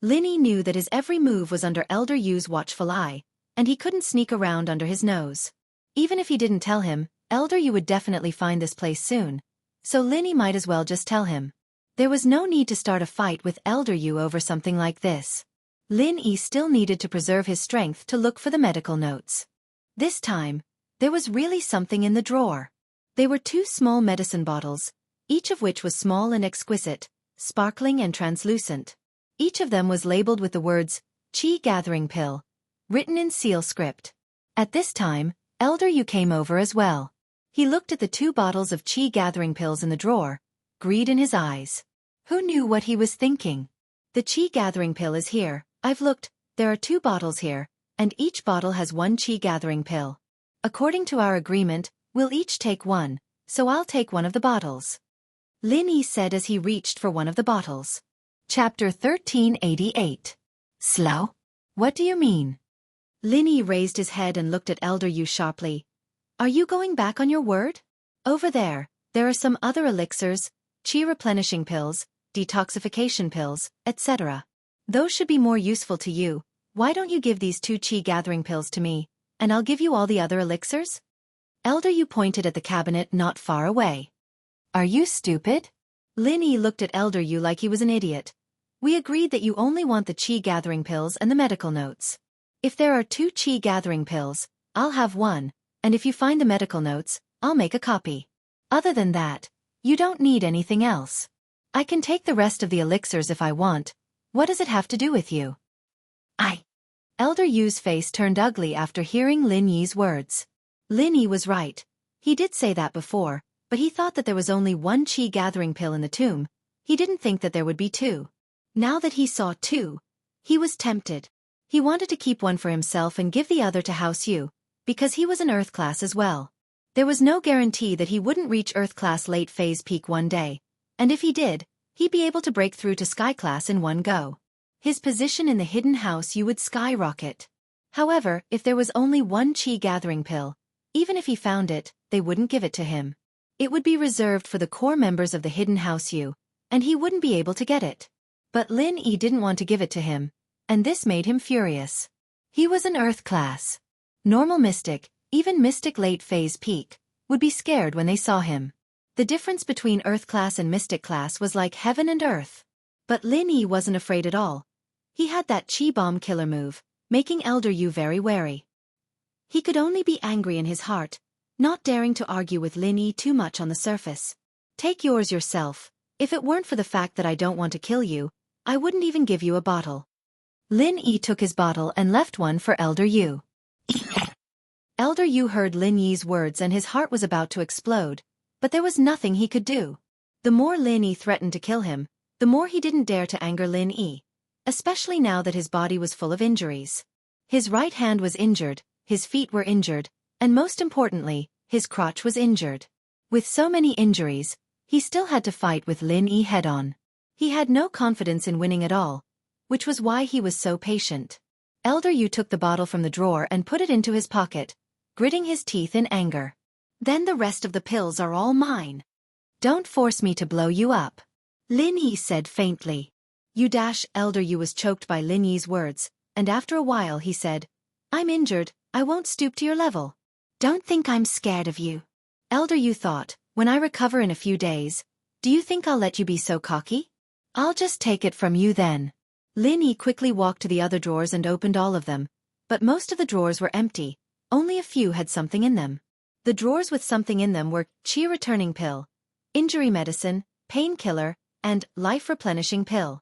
Lin Yi knew that his every move was under Elder Yu's watchful eye, and he couldn't sneak around under his nose. Even if he didn't tell him, Elder Yu would definitely find this place soon, so Lin Yi might as well just tell him. There was no need to start a fight with Elder Yu over something like this. Lin Yi still needed to preserve his strength to look for the medical notes. This time, there was really something in the drawer. They were 2 small medicine bottles, each of which was small and exquisite, sparkling and translucent. Each of them was labeled with the words, Qi Gathering Pill, written in seal script. At this time, Elder Yu came over as well. He looked at the 2 bottles of Qi Gathering Pills in the drawer, greed in his eyes. Who knew what he was thinking? The Qi Gathering Pill is here. I've looked, there are 2 bottles here, and each bottle has 1 Qi Gathering Pill. According to our agreement, we'll each take 1, so I'll take 1 of the bottles. Lin Yi said as he reached for 1 of the bottles. Chapter 1388. Slow? What do you mean? Lin Yi raised his head and looked at Elder Yu sharply. Are you going back on your word? Over there are some other elixirs, qi replenishing pills, detoxification pills, etc. Those should be more useful to you. Why don't you give these 2 qi gathering pills to me, and I'll give you all the other elixirs? Elder Yu pointed at the cabinet not far away. Are you stupid? Lin Yi looked at Elder Yu like he was an idiot. We agreed that you only want the qi gathering pills and the medical notes. If there are 2 qi gathering pills, I'll have 1, and if you find the medical notes, I'll make a copy. Other than that, you don't need anything else. I can take the rest of the elixirs if I want. What does it have to do with you? Elder Yu's face turned ugly after hearing Lin Yi's words. Lin Yi was right. He did say that before, but he thought that there was only 1 qi gathering pill in the tomb. He didn't think that there would be 2. Now that he saw 2, he was tempted. He wanted to keep 1 for himself and give the other to House Yu, because he was an Earth class as well. There was no guarantee that he wouldn't reach Earth class late phase peak one day, and if he did, he'd be able to break through to Sky class in one go. His position in the hidden House Yu would skyrocket. However, if there was only 1 qi gathering pill, even if he found it, they wouldn't give it to him. It would be reserved for the core members of the hidden House Yu, and he wouldn't be able to get it. But Lin Yi didn't want to give it to him, and this made him furious. He was an Earth class. Normal mystic, even mystic late phase peak, would be scared when they saw him. The difference between Earth class and mystic class was like heaven and earth. But Lin Yi wasn't afraid at all. He had that Qi Bomb killer move, making Elder Yu very wary. He could only be angry in his heart, not daring to argue with Lin Yi too much on the surface. Take yours yourself. If it weren't for the fact that I don't want to kill you, I wouldn't even give you a bottle. Lin Yi took his bottle and left 1 for Elder Yu. Elder Yu heard Lin Yi's words and his heart was about to explode, but there was nothing he could do. The more Lin Yi threatened to kill him, the more he didn't dare to anger Lin Yi, especially now that his body was full of injuries. His right hand was injured, his feet were injured, and most importantly, his crotch was injured. With so many injuries, he still had to fight with Lin Yi head-on. He had no confidence in winning at all, which was why he was so patient. Elder Yu took the bottle from the drawer and put it into his pocket, gritting his teeth in anger. Then the rest of the pills are all mine. Don't force me to blow you up. Lin Yi said faintly. Elder Yu was choked by Lin Yi's words, and after a while he said, I'm injured, I won't stoop to your level. Don't think I'm scared of you. Elder Yu thought, when I recover in a few days, do you think I'll let you be so cocky? I'll just take it from you then. Lin Yi quickly walked to the other drawers and opened all of them, but most of the drawers were empty, only a few had something in them. The drawers with something in them were Qi Returning Pill, injury medicine, painkiller, and life-replenishing pill.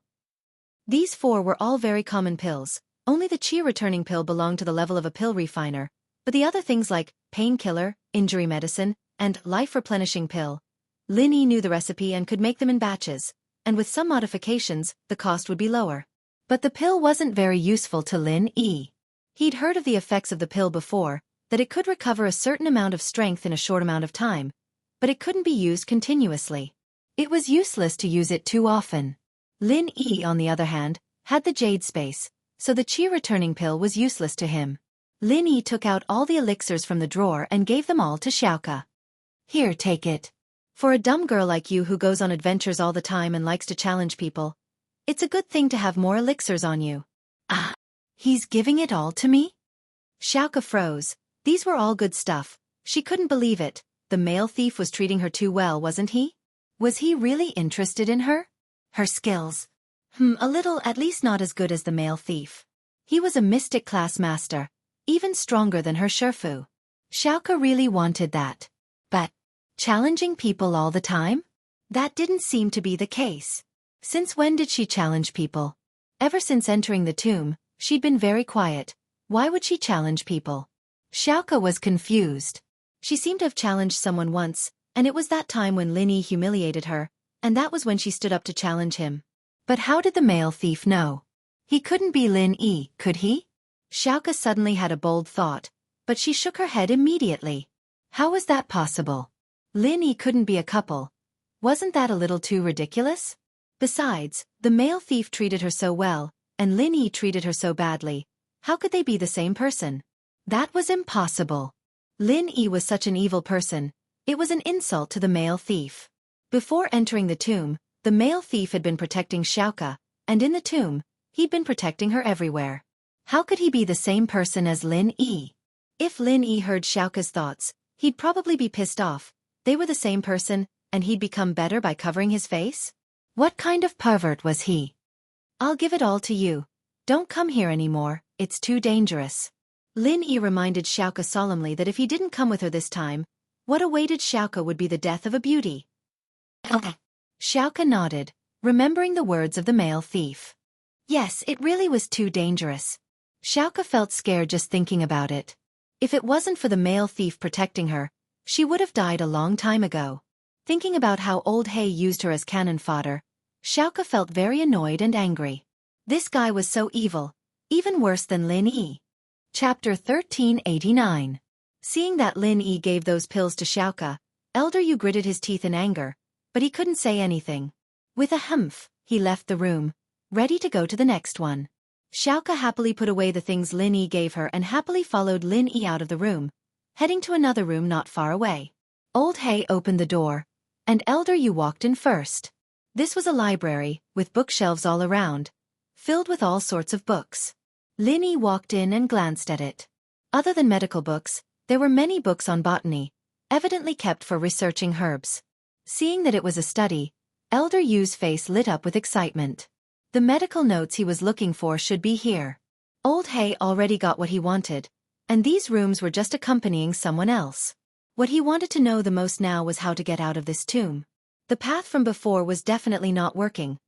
These 4 were all very common pills. Only the chi-returning pill belonged to the level of a pill refiner, but the other things like painkiller, injury medicine, and life-replenishing pill, Lin Yi knew the recipe and could make them in batches, and with some modifications, the cost would be lower. But the pill wasn't very useful to Lin Yi. He'd heard of the effects of the pill before, that it could recover a certain amount of strength in a short amount of time, but it couldn't be used continuously. It was useless to use it too often. Lin Yi, on the other hand, had the jade space, so the chi-returning pill was useless to him. Lin Yi took out all the elixirs from the drawer and gave them all to Xiaoka. Here, take it. For a dumb girl like you who goes on adventures all the time and likes to challenge people, it's a good thing to have more elixirs on you. Ah, he's giving it all to me? Xiaoka froze. These were all good stuff. She couldn't believe it. The male thief was treating her too well, wasn't he? Was he really interested in her? Her skills. A little, at least not as good as the male thief. He was a mystic class master, even stronger than her Shifu. Xiaoka really wanted that. But challenging people all the time? That didn't seem to be the case. Since when did she challenge people? Ever since entering the tomb, she'd been very quiet. Why would she challenge people? Xiaoka was confused. She seemed to have challenged someone once, and it was that time when Lin Yi humiliated her, and that was when she stood up to challenge him. But how did the male thief know? He couldn't be Lin Yi, could he? Xiaoka suddenly had a bold thought, but she shook her head immediately. How was that possible? Lin Yi couldn't be a couple. Wasn't that a little too ridiculous? Besides, the male thief treated her so well, and Lin Yi treated her so badly. How could they be the same person? That was impossible. Lin Yi was such an evil person. It was an insult to the male thief. Before entering the tomb, the male thief had been protecting Xiaoka, and in the tomb, he'd been protecting her everywhere. How could he be the same person as Lin Yi? If Lin Yi heard Xiaoka's thoughts, he'd probably be pissed off. They were the same person, and he'd become better by covering his face? What kind of pervert was he? I'll give it all to you. Don't come here anymore, it's too dangerous. Lin Yi reminded Xiaoka solemnly that if he didn't come with her this time, what awaited Xiaoka would be the death of a beauty. Xiaoka nodded, remembering the words of the male thief. Yes, it really was too dangerous. Xiaoka felt scared just thinking about it. If it wasn't for the male thief protecting her, she would have died a long time ago. Thinking about how old He used her as cannon fodder, Xiaoka felt very annoyed and angry. This guy was so evil, even worse than Lin Yi. Chapter 1389. Seeing that Lin Yi gave those pills to Xiaoka, Elder Yu gritted his teeth in anger, but he couldn't say anything. With a humph, he left the room, ready to go to the next one. Xiaoka happily put away the things Lin Yi gave her and happily followed Lin Yi out of the room, heading to another room not far away. Old He opened the door, and Elder Yu walked in first. This was a library, with bookshelves all around, filled with all sorts of books. Lin Yi walked in and glanced at it. Other than medical books, there were many books on botany, evidently kept for researching herbs. Seeing that it was a study, Elder Yu's face lit up with excitement. The medical notes he was looking for should be here. Old He already got what he wanted, and these rooms were just accompanying someone else. What he wanted to know the most now was how to get out of this tomb. The path from before was definitely not working.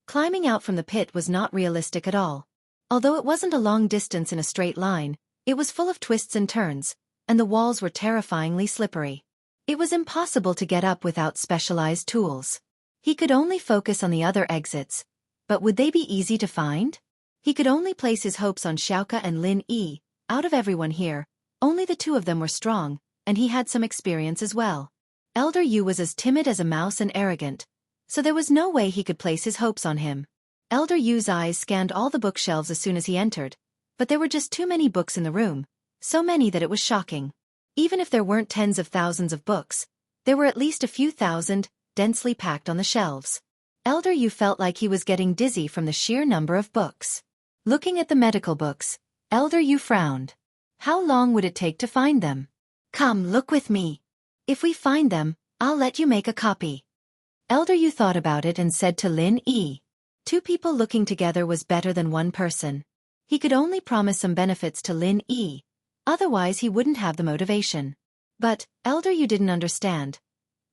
Climbing out from the pit was not realistic at all. Although it wasn't a long distance in a straight line, it was full of twists and turns, and the walls were terrifyingly slippery. It was impossible to get up without specialized tools. He could only focus on the other exits, but would they be easy to find? He could only place his hopes on Xiaoka and Lin Yi. Out of everyone here, only the 2 of them were strong, and he had some experience as well. Elder Yu was as timid as a mouse and arrogant, so there was no way he could place his hopes on him. Elder Yu's eyes scanned all the bookshelves as soon as he entered, but there were just too many books in the room, so many that it was shocking. Even if there weren't tens of thousands of books, there were at least a few thousand, densely packed on the shelves. Elder Yu felt like he was getting dizzy from the sheer number of books. Looking at the medical books, Elder Yu frowned. How long would it take to find them? Come, look with me. If we find them, I'll let you make a copy. Elder Yu thought about it and said to Lin Yi. 2 people looking together was better than 1 person. He could only promise some benefits to Lin Yi, otherwise he wouldn't have the motivation. But Elder Yu didn't understand.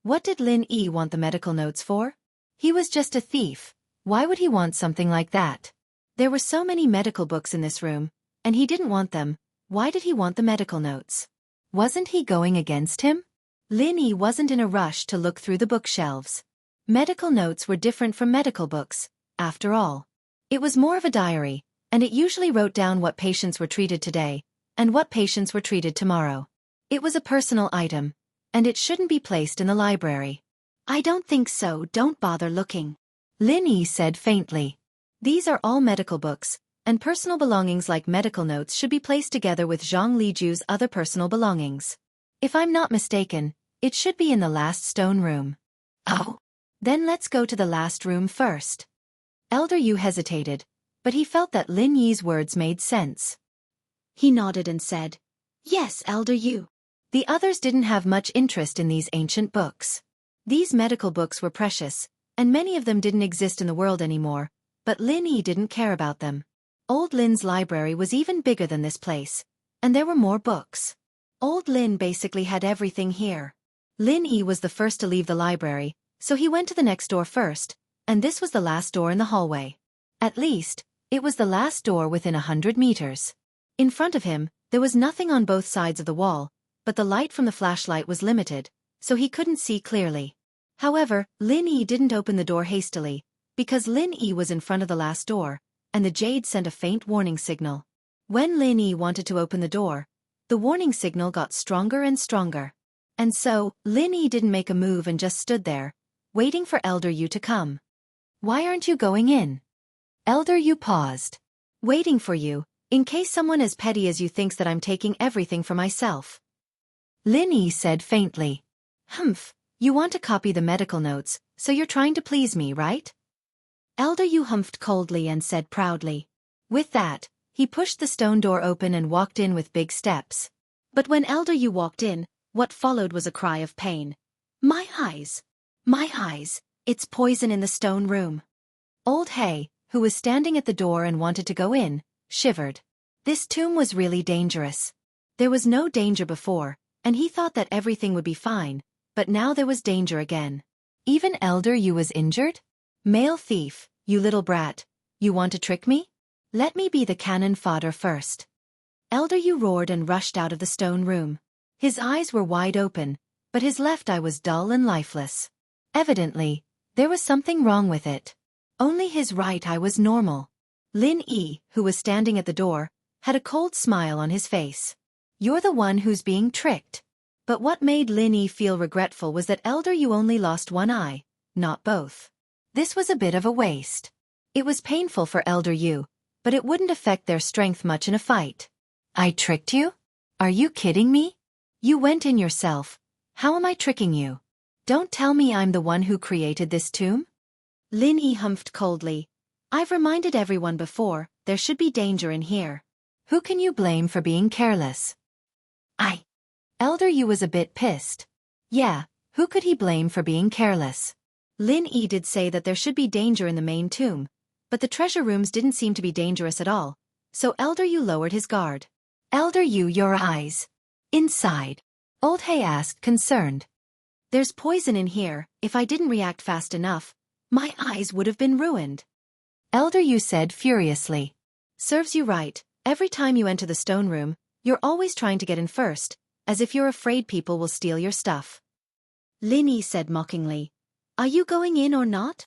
What did Lin Yi want the medical notes for? He was just a thief. Why would he want something like that? There were so many medical books in this room, and he didn't want them. Why did he want the medical notes? Wasn't he going against him? Lin Yi wasn't in a rush to look through the bookshelves. Medical notes were different from medical books, after all. It was more of a diary, and it usually wrote down what patients were treated today, and what patients were treated tomorrow. It was a personal item, and it shouldn't be placed in the library. I don't think so, don't bother looking. Lin Yi said faintly. These are all medical books, and personal belongings like medical notes should be placed together with Zhang Liju's other personal belongings. If I'm not mistaken, it should be in the last stone room. Oh? Then let's go to the last room first. Elder Yu hesitated, but he felt that Lin Yi's words made sense. He nodded and said, "Yes, Elder Yu." The others didn't have much interest in these ancient books. These medical books were precious, and many of them didn't exist in the world anymore, but Lin Yi didn't care about them. Old Lin's library was even bigger than this place, and there were more books. Old Lin basically had everything here. Lin Yi was the first to leave the library, so he went to the next door first, and this was the last door in the hallway. At least, it was the last door within 100 meters. In front of him, there was nothing on both sides of the wall, but the light from the flashlight was limited, so he couldn't see clearly. However, Lin Yi didn't open the door hastily, because Lin Yi was in front of the last door, and the jade sent a faint warning signal. When Lin Yi wanted to open the door, the warning signal got stronger and stronger. And so, Lin Yi didn't make a move and just stood there, waiting for Elder Yu to come. "Why aren't you going in?" Elder Yu paused. "Waiting for you, in case someone as petty as you thinks that I'm taking everything for myself." Lin Yi said faintly. "Humph, you want to copy the medical notes, so you're trying to please me, right?" Elder Yu humphed coldly and said proudly. With that, he pushed the stone door open and walked in with big steps. But when Elder Yu walked in, what followed was a cry of pain. "My eyes! My eyes! It's poison in the stone room." Old Hay, who was standing at the door and wanted to go in, shivered. This tomb was really dangerous. There was no danger before, and he thought that everything would be fine, but now there was danger again. Even Elder Yu was injured? "Male thief, you little brat, you want to trick me? Let me be the cannon fodder first." Elder Yu roared and rushed out of the stone room. His eyes were wide open, but his left eye was dull and lifeless. Evidently, there was something wrong with it. Only his right eye was normal. Lin Yi, who was standing at the door, had a cold smile on his face. "You're the one who's being tricked." But what made Lin Yi feel regretful was that Elder Yu only lost one eye, not both. This was a bit of a waste. It was painful for Elder Yu, but it wouldn't affect their strength much in a fight. "I tricked you? Are you kidding me? You went in yourself. How am I tricking you? Don't tell me I'm the one who created this tomb?" Lin Yi humphed coldly. "I've reminded everyone before, there should be danger in here. Who can you blame for being careless?" Elder Yu was a bit pissed. Yeah, who could he blame for being careless? Lin Yi did say that there should be danger in the main tomb, but the treasure rooms didn't seem to be dangerous at all, so Elder Yu lowered his guard. "Elder Yu, your eyes. Inside." Old Hay asked, concerned. "There's poison in here. If I didn't react fast enough, my eyes would have been ruined." Elder Yu said furiously. "Serves you right. Every time you enter the stone room, you're always trying to get in first, as if you're afraid people will steal your stuff." Lin Yi said mockingly. "Are you going in or not?"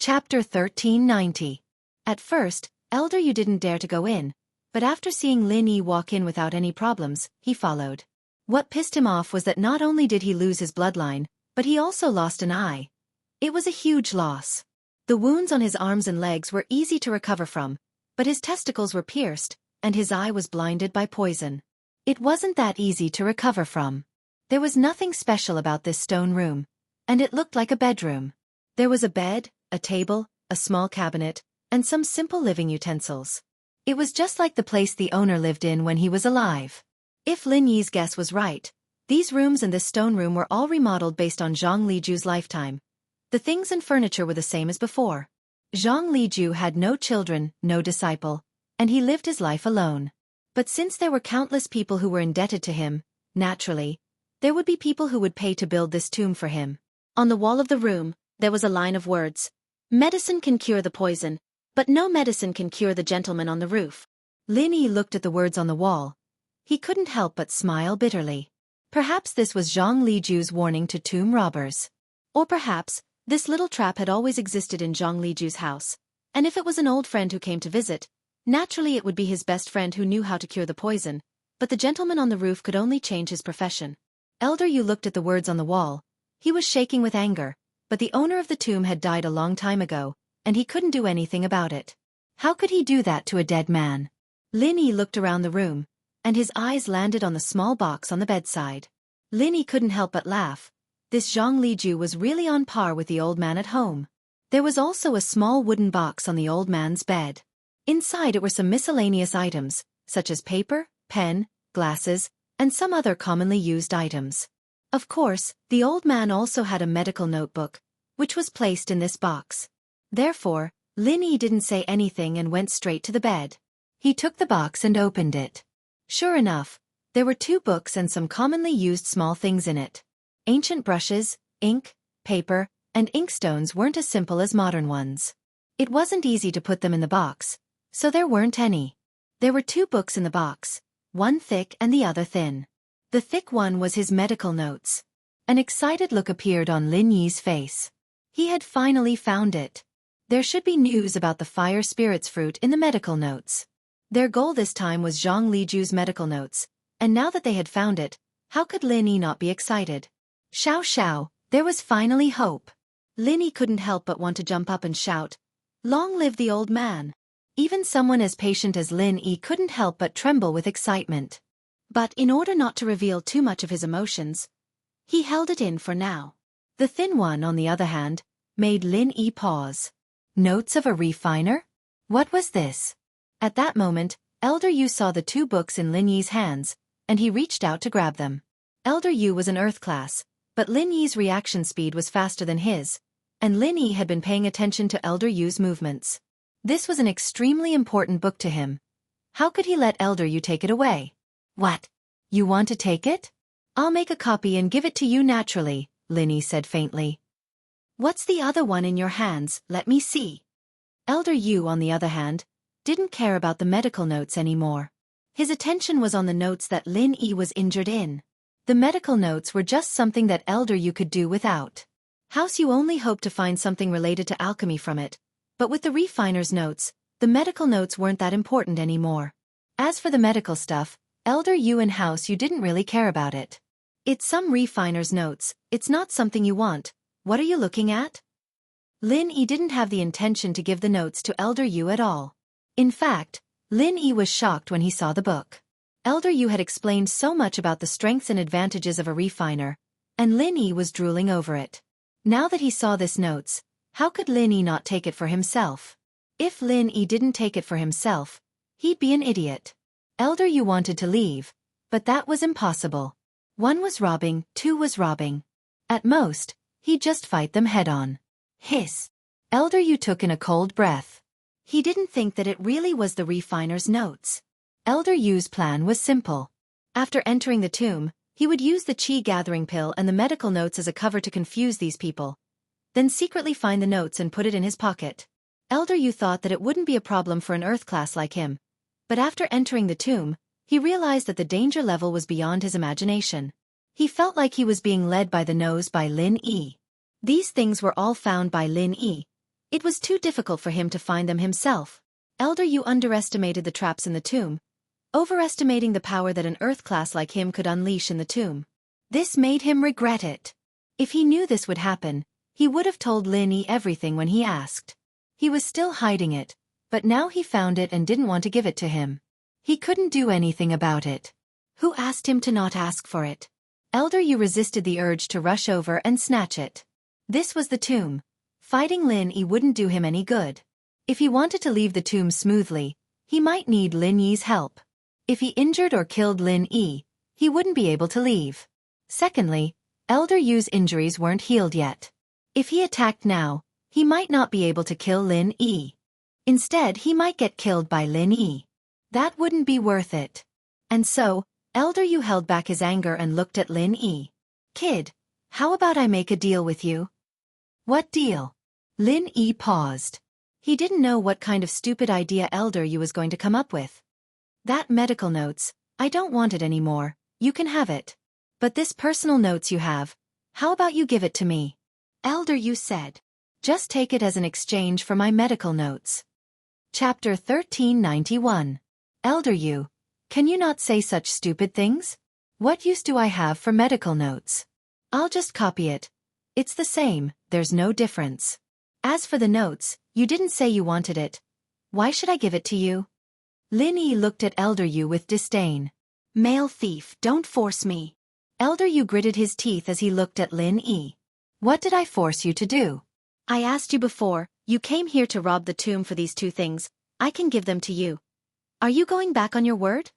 Chapter 1390. At first, Elder Yu didn't dare to go in, but after seeing Lin Yi walk in without any problems, he followed. What pissed him off was that not only did he lose his bloodline, but he also lost an eye. It was a huge loss. The wounds on his arms and legs were easy to recover from, but his testicles were pierced, and his eye was blinded by poison. It wasn't that easy to recover from. There was nothing special about this stone room, and it looked like a bedroom. There was a bed, a table, a small cabinet, and some simple living utensils. It was just like the place the owner lived in when he was alive. If Lin Yi's guess was right, these rooms and this stone room were all remodeled based on Zhang Liju's lifetime. The things and furniture were the same as before. Zhang Liju had no children, no disciple, and he lived his life alone. But since there were countless people who were indebted to him, naturally, there would be people who would pay to build this tomb for him. On the wall of the room, there was a line of words. Medicine can cure the poison, but no medicine can cure the gentleman on the roof. Lin Yi looked at the words on the wall. He couldn't help but smile bitterly. Perhaps this was Zhang Liju's warning to tomb robbers. Or perhaps, this little trap had always existed in Zhang Liju's house, and if it was an old friend who came to visit, naturally it would be his best friend who knew how to cure the poison, but the gentleman on the roof could only change his profession. Elder Yu looked at the words on the wall. He was shaking with anger, but the owner of the tomb had died a long time ago, and he couldn't do anything about it. How could he do that to a dead man? Lin Yi looked around the room, and his eyes landed on the small box on the bedside. Lin Yi couldn't help but laugh. This Zhang Liju was really on par with the old man at home. There was also a small wooden box on the old man's bed. Inside it were some miscellaneous items, such as paper, pen, glasses, and some other commonly used items. Of course, the old man also had a medical notebook, which was placed in this box. Therefore, Lin Yi didn't say anything and went straight to the bed. He took the box and opened it. Sure enough, there were 2 books and some commonly used small things in it. Ancient brushes, ink, paper, and inkstones weren't as simple as modern ones. It wasn't easy to put them in the box, so there weren't any. There were 2 books in the box, one thick and the other thin. The thick one was his medical notes. An excited look appeared on Lin Yi's face. He had finally found it. There should be news about the fire spirits fruit in the medical notes. Their goal this time was Zhang Liju's medical notes, and now that they had found it, how could Lin Yi not be excited? Xiao Xiao, there was finally hope. Lin Yi couldn't help but want to jump up and shout, "Long live the old man!" Even someone as patient as Lin Yi couldn't help but tremble with excitement. But in order not to reveal too much of his emotions, he held it in for now. The thin one, on the other hand, made Lin Yi pause. Notes of a refiner? What was this? At that moment, Elder Yu saw the 2 books in Lin Yi's hands, and he reached out to grab them. Elder Yu was an earth class, but Lin Yi's reaction speed was faster than his, and Lin Yi had been paying attention to Elder Yu's movements. This was an extremely important book to him. How could he let Elder Yu take it away? What? You want to take it? I'll make a copy and give it to you naturally, Lin Yi said faintly. What's the other one in your hands? Let me see. Elder Yu, on the other hand, didn't care about the medical notes anymore. His attention was on the notes that Lin Yi was injured in. The medical notes were just something that Elder Yu could do without. House Yu only hoped to find something related to alchemy from it, but with the refiner's notes, the medical notes weren't that important anymore. As for the medical stuff, Elder Yu and House Yu didn't really care about it. It's some refiner's notes, it's not something you want. What are you looking at? Lin Yi didn't have the intention to give the notes to Elder Yu at all. In fact, Lin Yi was shocked when he saw the book. Elder Yu had explained so much about the strengths and advantages of a refiner, and Lin Yi was drooling over it. Now that he saw this notes, how could Lin Yi not take it for himself? If Lin Yi didn't take it for himself, he'd be an idiot. Elder Yu wanted to leave, but that was impossible. 1 was robbing, 2 was robbing. At most, he'd just fight them head-on. Hiss. Elder Yu took in a cold breath. He didn't think that it really was the refiner's notes. Elder Yu's plan was simple. After entering the tomb, he would use the qi-gathering pill and the medical notes as a cover to confuse these people, then secretly find the notes and put it in his pocket. Elder Yu thought that it wouldn't be a problem for an earth class like him, but after entering the tomb, he realized that the danger level was beyond his imagination. He felt like he was being led by the nose by Lin Yi. These things were all found by Lin Yi. It was too difficult for him to find them himself. Elder Yu underestimated the traps in the tomb, overestimating the power that an earth class like him could unleash in the tomb. This made him regret it. If he knew this would happen, he would have told Lin Yi everything when he asked. He was still hiding it, but now he found it and didn't want to give it to him. He couldn't do anything about it. Who asked him to not ask for it? Elder Yu resisted the urge to rush over and snatch it. This was the tomb. Fighting Lin Yi wouldn't do him any good. If he wanted to leave the tomb smoothly, he might need Lin Yi's help. If he injured or killed Lin Yi, he wouldn't be able to leave. Secondly, Elder Yu's injuries weren't healed yet. If he attacked now, he might not be able to kill Lin Yi. Instead, he might get killed by Lin Yi. That wouldn't be worth it. And so, Elder Yu held back his anger and looked at Lin Yi. Kid, How about I make a deal with you? What deal? Lin Yi paused. He didn't know what kind of stupid idea Elder Yu was going to come up with. That medical notes, I don't want it anymore, you can have it. But this personal notes you have, how about you give it to me? Elder Yu said. Just take it as an exchange for my medical notes. Chapter 1391. Elder Yu, can you not say such stupid things? What use do I have for medical notes? I'll just copy it. It's the same, there's no difference. As for the notes, you didn't say you wanted it. Why should I give it to you? Lin Yi looked at Elder Yu with disdain. Male thief, don't force me. Elder Yu gritted his teeth as he looked at Lin Yi. What did I force you to do? I asked you before, you came here to rob the tomb for these two things, I can give them to you. Are you going back on your word?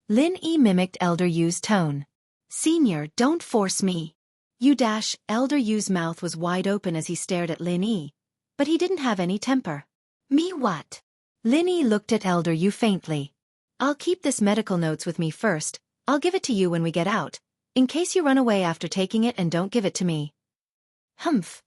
Lin Yi mimicked Elder Yu's tone. Senior, don't force me. You dash. Elder Yu's mouth was wide open as he stared at Lin Yi. But he didn't have any temper. Me what? Lin Yi looked at Elder Yu faintly. I'll keep this medical notes with me first, I'll give it to you when we get out, in case you run away after taking it and don't give it to me. Humph.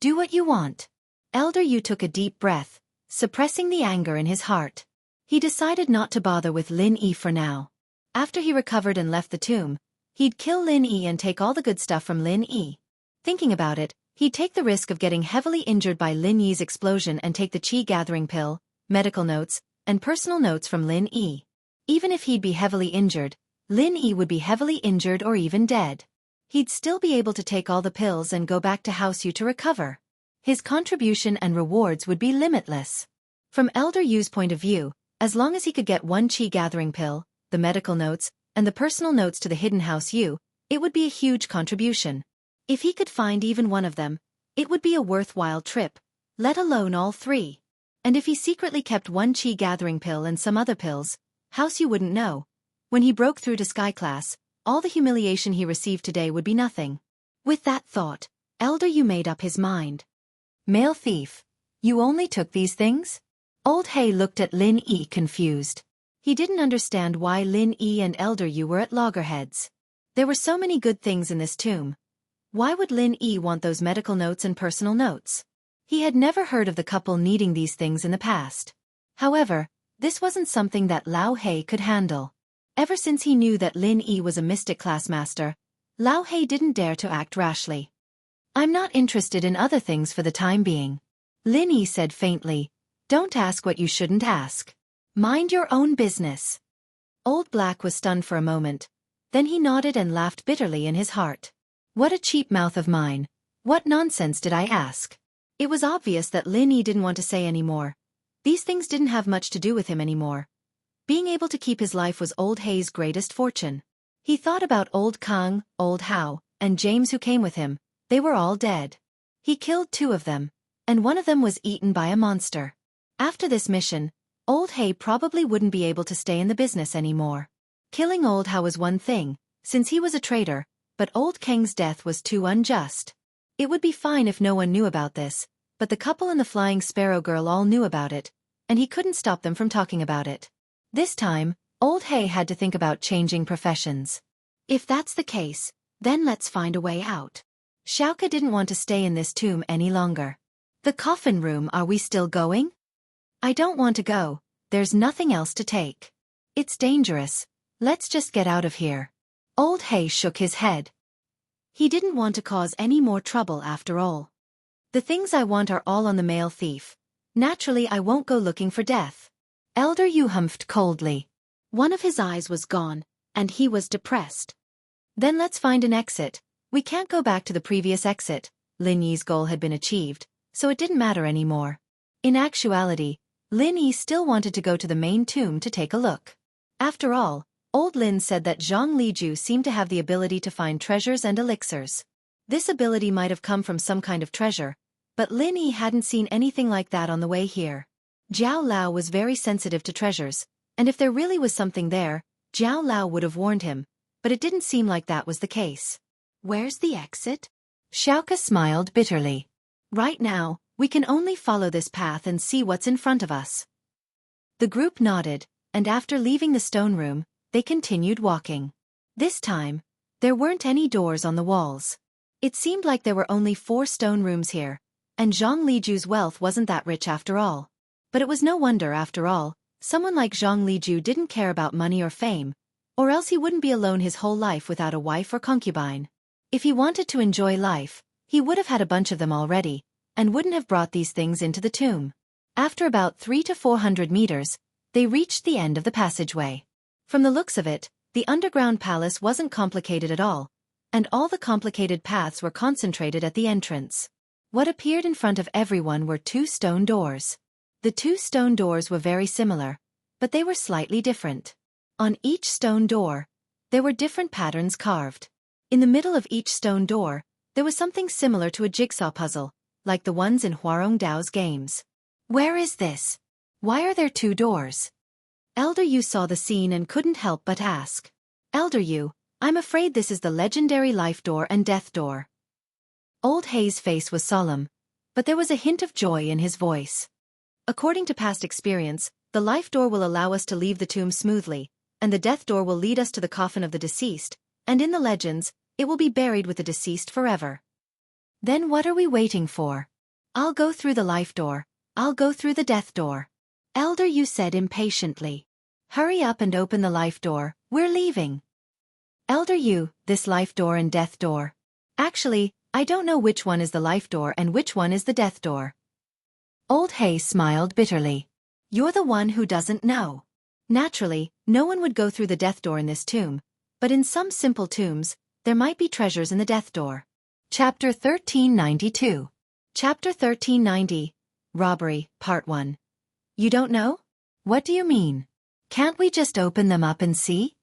Do what you want. Elder Yu took a deep breath, suppressing the anger in his heart. He decided not to bother with Lin Yi for now. After he recovered and left the tomb, he'd kill Lin Yi and take all the good stuff from Lin Yi. Thinking about it, he'd take the risk of getting heavily injured by Lin Yi's explosion and take the qi gathering pill, medical notes, and personal notes from Lin Yi. Even if he'd be heavily injured, Lin Yi would be heavily injured or even dead. He'd still be able to take all the pills and go back to House Yu to recover. His contribution and rewards would be limitless. From Elder Yu's point of view, as long as he could get one qi gathering pill, the medical notes, and the personal notes to the hidden House Yu, it would be a huge contribution. If he could find even one of them, it would be a worthwhile trip, let alone all three. And if he secretly kept one qi gathering pill and some other pills, House Yu wouldn't know. When he broke through to Sky Class, all the humiliation he received today would be nothing. With that thought, Elder Yu made up his mind. Male thief, you only took these things? Old Hay looked at Lin Yi confused. He didn't understand why Lin Yi and Elder Yu were at loggerheads. There were so many good things in this tomb. Why would Lin Yi want those medical notes and personal notes? He had never heard of the couple needing these things in the past. However, this wasn't something that Lao Hei could handle. Ever since he knew that Lin Yi was a mystic class master, Lao Hei didn't dare to act rashly. I'm not interested in other things for the time being. Lin Yi said faintly, don't ask what you shouldn't ask. Mind your own business. Old Black was stunned for a moment. Then he nodded and laughed bitterly in his heart. What a cheap mouth of mine. What nonsense did I ask? It was obvious that Lin Yi didn't want to say any more. These things didn't have much to do with him anymore. Being able to keep his life was Old Hay's greatest fortune. He thought about Old Kang, Old Hao, and James who came with him. They were all dead. He killed 2 of them, and one of them was eaten by a monster. After this mission, Old Hay probably wouldn't be able to stay in the business anymore. Killing Old Hao was one thing, since he was a traitor, but Old Kang's death was too unjust. It would be fine if no one knew about this, but the couple and the Flying Sparrow girl all knew about it, and he couldn't stop them from talking about it. This time, Old Hay had to think about changing professions. If that's the case, then let's find a way out. Xiaoka didn't want to stay in this tomb any longer. The coffin room, are we still going? I don't want to go, there's nothing else to take. It's dangerous, let's just get out of here. Old Hay shook his head. He didn't want to cause any more trouble after all. The things I want are all on the male thief. Naturally I won't go looking for death. Elder Yu humphed coldly. One of his eyes was gone, and he was depressed. Then let's find an exit. We can't go back to the previous exit. Lin Yi's goal had been achieved, so it didn't matter anymore. In actuality, Lin Yi still wanted to go to the main tomb to take a look. After all, Old Lin said that Zhang Liju seemed to have the ability to find treasures and elixirs. This ability might have come from some kind of treasure, but Lin Yi hadn't seen anything like that on the way here. Jiao Lao was very sensitive to treasures, and if there really was something there, Jiao Lao would have warned him, but it didn't seem like that was the case. Where's the exit? Xiaoka smiled bitterly. Right now, we can only follow this path and see what's in front of us. The group nodded, and after leaving the stone room, they continued walking. This time, there weren't any doors on the walls. It seemed like there were only 4 stone rooms here, and Zhang Liju's wealth wasn't that rich after all. But it was no wonder after all, someone like Zhang Liju didn't care about money or fame, or else he wouldn't be alone his whole life without a wife or concubine. If he wanted to enjoy life, he would have had a bunch of them already, and wouldn't have brought these things into the tomb. After about 300 to 400 meters, they reached the end of the passageway. From the looks of it, the underground palace wasn't complicated at all, and all the complicated paths were concentrated at the entrance. What appeared in front of everyone were 2 stone doors. The 2 stone doors were very similar, but they were slightly different. On each stone door, there were different patterns carved. In the middle of each stone door, there was something similar to a jigsaw puzzle, like the ones in Huarong Dao's games. Where is this? Why are there 2 doors? Elder Yu saw the scene and couldn't help but ask. Elder Yu, I'm afraid this is the legendary life door and death door. Old Hei's face was solemn, but there was a hint of joy in his voice. According to past experience, the life door will allow us to leave the tomb smoothly, and the death door will lead us to the coffin of the deceased, and in the legends, it will be buried with the deceased forever. Then what are we waiting for? I'll go through the life door, I'll go through the death door. Elder Yu said impatiently. Hurry up and open the life door, we're leaving. Elder Yu, this life door and death door. Actually, I don't know which one is the life door and which one is the death door. Old Hei smiled bitterly. You're the one who doesn't know. Naturally, no one would go through the death door in this tomb, but in some simple tombs, there might be treasures in the death door. Chapter 1392. Chapter 1390. Robbery, Part 1. You don't know? What do you mean? Can't we just open them up and see?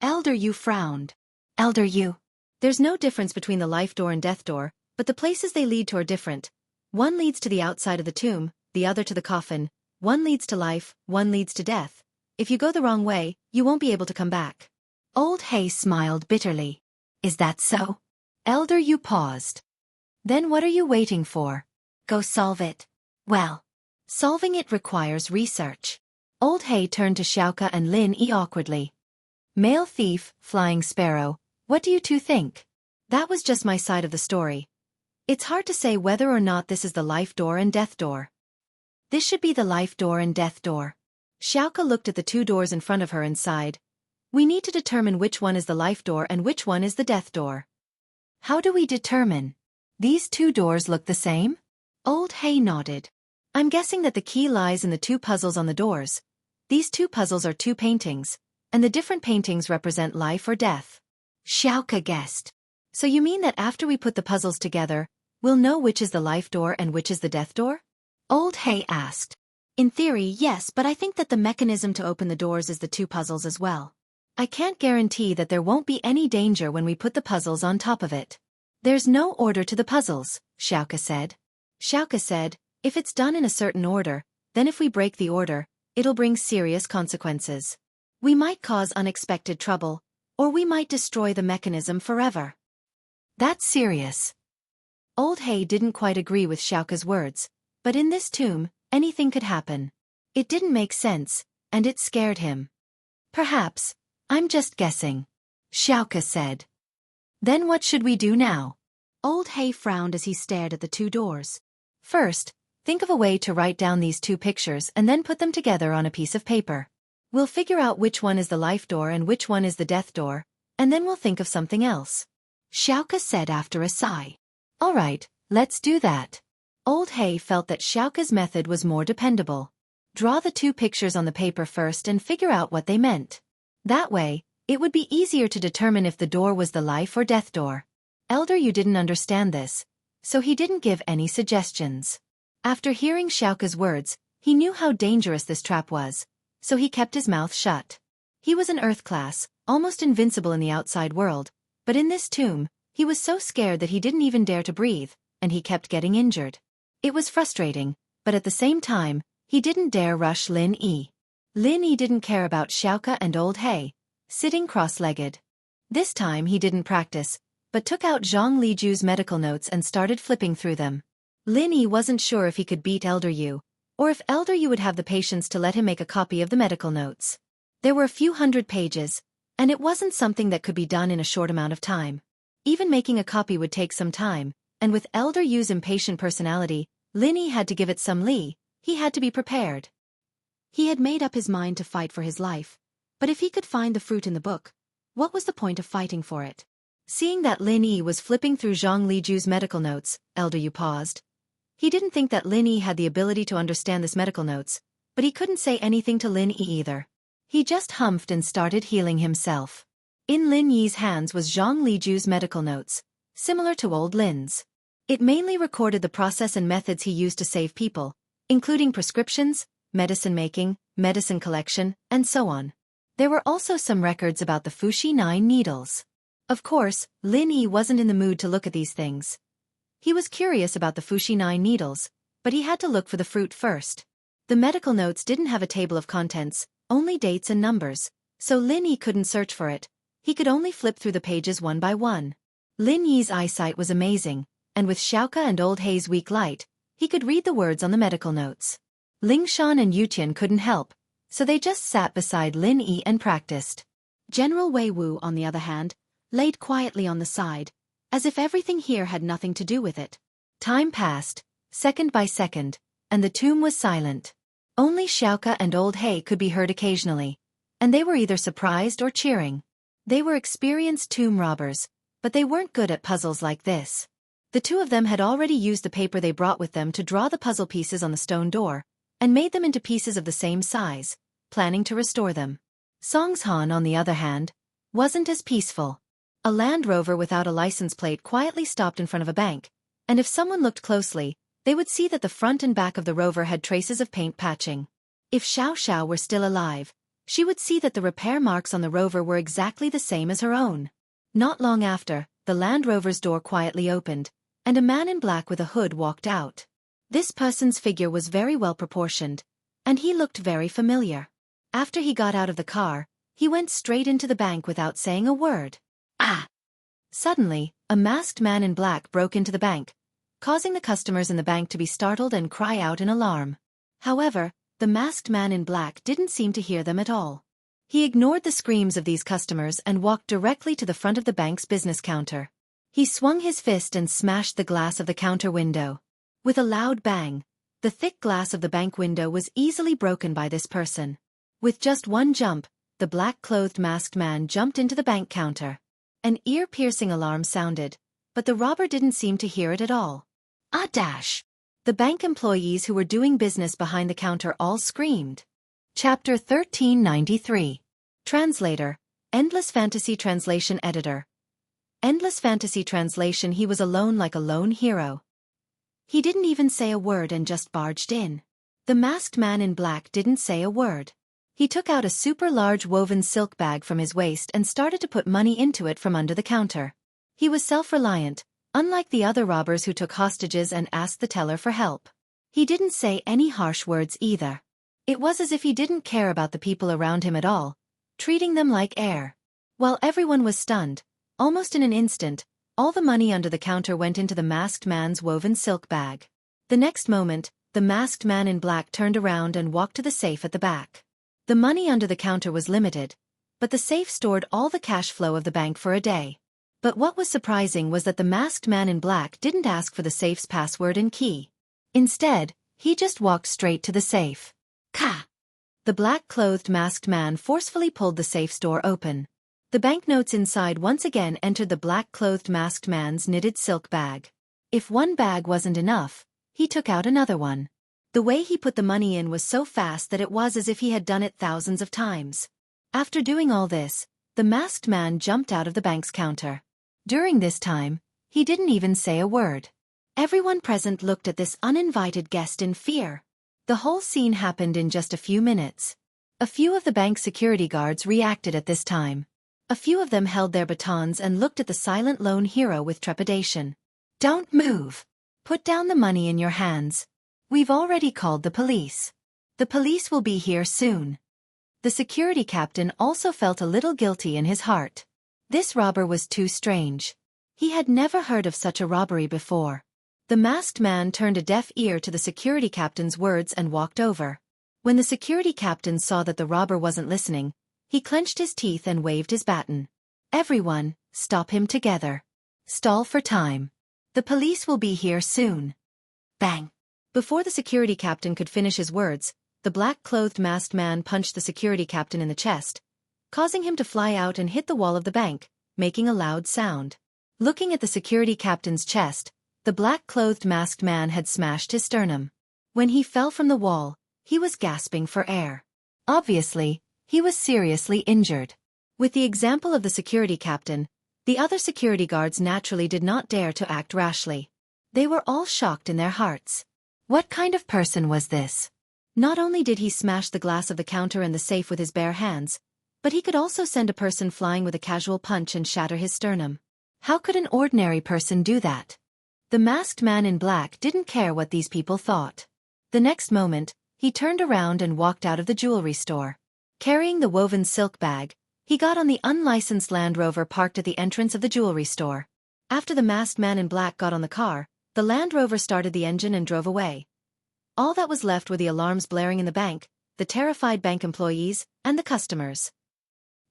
Elder Yu frowned. Elder Yu. There's no difference between the life door and death door, but the places they lead to are different. One leads to the outside of the tomb, the other to the coffin. One leads to life, one leads to death. If you go the wrong way, you won't be able to come back. Old Hei smiled bitterly. Is that so? Elder Yu paused. Then what are you waiting for? Go solve it. Well, solving it requires research. Old Hei turned to Xiaoka and Lin Yi awkwardly. Male thief, flying sparrow, what do you 2 think? That was just my side of the story. It's hard to say whether or not this is the life door and death door. This should be the life door and death door. Xiaoka looked at the 2 doors in front of her and sighed. We need to determine which one is the life door and which one is the death door. How do we determine? These 2 doors look the same? Old Hei nodded. I'm guessing that the key lies in the 2 puzzles on the doors. These 2 puzzles are 2 paintings, and the different paintings represent life or death. Xiaoka guessed. So you mean that after we put the puzzles together, we'll know which is the life door and which is the death door? Old Hei asked. In theory, yes, but I think that the mechanism to open the doors is the 2 puzzles as well. I can't guarantee that there won't be any danger when we put the puzzles on top of it. There's no order to the puzzles, Xiaoka said. Xiaoka said, if it's done in a certain order, then if we break the order, it'll bring serious consequences. We might cause unexpected trouble, or we might destroy the mechanism forever. That's serious. Old Hei didn't quite agree with Xiaoka's words, but in this tomb, anything could happen. It didn't make sense, and it scared him. Perhaps, I'm just guessing, Xiaoka said. Then what should we do now? Old Hei frowned as he stared at the 2 doors. First, think of a way to write down these 2 pictures and then put them together on a piece of paper. We'll figure out which one is the life door and which one is the death door, and then we'll think of something else. Xiaoka said after a sigh. All right, let's do that. Old Hei felt that Xiaoka's method was more dependable. Draw the 2 pictures on the paper first and figure out what they meant. That way, it would be easier to determine if the door was the life or death door. Elder Yu didn't understand this, so he didn't give any suggestions. After hearing Xiaoka's words, he knew how dangerous this trap was, so he kept his mouth shut. He was an earth class, almost invincible in the outside world, but in this tomb, he was so scared that he didn't even dare to breathe, and he kept getting injured. It was frustrating, but at the same time, he didn't dare rush Lin Yi. Lin Yi didn't care about Xiaoka and Old Hei, sitting cross-legged. This time he didn't practice, but took out Zhang Liju's medical notes and started flipping through them. Lin Yi wasn't sure if he could beat Elder Yu, or if Elder Yu would have the patience to let him make a copy of the medical notes. There were a few hundred pages, and it wasn't something that could be done in a short amount of time. Even making a copy would take some time, and with Elder Yu's impatient personality, Lin Yi had to give it some li. He had to be prepared. He had made up his mind to fight for his life, but if he could find the fruit in the book, what was the point of fighting for it? Seeing that Lin Yi was flipping through Zhang Liju's medical notes, Elder Yu paused. He didn't think that Lin Yi had the ability to understand this medical notes, but he couldn't say anything to Lin Yi either. He just humphed and started healing himself. In Lin Yi's hands was Zhang Liju's medical notes, similar to old Lin's. It mainly recorded the process and methods he used to save people, including prescriptions, medicine making, medicine collection, and so on. There were also some records about the Fuxi 9 needles. Of course, Lin Yi wasn't in the mood to look at these things. He was curious about the Fuxi 9 needles, but he had to look for the fruit first. The medical notes didn't have a table of contents, only dates and numbers, so Lin Yi couldn't search for it. He could only flip through the pages one by one. Lin Yi's eyesight was amazing, and with Xiaoka and Old Hei's weak light, he could read the words on the medical notes. Lingshan and Yutian couldn't help, so they just sat beside Lin Yi and practiced. General Wei Wu, on the other hand, laid quietly on the side, as if everything here had nothing to do with it. Time passed, second by second, and the tomb was silent. Only Xiaoka and Old Hei could be heard occasionally, and they were either surprised or cheering. They were experienced tomb robbers, but they weren't good at puzzles like this. The two of them had already used the paper they brought with them to draw the puzzle pieces on the stone door, and made them into pieces of the same size, planning to restore them. Songshan, on the other hand, wasn't as peaceful. A Land Rover without a license plate quietly stopped in front of a bank, and if someone looked closely, they would see that the front and back of the Rover had traces of paint patching. If Xiao Xiao were still alive, she would see that the repair marks on the Rover were exactly the same as her own. Not long after, the Land Rover's door quietly opened, and a man in black with a hood walked out. This person's figure was very well proportioned, and he looked very familiar. After he got out of the car, he went straight into the bank without saying a word. Ah! Suddenly, a masked man in black broke into the bank, causing the customers in the bank to be startled and cry out in alarm. However, the masked man in black didn't seem to hear them at all. He ignored the screams of these customers and walked directly to the front of the bank's business counter. He swung his fist and smashed the glass of the counter window. With a loud bang, the thick glass of the bank window was easily broken by this person. With just one jump, the black-clothed masked man jumped into the bank counter. An ear-piercing alarm sounded, but the robber didn't seem to hear it at all. Ah dash! The bank employees who were doing business behind the counter all screamed. Chapter 1393. Translator, Endless Fantasy Translation Editor. Endless Fantasy Translation. He was alone like a lone hero. He didn't even say a word and just barged in. The masked man in black didn't say a word. He took out a super large woven silk bag from his waist and started to put money into it from under the counter. He was self-reliant, unlike the other robbers who took hostages and asked the teller for help. He didn't say any harsh words either. It was as if he didn't care about the people around him at all, treating them like air. While everyone was stunned, almost in an instant, all the money under the counter went into the masked man's woven silk bag. The next moment, the masked man in black turned around and walked to the safe at the back. The money under the counter was limited, but the safe stored all the cash flow of the bank for a day. But what was surprising was that the masked man in black didn't ask for the safe's password and key. Instead, he just walked straight to the safe. Ka! The black-clothed masked man forcefully pulled the safe's door open. The banknotes inside once again entered the black-clothed masked man's knitted silk bag. If one bag wasn't enough, he took out another one. The way he put the money in was so fast that it was as if he had done it thousands of times. After doing all this, the masked man jumped out of the bank's counter. During this time, he didn't even say a word. Everyone present looked at this uninvited guest in fear. The whole scene happened in just a few minutes. A few of the bank security guards reacted at this time. A few of them held their batons and looked at the silent lone hero with trepidation. Don't move. Put down the money in your hands. We've already called the police. The police will be here soon. The security captain also felt a little guilty in his heart. This robber was too strange. He had never heard of such a robbery before. The masked man turned a deaf ear to the security captain's words and walked over. When the security captain saw that the robber wasn't listening, he clenched his teeth and waved his baton. Everyone, stop him together. Stall for time. The police will be here soon. Bang! Before the security captain could finish his words, the black-clothed masked man punched the security captain in the chest, causing him to fly out and hit the wall of the bank, making a loud sound. Looking at the security captain's chest, the black-clothed masked man had smashed his sternum. When he fell from the wall, he was gasping for air. Obviously, he was seriously injured. With the example of the security captain, the other security guards naturally did not dare to act rashly. They were all shocked in their hearts. What kind of person was this? Not only did he smash the glass of the counter and the safe with his bare hands, but he could also send a person flying with a casual punch and shatter his sternum. How could an ordinary person do that? The masked man in black didn't care what these people thought. The next moment, he turned around and walked out of the jewelry store. Carrying the woven silk bag, he got on the unlicensed Land Rover parked at the entrance of the jewelry store. After the masked man in black got on the car, the Land Rover started the engine and drove away. All that was left were the alarms blaring in the bank, the terrified bank employees, and the customers.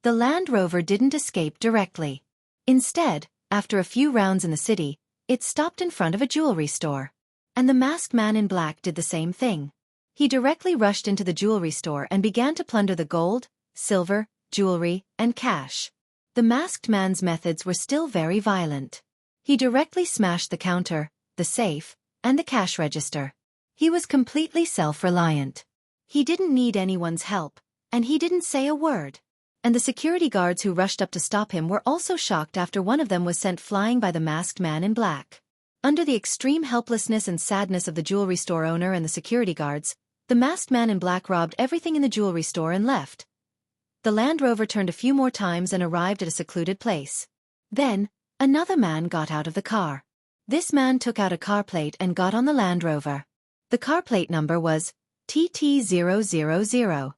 The Land Rover didn't escape directly. Instead, after a few rounds in the city, it stopped in front of a jewelry store. And the masked man in black did the same thing. He directly rushed into the jewelry store and began to plunder the gold, silver, jewelry, and cash. The masked man's methods were still very violent. He directly smashed the counter, the safe, and the cash register. He was completely self-reliant. He didn't need anyone's help, and he didn't say a word. And the security guards who rushed up to stop him were also shocked after one of them was sent flying by the masked man in black. Under the extreme helplessness and sadness of the jewelry store owner and the security guards, the masked man in black robbed everything in the jewelry store and left. The Land Rover turned a few more times and arrived at a secluded place. Then, another man got out of the car. This man took out a car plate and got on the Land Rover. The car plate number was TT000.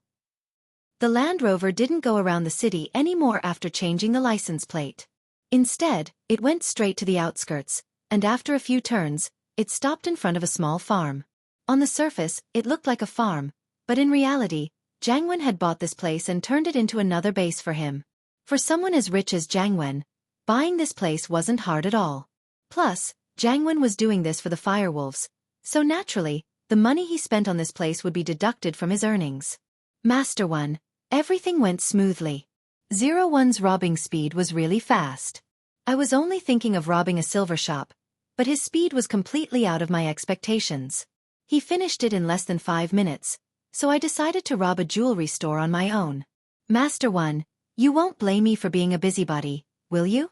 The Land Rover didn't go around the city anymore after changing the license plate. Instead, it went straight to the outskirts, and after a few turns, it stopped in front of a small farm. On the surface, it looked like a farm, but in reality, Jianghu had bought this place and turned it into another base for him. For someone as rich as Jianghu, buying this place wasn't hard at all. Plus, Jianghu was doing this for the firewolves, so naturally, the money he spent on this place would be deducted from his earnings. Master 1. Everything went smoothly. 01's robbing speed was really fast. I was only thinking of robbing a silver shop, but his speed was completely out of my expectations. He finished it in less than 5 minutes, so I decided to rob a jewelry store on my own. Master 1, you won't blame me for being a busybody, will you?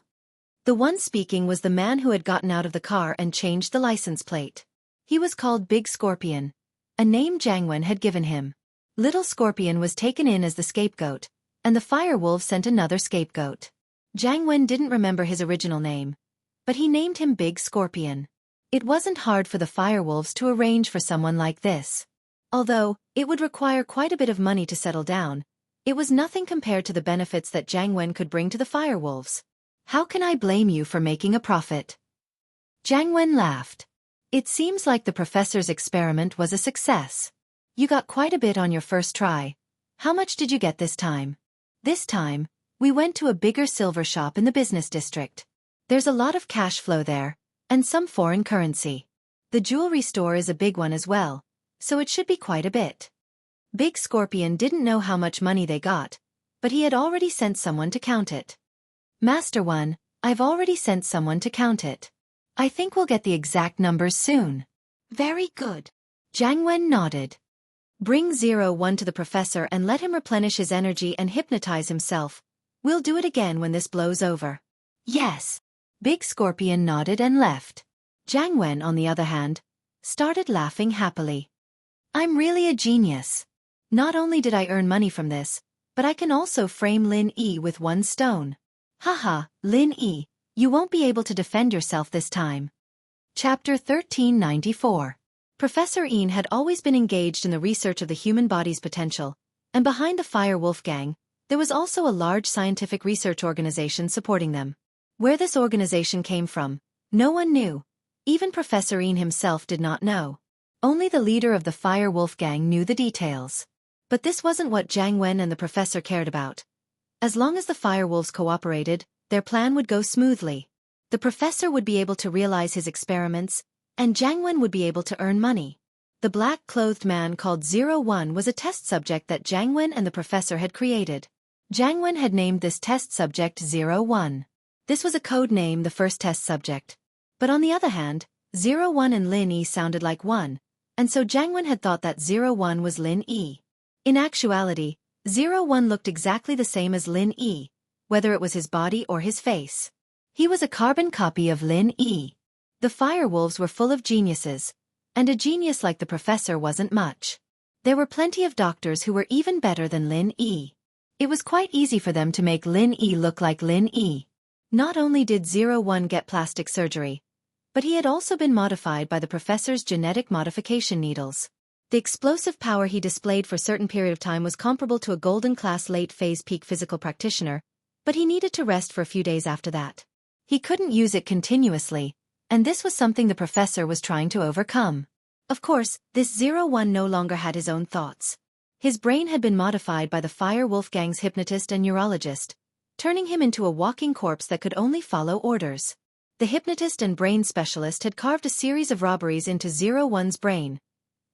The one speaking was the man who had gotten out of the car and changed the license plate. He was called Big Scorpion, a name Jianghu had given him. Little Scorpion was taken in as the scapegoat, and the firewolves sent another scapegoat. Jianghu didn't remember his original name, but he named him Big Scorpion. It wasn't hard for the firewolves to arrange for someone like this. Although, it would require quite a bit of money to settle down, it was nothing compared to the benefits that Jianghu could bring to the firewolves. How can I blame you for making a profit? Jianghu laughed. It seems like the professor's experiment was a success. You got quite a bit on your first try. How much did you get this time? This time, we went to a bigger silver shop in the business district. There's a lot of cash flow there, and some foreign currency. The jewelry store is a big one as well, so it should be quite a bit. Big Scorpion didn't know how much money they got, but he had already sent someone to count it. Master 1, I've already sent someone to count it. I think we'll get the exact numbers soon. Very good. Jianghu nodded. Bring 01 to the professor and let him replenish his energy and hypnotize himself. We'll do it again when this blows over. Yes. Big Scorpion nodded and left. Jianghu, on the other hand, started laughing happily. I'm really a genius. Not only did I earn money from this, but I can also frame Lin Yi with one stone. Haha, Lin Yi, you won't be able to defend yourself this time. Chapter 1394. Professor Ian had always been engaged in the research of the human body's potential, and behind the Fire Wolf Gang, there was also a large scientific research organization supporting them. Where this organization came from, no one knew. Even Professor Ian himself did not know. Only the leader of the Fire Wolf Gang knew the details. But this wasn't what Jianghu and the professor cared about. As long as the Firewolves cooperated, their plan would go smoothly. The professor would be able to realize his experiments, and Jiangwen would be able to earn money. The black-clothed man called 01 was a test subject that Jiangwen and the professor had created. Jiangwen had named this test subject 01. This was a code name, the first test subject. But on the other hand, 01 and Lin Yi sounded like one, and so Jiangwen had thought that 01 was Lin Yi. In actuality, 01 looked exactly the same as Lin Yi, whether it was his body or his face. He was a carbon copy of Lin Yi. The firewolves were full of geniuses, and a genius like the professor wasn't much. There were plenty of doctors who were even better than Lin Yi. It was quite easy for them to make Lin Yi look like Lin Yi. Not only did 01 get plastic surgery, but he had also been modified by the professor's genetic modification needles. The explosive power he displayed for a certain period of time was comparable to a golden-class late-phase peak physical practitioner, but he needed to rest for a few days after that. He couldn't use it continuously, and this was something the professor was trying to overcome. Of course, this 01 no longer had his own thoughts. His brain had been modified by the Fire Wolf Gang's hypnotist and neurologist, turning him into a walking corpse that could only follow orders. The hypnotist and brain specialist had carved a series of robberies into 01's brain,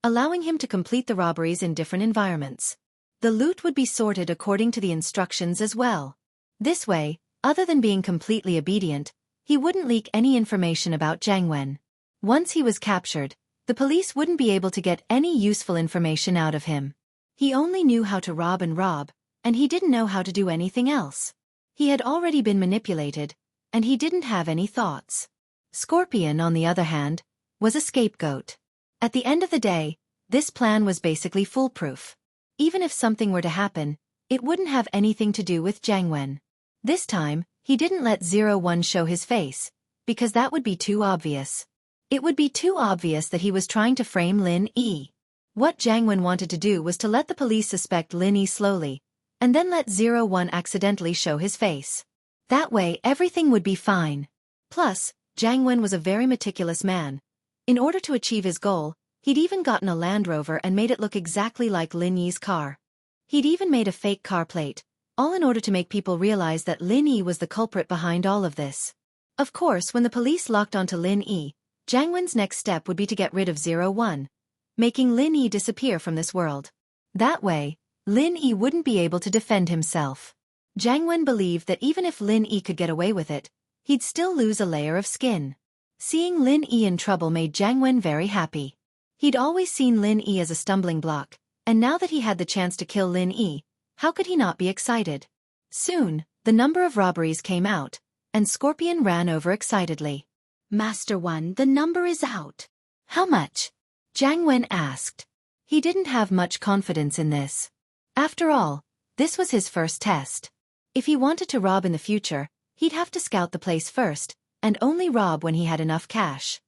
allowing him to complete the robberies in different environments. The loot would be sorted according to the instructions as well. This way, other than being completely obedient, he wouldn't leak any information about Jiangwen. Once he was captured, the police wouldn't be able to get any useful information out of him. He only knew how to rob, and he didn't know how to do anything else. He had already been manipulated, and he didn't have any thoughts. Scorpion, on the other hand, was a scapegoat. At the end of the day, this plan was basically foolproof. Even if something were to happen, it wouldn't have anything to do with Jiangwen. This time, he didn't let 01 show his face, because that would be too obvious. It would be too obvious that he was trying to frame Lin Yi. What Jiangwen wanted to do was to let the police suspect Lin Yi slowly, and then let 01 accidentally show his face. That way everything would be fine. Plus, Jiangwen was a very meticulous man. In order to achieve his goal, he'd even gotten a Land Rover and made it look exactly like Lin Yi's car. He'd even made a fake car plate, all in order to make people realize that Lin Yi was the culprit behind all of this. Of course, when the police locked onto Lin Yi, Jiangwen's next step would be to get rid of 01, making Lin Yi disappear from this world. That way, Lin Yi wouldn't be able to defend himself. Jiangwen believed that even if Lin Yi could get away with it, he'd still lose a layer of skin. Seeing Lin Yi in trouble made Jiangwen very happy. He'd always seen Lin Yi as a stumbling block, and now that he had the chance to kill Lin Yi, how could he not be excited? Soon, the number of robberies came out, and Scorpion ran over excitedly. "Master 1, the number is out." "How much?" Jiangwen asked. He didn't have much confidence in this. After all, this was his first test. If he wanted to rob in the future, he'd have to scout the place first, and only rob when he had enough cash.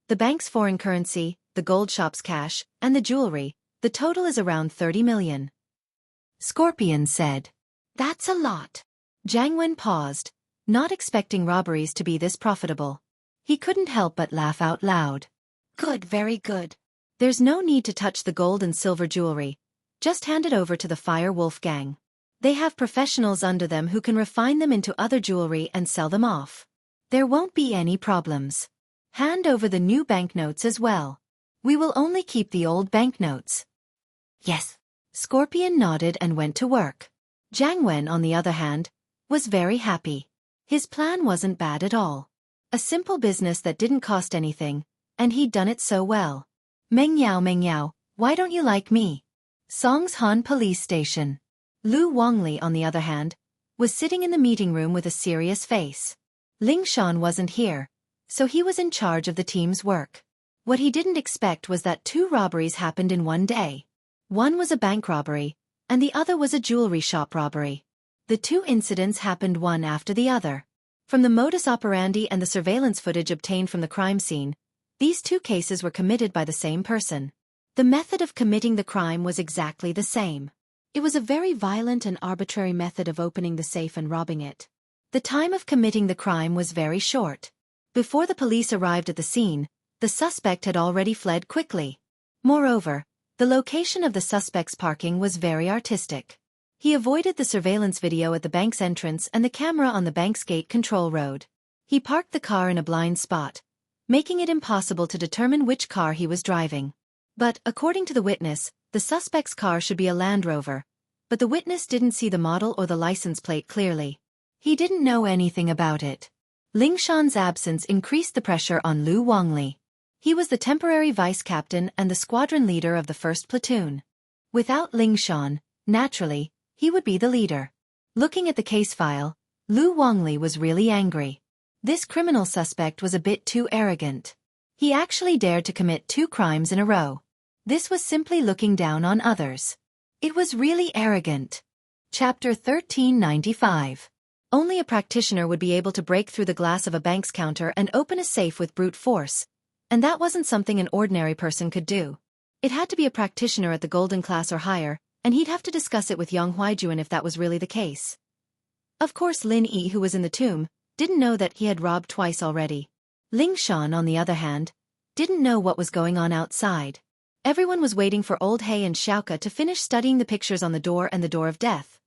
The bank's foreign currency, the gold shop's cash, and the jewelry, the total is around 30 million. Scorpion said. "That's a lot." Jiangwen paused, not expecting robberies to be this profitable. He couldn't help but laugh out loud. "Good, very good. There's no need to touch the gold and silver jewelry. Just hand it over to the Fire Wolf Gang. They have professionals under them who can refine them into other jewelry and sell them off. There won't be any problems. Hand over the new banknotes as well. We will only keep the old banknotes." "Yes." Scorpion nodded and went to work. Jiangwen, on the other hand, was very happy. His plan wasn't bad at all. A simple business that didn't cost anything, and he'd done it so well. Meng Yao, why don't you like me?" Songshan Police Station. Lu Wangli, on the other hand, was sitting in the meeting room with a serious face. Ling Shan wasn't here, so he was in charge of the team's work. What he didn't expect was that 2 robberies happened in one day. One was a bank robbery, and the other was a jewelry shop robbery. The 2 incidents happened one after the other. From the modus operandi and the surveillance footage obtained from the crime scene, these 2 cases were committed by the same person. The method of committing the crime was exactly the same. It was a very violent and arbitrary method of opening the safe and robbing it. The time of committing the crime was very short. Before the police arrived at the scene, the suspect had already fled quickly. Moreover, the location of the suspect's parking was very artistic. He avoided the surveillance video at the bank's entrance and the camera on the bank's gate control road. He parked the car in a blind spot, making it impossible to determine which car he was driving. But, according to the witness, the suspect's car should be a Land Rover, but the witness didn't see the model or the license plate clearly. He didn't know anything about it. Ling Shan's absence increased the pressure on Lu Wangli. He was the temporary vice captain and the squadron leader of the 1st platoon. Without Ling Shan, naturally, he would be the leader. Looking at the case file, Lu Wangli was really angry. This criminal suspect was a bit too arrogant. He actually dared to commit 2 crimes in a row. This was simply looking down on others. It was really arrogant. Chapter 1395. Only a practitioner would be able to break through the glass of a bank's counter and open a safe with brute force, and that wasn't something an ordinary person could do. It had to be a practitioner at the golden class or higher, and he'd have to discuss it with Yang Huaijuan if that was really the case. Of course Lin Yi, who was in the tomb, didn't know that he had robbed twice already. Ling Shan, on the other hand, didn't know what was going on outside. Everyone was waiting for Old He and Xiaoka to finish studying the pictures on the door and the door of death.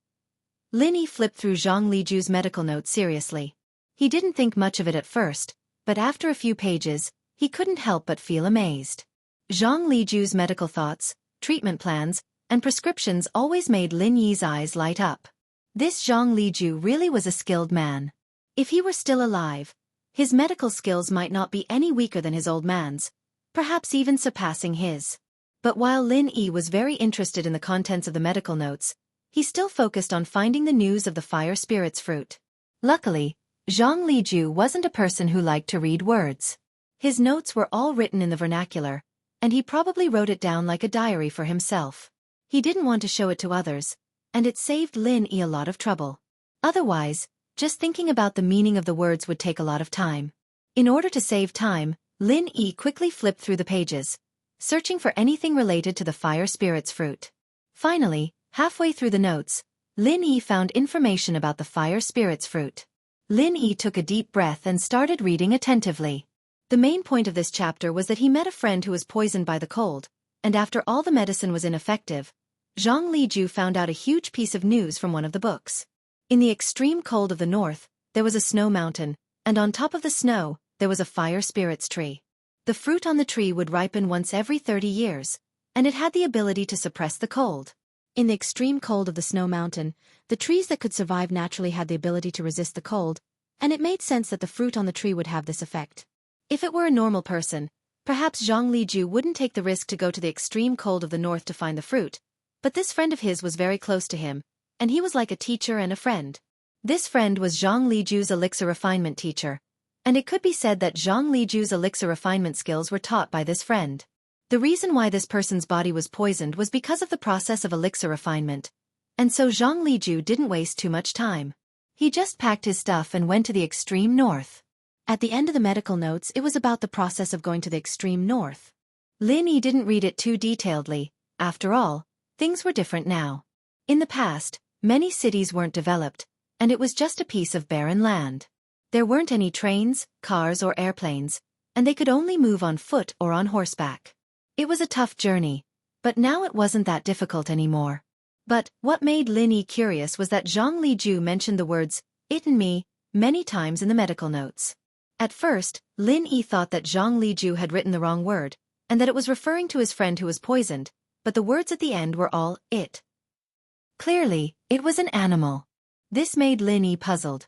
Lin Yi flipped through Zhang Liju's medical notes seriously. He didn't think much of it at first, but after a few pages, he couldn't help but feel amazed. Zhang Liju's medical thoughts, treatment plans, and prescriptions always made Lin Yi's eyes light up. This Zhang Liju really was a skilled man. If he were still alive, his medical skills might not be any weaker than his old man's, perhaps even surpassing his. But while Lin Yi was very interested in the contents of the medical notes, he still focused on finding the news of the fire spirit's fruit. Luckily, Zhang Liju wasn't a person who liked to read words. His notes were all written in the vernacular, and he probably wrote it down like a diary for himself. He didn't want to show it to others, and it saved Lin Yi a lot of trouble. Otherwise, just thinking about the meaning of the words would take a lot of time. In order to save time, Lin Yi quickly flipped through the pages, searching for anything related to the fire spirit's fruit. Finally, halfway through the notes, Lin Yi found information about the fire spirit's fruit. Lin Yi took a deep breath and started reading attentively. The main point of this chapter was that he met a friend who was poisoned by the cold, and after all the medicine was ineffective, Zhang Liju found out a huge piece of news from one of the books. In the extreme cold of the north, there was a snow mountain, and on top of the snow, there was a fire spirit's tree. The fruit on the tree would ripen once every 30 years, and it had the ability to suppress the cold. In the extreme cold of the snow mountain, the trees that could survive naturally had the ability to resist the cold, and it made sense that the fruit on the tree would have this effect. If it were a normal person, perhaps Zhang Liju wouldn't take the risk to go to the extreme cold of the north to find the fruit, but this friend of his was very close to him, and he was like a teacher and a friend. This friend was Zhang Liju's elixir refinement teacher, and it could be said that Zhang Liju's elixir refinement skills were taught by this friend. The reason why this person's body was poisoned was because of the process of elixir refinement, and so Zhang Liju didn't waste too much time. He just packed his stuff and went to the extreme north. At the end of the medical notes, it was about the process of going to the extreme north. Lin Yi didn't read it too detailedly. After all, things were different now. In the past, many cities weren't developed, and it was just a piece of barren land. There weren't any trains, cars or airplanes, and they could only move on foot or on horseback. It was a tough journey, but now it wasn't that difficult anymore. But what made Lin Yi curious was that Zhang Liju mentioned the words, "it" and "me," many times in the medical notes. At first, Lin Yi thought that Zhang Liju had written the wrong word, and that it was referring to his friend who was poisoned, but the words at the end were all "it." Clearly, it was an animal. This made Lin Yi puzzled.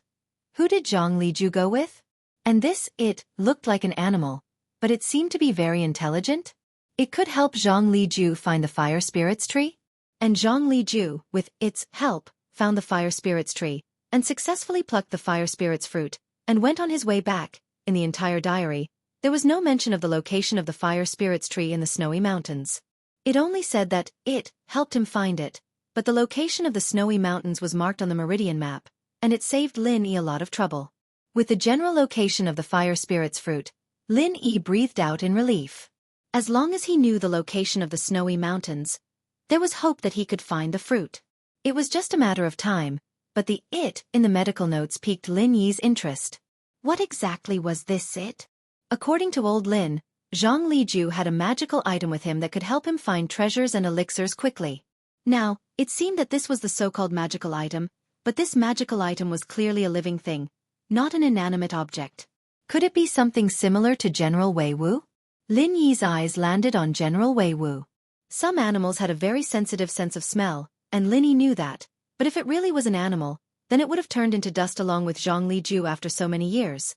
Who did Zhang Liju go with? And this "it" looked like an animal, but it seemed to be very intelligent. It could help Zhang Liju find the fire spirit's tree? And Zhang Liju, with its help, found the fire spirit's tree, and successfully plucked the fire spirit's fruit, and went on his way back. In the entire diary, there was no mention of the location of the fire spirit's tree in the snowy mountains. It only said that "it" helped him find it, but the location of the snowy mountains was marked on the meridian map, and it saved Lin Yi a lot of trouble. With the general location of the fire spirit's fruit, Lin Yi breathed out in relief. As long as he knew the location of the snowy mountains, there was hope that he could find the fruit. It was just a matter of time, but the "it" in the medical notes piqued Lin Yi's interest. What exactly was this "it"? According to old Lin, Zhang Liju had a magical item with him that could help him find treasures and elixirs quickly. Now, it seemed that this was the so-called magical item, but this magical item was clearly a living thing, not an inanimate object. Could it be something similar to General Wei Wu? Lin Yi's eyes landed on General Wei Wu. Some animals had a very sensitive sense of smell, and Lin Yi knew that, but if it really was an animal, then it would have turned into dust along with Zhang Liju after so many years.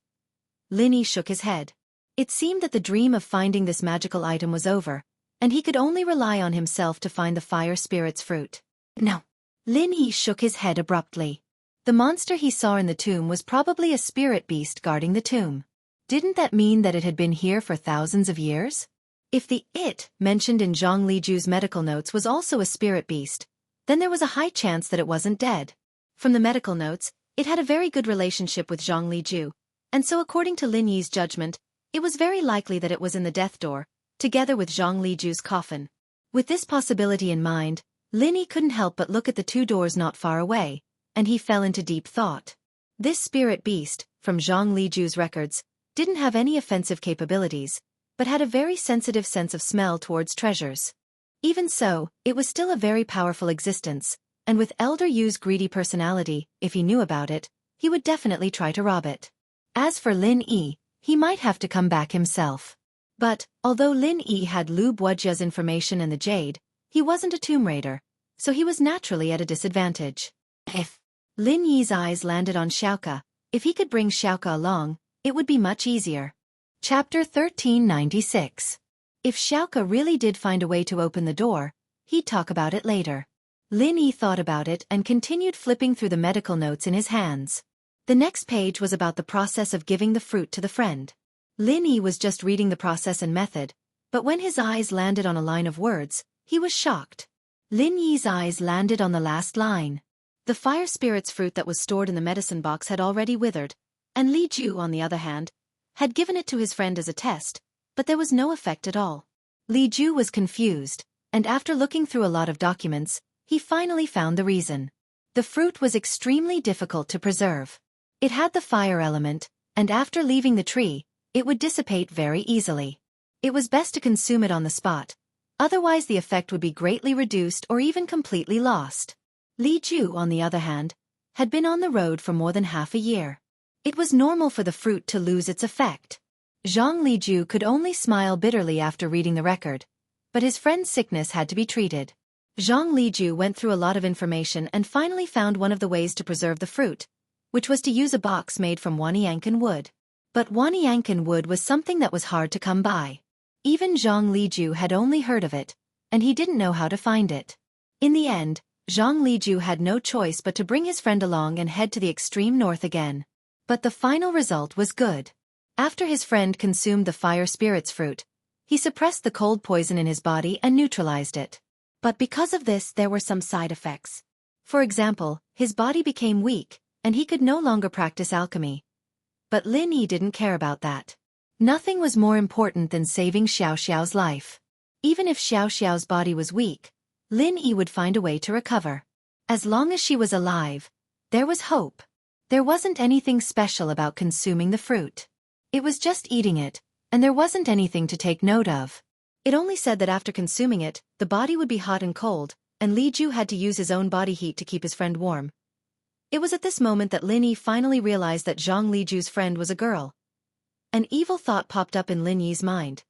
Lin Yi shook his head. It seemed that the dream of finding this magical item was over, and he could only rely on himself to find the fire spirit's fruit. No. Lin Yi shook his head abruptly. The monster he saw in the tomb was probably a spirit beast guarding the tomb. Didn't that mean that it had been here for thousands of years? If the "it" mentioned in Zhang Liju's medical notes was also a spirit beast, then there was a high chance that it wasn't dead. From the medical notes, it had a very good relationship with Zhang Liju, and so according to Lin Yi's judgment, it was very likely that it was in the death door, together with Zhang Liju's coffin. With this possibility in mind, Lin Yi couldn't help but look at the two doors not far away, and he fell into deep thought. This spirit beast, from Zhang Liju's records, didn't have any offensive capabilities, but had a very sensitive sense of smell towards treasures. Even so, it was still a very powerful existence, and with Elder Yu's greedy personality, if he knew about it, he would definitely try to rob it. As for Lin Yi, he might have to come back himself. But, although Lin Yi had Lu Wuxia's information and the jade, he wasn't a tomb raider, so he was naturally at a disadvantage. If Lin Yi's eyes landed on Xiaoka, if he could bring Xiaoka along, it would be much easier. Chapter 1396. If Xiaoka really did find a way to open the door, he'd talk about it later. Lin Yi thought about it and continued flipping through the medical notes in his hands. The next page was about the process of giving the fruit to the friend. Lin Yi was just reading the process and method, but when his eyes landed on a line of words, he was shocked. Lin Yi's eyes landed on the last line. The fire spirit's fruit that was stored in the medicine box had already withered, and Li Ju, on the other hand, had given it to his friend as a test, but there was no effect at all. Li Ju was confused, and after looking through a lot of documents, he finally found the reason. The fruit was extremely difficult to preserve. It had the fire element, and after leaving the tree, it would dissipate very easily. It was best to consume it on the spot, otherwise the effect would be greatly reduced or even completely lost. Li Ju, on the other hand, had been on the road for more than half a year. It was normal for the fruit to lose its effect. Zhang Liju could only smile bitterly after reading the record, but his friend's sickness had to be treated. Zhang Liju went through a lot of information and finally found one of the ways to preserve the fruit, which was to use a box made from Wanyankan wood. But Wanyankan wood was something that was hard to come by. Even Zhang Liju had only heard of it, and he didn't know how to find it. In the end, Zhang Liju had no choice but to bring his friend along and head to the extreme north again. But the final result was good. After his friend consumed the fire spirit's fruit, he suppressed the cold poison in his body and neutralized it. But because of this there were some side effects. For example, his body became weak, and he could no longer practice alchemy. But Lin Yi didn't care about that. Nothing was more important than saving Xiaoxiao's life. Even if Xiaoxiao's body was weak, Lin Yi would find a way to recover. As long as she was alive, there was hope. There wasn't anything special about consuming the fruit. It was just eating it, and there wasn't anything to take note of. It only said that after consuming it, the body would be hot and cold, and Li Ju had to use his own body heat to keep his friend warm. It was at this moment that Lin Yi finally realized that Zhang Liju's friend was a girl. An evil thought popped up in Lin Yi's mind.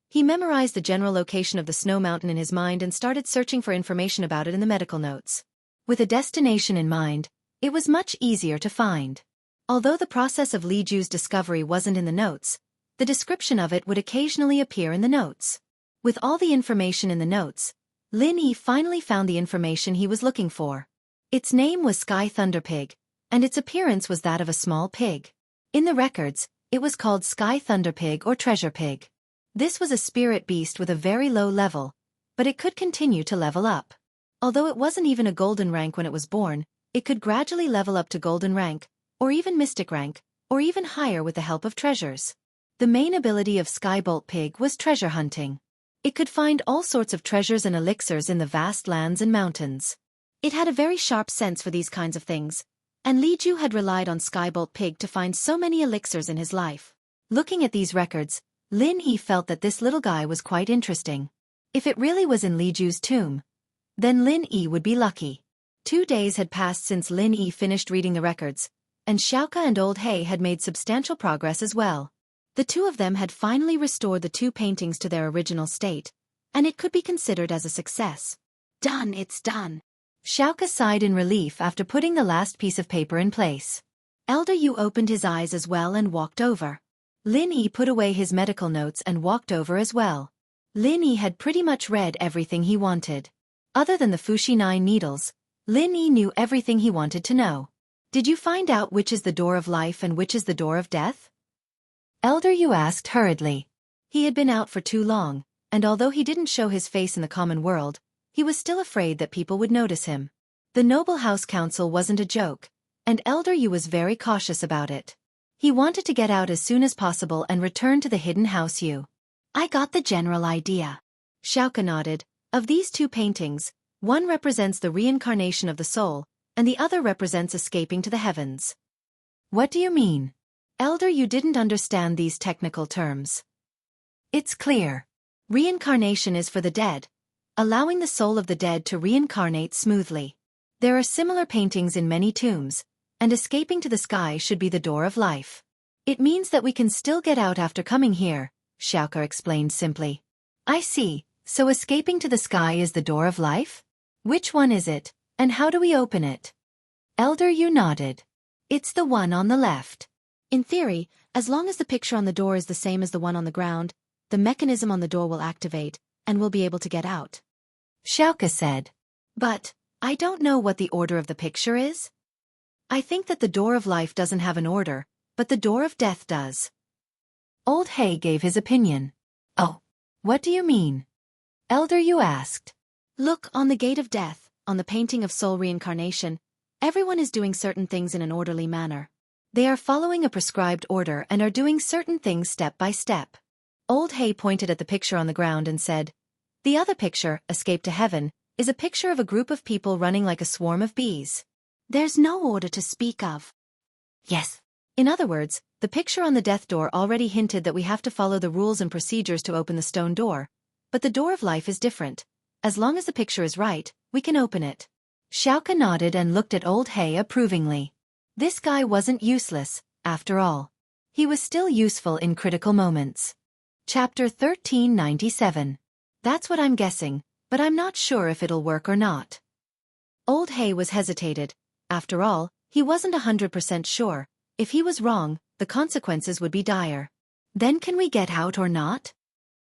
He memorized the general location of the snow mountain in his mind and started searching for information about it in the medical notes. With a destination in mind, it was much easier to find. Although the process of Li Ju's discovery wasn't in the notes, the description of it would occasionally appear in the notes. With all the information in the notes, Lin Yi finally found the information he was looking for. Its name was Sky Thunder Pig, and its appearance was that of a small pig. In the records, it was called Sky Thunder Pig or Treasure Pig. This was a spirit beast with a very low level, but it could continue to level up. Although it wasn't even a golden rank when it was born, it could gradually level up to golden rank, or even mystic rank, or even higher with the help of treasures. The main ability of Skybolt Pig was treasure hunting. It could find all sorts of treasures and elixirs in the vast lands and mountains. It had a very sharp sense for these kinds of things, and Li Ju had relied on Skybolt Pig to find so many elixirs in his life. Looking at these records, Lin Yi felt that this little guy was quite interesting. If it really was in Li Ju's tomb, then Lin Yi would be lucky. 2 days had passed since Lin Yi finished reading the records, and Xiaoka and Old Hay had made substantial progress as well. The two of them had finally restored the two paintings to their original state, and it could be considered as a success. Done, it's done. Xiaoka sighed in relief after putting the last piece of paper in place. Elder Yu opened his eyes as well and walked over. Lin Yi put away his medical notes and walked over as well. Lin Yi had pretty much read everything he wanted. Other than the Fushi 9 needles, Lin Yi knew everything he wanted to know. Did you find out which is the door of life and which is the door of death? Elder Yu asked hurriedly. He had been out for too long, and although he didn't show his face in the common world, he was still afraid that people would notice him. The Noble House Council wasn't a joke, and Elder Yu was very cautious about it. He wanted to get out as soon as possible and return to the hidden house Yu. I got the general idea. Xiaoka nodded. Of these two paintings, one represents the reincarnation of the soul, and the other represents escaping to the heavens. What do you mean? Elder Yu didn't understand these technical terms. It's clear. Reincarnation is for the dead, allowing the soul of the dead to reincarnate smoothly. There are similar paintings in many tombs, and escaping to the sky should be the door of life. It means that we can still get out after coming here, Xiaoka explained simply. I see, so escaping to the sky is the door of life? Which one is it, and how do we open it? Elder Yu nodded. It's the one on the left. In theory, as long as the picture on the door is the same as the one on the ground, the mechanism on the door will activate, and we'll be able to get out. Xiaoka said. But, I don't know what the order of the picture is. I think that the door of life doesn't have an order, but the door of death does. Old Hay gave his opinion. Oh, what do you mean? Elder Yu asked. Look, on the gate of death, on the painting of soul reincarnation, everyone is doing certain things in an orderly manner. They are following a prescribed order and are doing certain things step by step. Old Hay pointed at the picture on the ground and said, the other picture, Escape to Heaven, is a picture of a group of people running like a swarm of bees. There's no order to speak of. Yes. In other words, the picture on the death door already hinted that we have to follow the rules and procedures to open the stone door, but the door of life is different. As long as the picture is right, we can open it. Xiaoka nodded and looked at Old Hay approvingly. This guy wasn't useless, after all. He was still useful in critical moments. Chapter 1397. That's what I'm guessing, but I'm not sure if it'll work or not. Old Hay was hesitated. After all, he wasn't 100% sure. If he was wrong, the consequences would be dire. Then can we get out or not?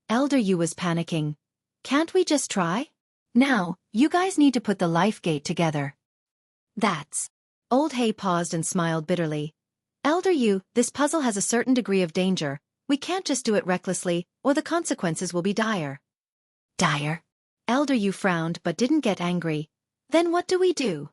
Elder Yu was panicking. Can't we just try? Now, you guys need to put the life gate together. That's. Old Hay paused and smiled bitterly. Elder Yu, this puzzle has a certain degree of danger. We can't just do it recklessly, or the consequences will be dire. Dire? Elder Yu frowned but didn't get angry. Then what do?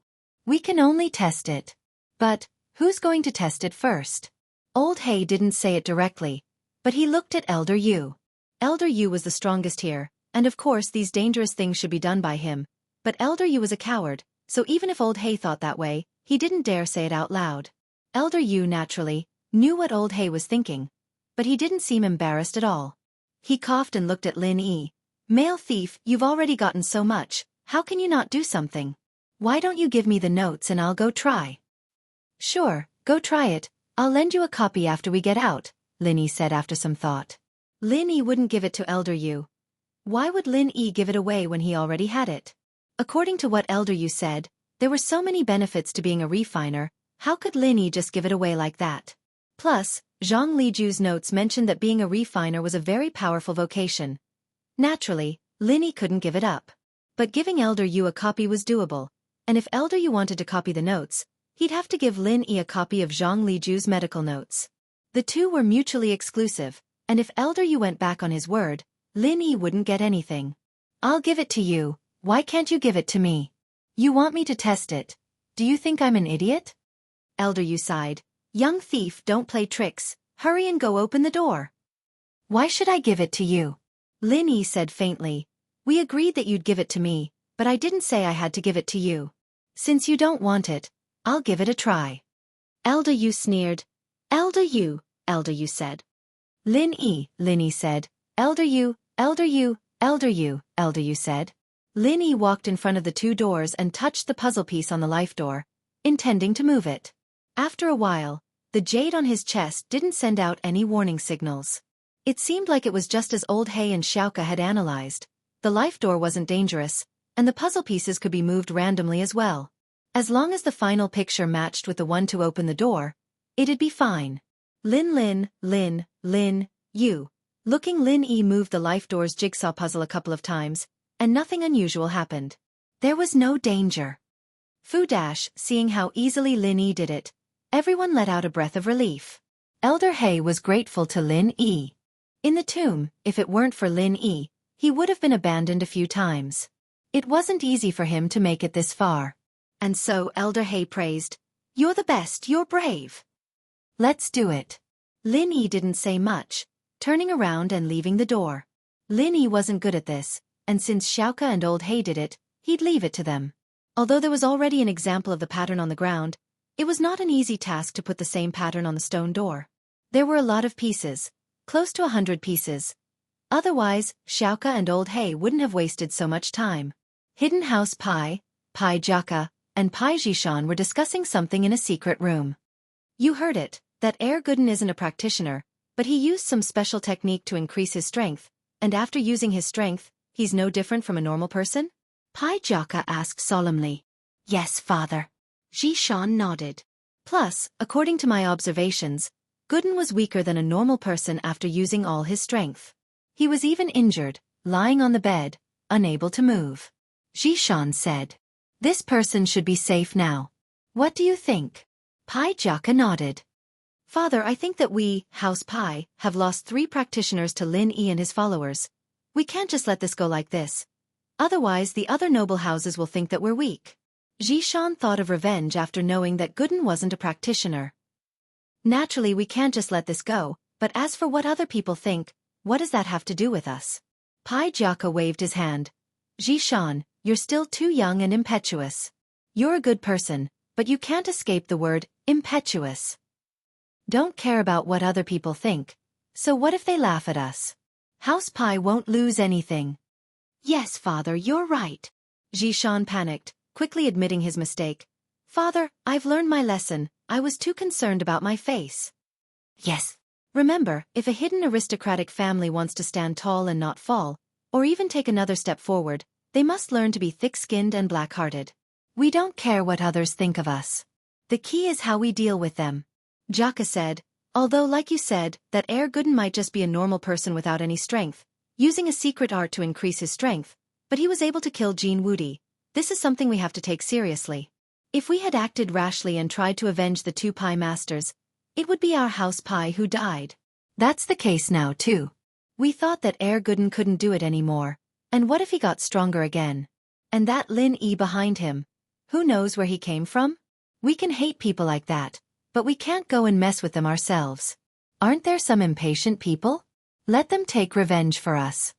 We can only test it. But, who's going to test it first? Old Hay didn't say it directly, but he looked at Elder Yu. Elder Yu was the strongest here, and of course these dangerous things should be done by him, but Elder Yu was a coward, so even if Old Hay thought that way, he didn't dare say it out loud. Elder Yu, naturally, knew what Old Hay was thinking, but he didn't seem embarrassed at all. He coughed and looked at Lin Yi. Male thief, you've already gotten so much, how can you not do something? Why don't you give me the notes and I'll go try? Sure, go try it, I'll lend you a copy after we get out, Lin Yi said after some thought. Lin Yi wouldn't give it to Elder Yu. Why would Lin Yi give it away when he already had it? According to what Elder Yu said, there were so many benefits to being a refiner, how could Lin Yi just give it away like that? Plus, Zhang Liju's notes mentioned that being a refiner was a very powerful vocation. Naturally, Lin Yi couldn't give it up. But giving Elder Yu a copy was doable, and if Elder Yu wanted to copy the notes, he'd have to give Lin Yi a copy of Zhang Liju's medical notes. The two were mutually exclusive, and if Elder Yu went back on his word, Lin Yi wouldn't get anything. I'll give it to you, why can't you give it to me? You want me to test it? Do you think I'm an idiot? Elder Yu sighed. Young thief, don't play tricks, hurry and go open the door. Why should I give it to you? Lin Yi said faintly. We agreed that you'd give it to me, but I didn't say I had to give it to you. Since you don't want it, I'll give it a try. Elder Yu sneered. Elder Yu said. Lin Yi said. Elder Yu, Elder Yu, Elder Yu, Elder Yu said. Lin Yi walked in front of the two doors and touched the puzzle piece on the life door, intending to move it. After a while, the jade on his chest didn't send out any warning signals. It seemed like it was just as Old Hay and Xiaoka had analyzed. The life door wasn't dangerous, and the puzzle pieces could be moved randomly as well. As long as the final picture matched with the one to open the door, it'd be fine. Lin, you. Looking, Lin Yi moved the life door's jigsaw puzzle a couple of times, and nothing unusual happened. There was no danger. Fu Dash, seeing how easily Lin Yi did it, everyone let out a breath of relief. Elder Hay was grateful to Lin Yi. In the tomb, if it weren't for Lin Yi, he would have been abandoned a few times. It wasn't easy for him to make it this far. And so Elder Hay praised, "You're the best, you're brave. Let's do it." Lin Yi didn't say much, turning around and leaving the door. Lin Yi wasn't good at this, and since Xiaoka and Old Hay did it, he'd leave it to them. Although there was already an example of the pattern on the ground, it was not an easy task to put the same pattern on the stone door. There were a lot of pieces, close to 100 pieces. Otherwise, Xiaoka and Old Hay wouldn't have wasted so much time. Hidden House Pai, Pai Jaka, and Pai Jishan were discussing something in a secret room. You heard it, that Air Gooden isn't a practitioner, but he used some special technique to increase his strength, and after using his strength, he's no different from a normal person? Pai Jaka asked solemnly. Yes, father. Jishan nodded. Plus, according to my observations, Gooden was weaker than a normal person after using all his strength. He was even injured, lying on the bed, unable to move. Jishan said. This person should be safe now. What do you think? Pai Jaka nodded. Father, I think that we, House Pai, have lost 3 practitioners to Lin Yi and his followers. We can't just let this go like this. Otherwise the other noble houses will think that we're weak. Jishan thought of revenge after knowing that Gooden wasn't a practitioner. Naturally we can't just let this go, but as for what other people think, what does that have to do with us? Pai Jaka waved his hand. Jishan, you're still too young and impetuous. You're a good person, but you can't escape the word, impetuous. Don't care about what other people think. So what if they laugh at us? House Pai won't lose anything. Yes, father, you're right. Jishan panicked, quickly admitting his mistake. Father, I've learned my lesson. I was too concerned about my face. Yes. Remember, if a hidden aristocratic family wants to stand tall and not fall, or even take another step forward, they must learn to be thick-skinned and black-hearted. We don't care what others think of us. The key is how we deal with them. Jaka said, although like you said, that Air Gooden might just be a normal person without any strength, using a secret art to increase his strength, but he was able to kill Jean Wudi. This is something we have to take seriously. If we had acted rashly and tried to avenge the 2 Pai masters, it would be our House Pai who died. That's the case now too. We thought that Air Gooden couldn't do it anymore, and what if he got stronger again? And that Lin Yi behind him, who knows where he came from? We can hate people like that, but we can't go and mess with them ourselves. Aren't there some impatient people? Let them take revenge for us.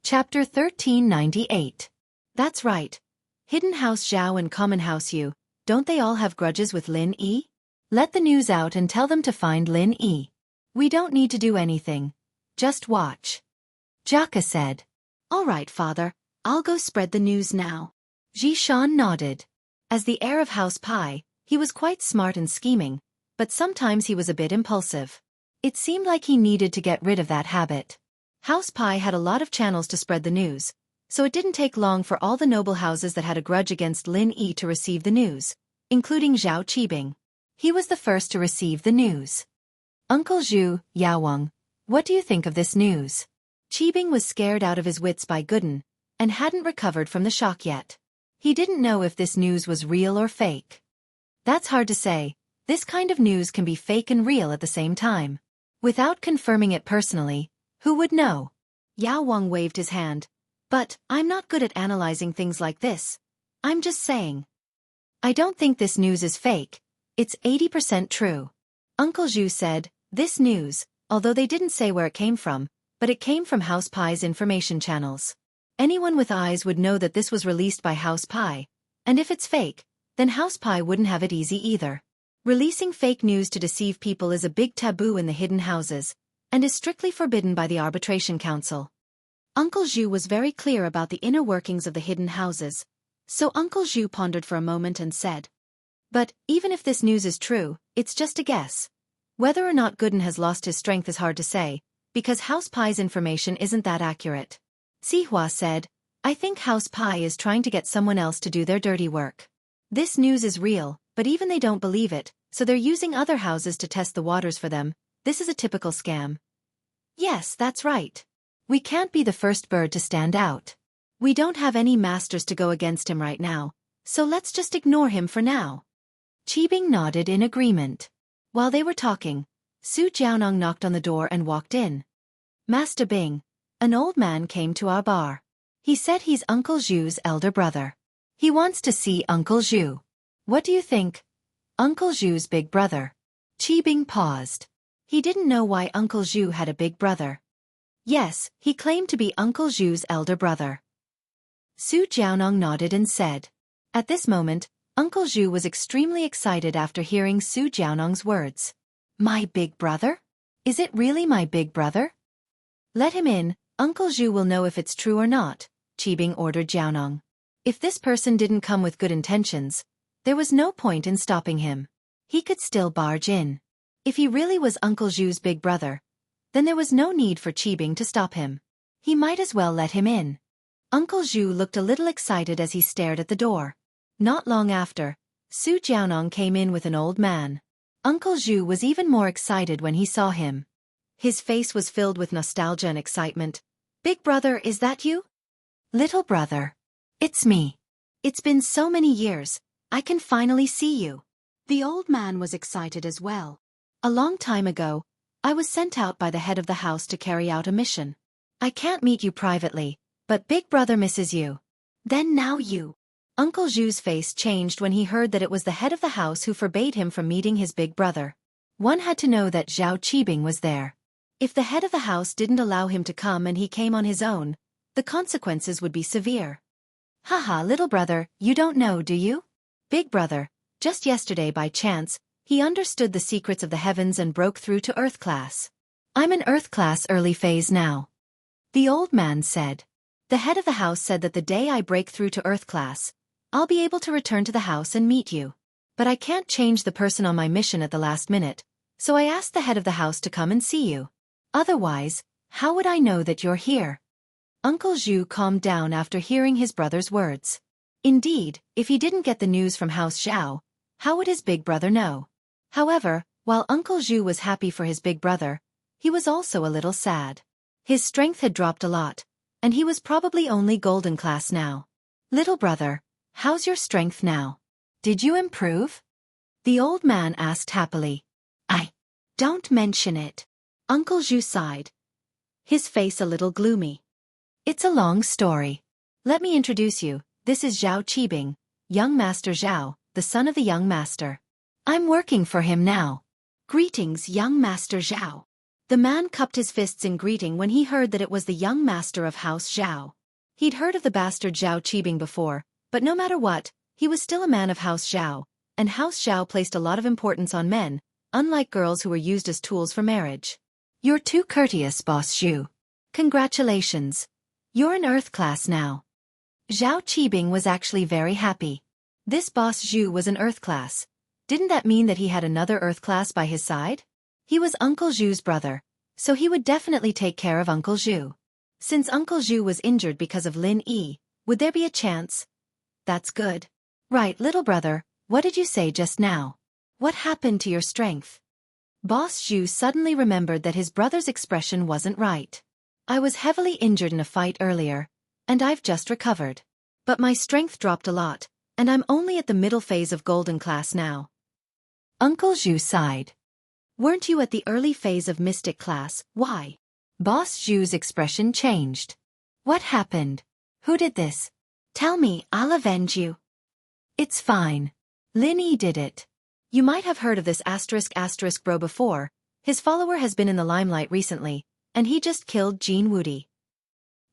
Chapter 1398. That's right. Hidden House Zhao and Common House Yu, don't they all have grudges with Lin Yi? Let the news out and tell them to find Lin Yi. We don't need to do anything. Just watch. Jaka said. All right, father, I'll go spread the news now. Jishan nodded. As the heir of House Pai, he was quite smart and scheming, but sometimes he was a bit impulsive. It seemed like he needed to get rid of that habit. House Pai had a lot of channels to spread the news, so it didn't take long for all the noble houses that had a grudge against Lin Yi to receive the news, including Zhao Qibing. He was the first to receive the news. Uncle Zhu, Yaowang, what do you think of this news? Qibing was scared out of his wits by Gooden, and hadn't recovered from the shock yet. He didn't know if this news was real or fake. That's hard to say. This kind of news can be fake and real at the same time. Without confirming it personally, who would know? Yao Wang waved his hand. But, I'm not good at analyzing things like this. I'm just saying. I don't think this news is fake. It's 80% true. Uncle Zhu said, this news, although they didn't say where it came from, but it came from House Pai's information channels. Anyone with eyes would know that this was released by House Pai, and if it's fake, then House Pai wouldn't have it easy either. Releasing fake news to deceive people is a big taboo in the hidden houses, and is strictly forbidden by the Arbitration Council. Uncle Zhu was very clear about the inner workings of the hidden houses, so Uncle Zhu pondered for a moment and said, But, even if this news is true, it's just a guess. Whether or not Gooden has lost his strength is hard to say, because House Pai's information isn't that accurate. Sihua said, I think House Pai is trying to get someone else to do their dirty work. This news is real, but even they don't believe it, so they're using other houses to test the waters for them. This is a typical scam. Yes, that's right. We can't be the first bird to stand out. We don't have any masters to go against him right now, so let's just ignore him for now. Qibing nodded in agreement. While they were talking, Su Jiaonong knocked on the door and walked in. Master Bing, an old man came to our bar. He said he's Uncle Zhu's elder brother. He wants to see Uncle Zhu. What do you think? Uncle Zhu's big brother. Qibing paused. He didn't know why Uncle Zhu had a big brother. Yes, he claimed to be Uncle Zhu's elder brother. Su Jiaonong nodded and said. At this moment, Uncle Zhu was extremely excited after hearing Su Jiaonong's words. My big brother? Is it really my big brother? Let him in, Uncle Zhu will know if it's true or not, Qibing ordered Jiaonong. If this person didn't come with good intentions, there was no point in stopping him. He could still barge in. If he really was Uncle Zhu's big brother, then there was no need for Qibing to stop him. He might as well let him in. Uncle Zhu looked a little excited as he stared at the door. Not long after, Su Jiaonong came in with an old man. Uncle Zhu was even more excited when he saw him. His face was filled with nostalgia and excitement. Big brother, is that you? Little brother. It's me. It's been so many years, I can finally see you. The old man was excited as well. A long time ago, I was sent out by the head of the house to carry out a mission. I can't meet you privately, but Big Brother misses you. Then now you. Uncle Zhu's face changed when he heard that it was the head of the house who forbade him from meeting his big brother. One had to know that Zhao Qibing was there. If the head of the house didn't allow him to come and he came on his own, the consequences would be severe. Haha, little brother, you don't know, do you? Big brother, just yesterday by chance, he understood the secrets of the heavens and broke through to Earth class. I'm in Earth class early phase now. The old man said. The head of the house said that the day I break through to Earth class, I'll be able to return to the house and meet you. But I can't change the person on my mission at the last minute, so I asked the head of the house to come and see you. Otherwise, how would I know that you're here? Uncle Zhu calmed down after hearing his brother's words. Indeed, if he didn't get the news from House Zhao, how would his big brother know? However, while Uncle Zhu was happy for his big brother, he was also a little sad. His strength had dropped a lot, and he was probably only golden class now. Little brother, how's your strength now? Did you improve? The old man asked happily. Don't mention it. Uncle Zhu sighed, his face a little gloomy. It's a long story. Let me introduce you. This is Zhao Qibing, young Master Zhao, the son of the young master. I'm working for him now. Greetings, young Master Zhao. The man cupped his fists in greeting when he heard that it was the young master of House Zhao. He'd heard of the bastard Zhao Qibing before, but no matter what, he was still a man of House Zhao, and House Zhao placed a lot of importance on men, unlike girls who were used as tools for marriage. You're too courteous, Boss Zhu. Congratulations. You're in Earth class now. Zhao Qibing was actually very happy. This Boss Zhu was in Earth class. Didn't that mean that he had another Earth class by his side? He was Uncle Zhu's brother, so he would definitely take care of Uncle Zhu. Since Uncle Zhu was injured because of Lin Yi, would there be a chance? That's good. Right, little brother, what did you say just now? What happened to your strength? Boss Zhu suddenly remembered that his brother's expression wasn't right. I was heavily injured in a fight earlier, and I've just recovered. But my strength dropped a lot, and I'm only at the middle phase of golden class now. Uncle Zhu sighed. Weren't you at the early phase of mystic class? Why? Boss Zhu's expression changed. What happened? Who did this? Tell me, I'll avenge you. It's fine. Lin Yi did it. You might have heard of this *** bro before. His follower has been in the limelight recently, and he just killed Jin Wudi.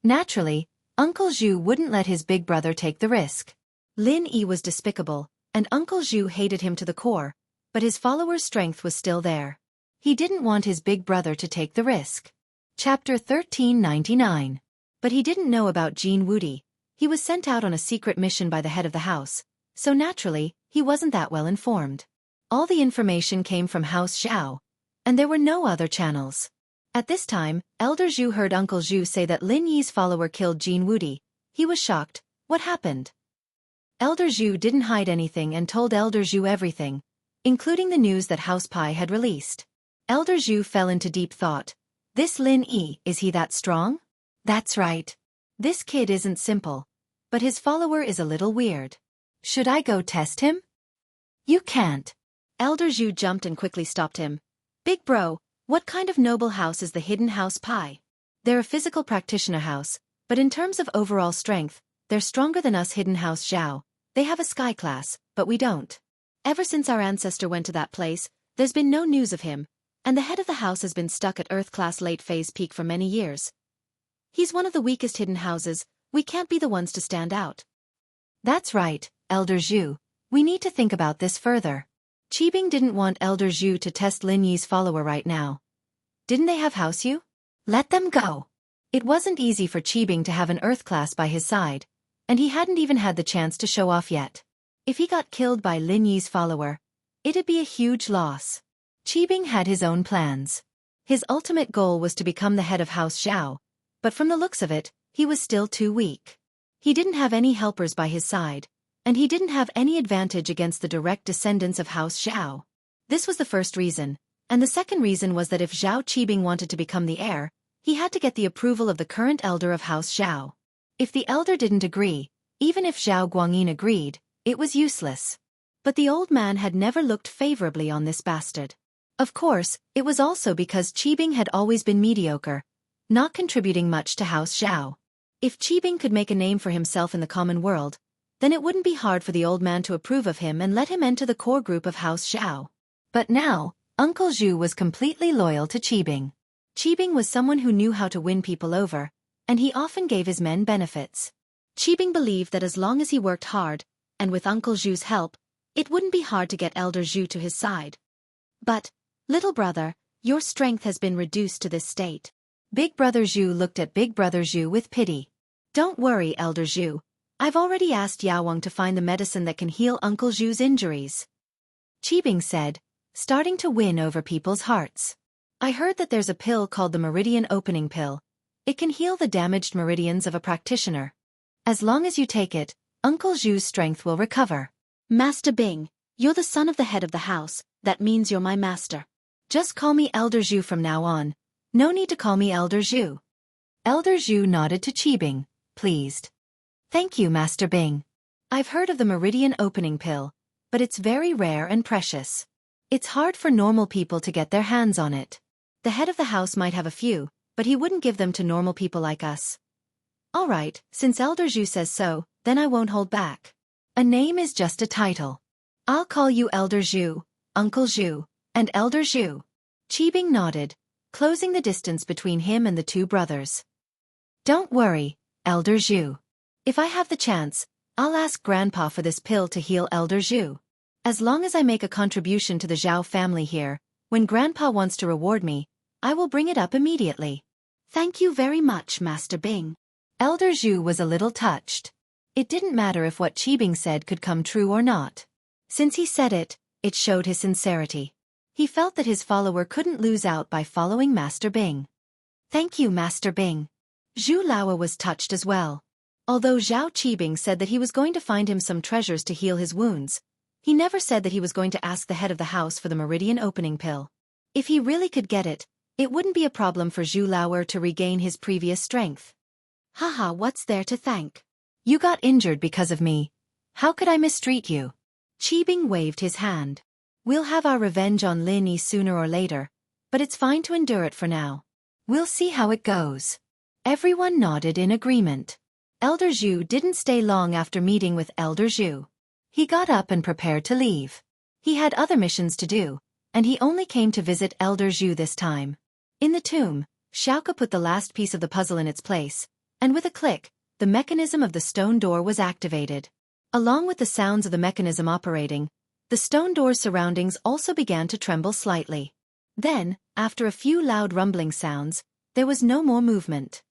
Naturally, Uncle Zhu wouldn't let his big brother take the risk. Lin Yi was despicable, and Uncle Zhu hated him to the core, but his follower's strength was still there. He didn't want his big brother to take the risk. Chapter 1399. But he didn't know about Jin Wudi. He was sent out on a secret mission by the head of the house, so naturally, he wasn't that well informed. All the information came from House Xiao, and there were no other channels. At this time, Elder Zhu heard Uncle Zhu say that Lin Yi's follower killed Jin Wudi. He was shocked. What happened? Elder Zhu didn't hide anything and told Elder Zhu everything, including the news that House Pai had released. Elder Zhu fell into deep thought. This Lin Yi, is he that strong? That's right. This kid isn't simple, but his follower is a little weird. Should I go test him? You can't. Elder Zhu jumped and quickly stopped him. Big bro, what kind of noble house is the hidden House Pai? They're a physical practitioner house, but in terms of overall strength, they're stronger than us hidden House Xiao. They have a sky class, but we don't. Ever since our ancestor went to that place, there's been no news of him, and the head of the house has been stuck at Earth class late phase peak for many years. He's one of the weakest hidden houses. We can't be the ones to stand out. That's right, Elder Zhu. We need to think about this further. Qibing didn't want Elder Zhu to test Lin Yi's follower right now. Didn't they have House Yu? Let them go. It wasn't easy for Qibing to have an Earth class by his side, and he hadn't even had the chance to show off yet. If he got killed by Lin Yi's follower, it'd be a huge loss. Qibing had his own plans. His ultimate goal was to become the head of House Xiao, but from the looks of it, he was still too weak. He didn't have any helpers by his side, and he didn't have any advantage against the direct descendants of House Xiao. This was the first reason, and the second reason was that if Zhao Qibing wanted to become the heir, he had to get the approval of the current elder of House Xiao. If the elder didn't agree, even if Zhao Guangyin agreed, it was useless. But the old man had never looked favorably on this bastard. Of course, it was also because Qibing had always been mediocre, not contributing much to House Xiao. If Qibing could make a name for himself in the common world, then it wouldn't be hard for the old man to approve of him and let him enter the core group of House Xiao. But now, Uncle Zhu was completely loyal to Qibing. Qibing was someone who knew how to win people over, and he often gave his men benefits. Qibing believed that as long as he worked hard, and with Uncle Zhu's help, it wouldn't be hard to get Elder Zhu to his side. But, little brother, your strength has been reduced to this state. Big Brother Zhu looked at Big Brother Zhu with pity. Don't worry, Elder Zhu. I've already asked Yawang to find the medicine that can heal Uncle Zhu's injuries. Qibing said, starting to win over people's hearts. I heard that there's a pill called the Meridian Opening Pill. It can heal the damaged meridians of a practitioner. As long as you take it, Uncle Zhu's strength will recover. Master Bing, you're the son of the head of the house, that means you're my master. Just call me Elder Zhu from now on. No need to call me Elder Zhu. Elder Zhu nodded to Qibing, pleased. Thank you, Master Bing. I've heard of the Meridian Opening Pill, but it's very rare and precious. It's hard for normal people to get their hands on it. The head of the house might have a few, but he wouldn't give them to normal people like us. All right, since Elder Zhu says so, then I won't hold back. A name is just a title. I'll call you Elder Zhu, Uncle Zhu, and Elder Zhu. Qibing nodded, closing the distance between him and the two brothers. Don't worry, Elder Zhu. If I have the chance, I'll ask Grandpa for this pill to heal Elder Zhu. As long as I make a contribution to the Zhao family here, when Grandpa wants to reward me, I will bring it up immediately. Thank you very much, Master Bing. Elder Zhu was a little touched. It didn't matter if what Qibing said could come true or not. Since he said it, it showed his sincerity. He felt that his follower couldn't lose out by following Master Bing. Thank you, Master Bing. Zhu Laowa was touched as well. Although Zhao Qibing said that he was going to find him some treasures to heal his wounds, he never said that he was going to ask the head of the house for the Meridian Opening Pill. If he really could get it, it wouldn't be a problem for Zhu Laowa to regain his previous strength. Haha, what's there to thank? You got injured because of me. How could I mistreat you? Qibing waved his hand. We'll have our revenge on Lin Yi sooner or later, but it's fine to endure it for now. We'll see how it goes. Everyone nodded in agreement. Elder Zhu didn't stay long after meeting with Elder Zhu. He got up and prepared to leave. He had other missions to do, and he only came to visit Elder Zhu this time. In the tomb, Xiaoke put the last piece of the puzzle in its place, and with a click, the mechanism of the stone door was activated. Along with the sounds of the mechanism operating, the stone door's surroundings also began to tremble slightly. Then, after a few loud rumbling sounds, there was no more movement.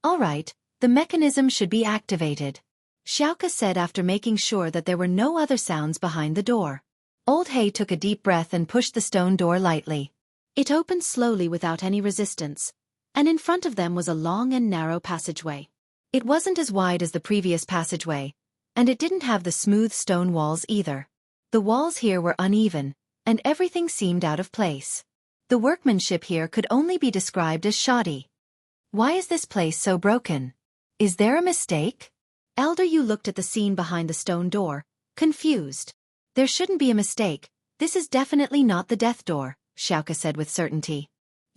All right, the mechanism should be activated. Xiaoka said after making sure that there were no other sounds behind the door. Old Hay took a deep breath and pushed the stone door lightly. It opened slowly without any resistance, and in front of them was a long and narrow passageway. It wasn't as wide as the previous passageway, and it didn't have the smooth stone walls either. The walls here were uneven, and everything seemed out of place. The workmanship here could only be described as shoddy. Why is this place so broken? Is there a mistake? Elder Yu looked at the scene behind the stone door, confused. There shouldn't be a mistake. This is definitely not the death door, Xiaoka said with certainty.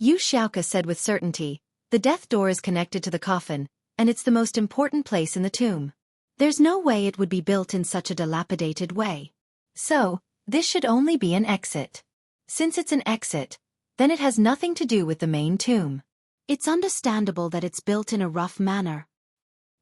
Xiaoka said with certainty, the death door is connected to the coffin, and it's the most important place in the tomb. There's no way it would be built in such a dilapidated way. So, this should only be an exit. Since it's an exit, then it has nothing to do with the main tomb. It's understandable that it's built in a rough manner.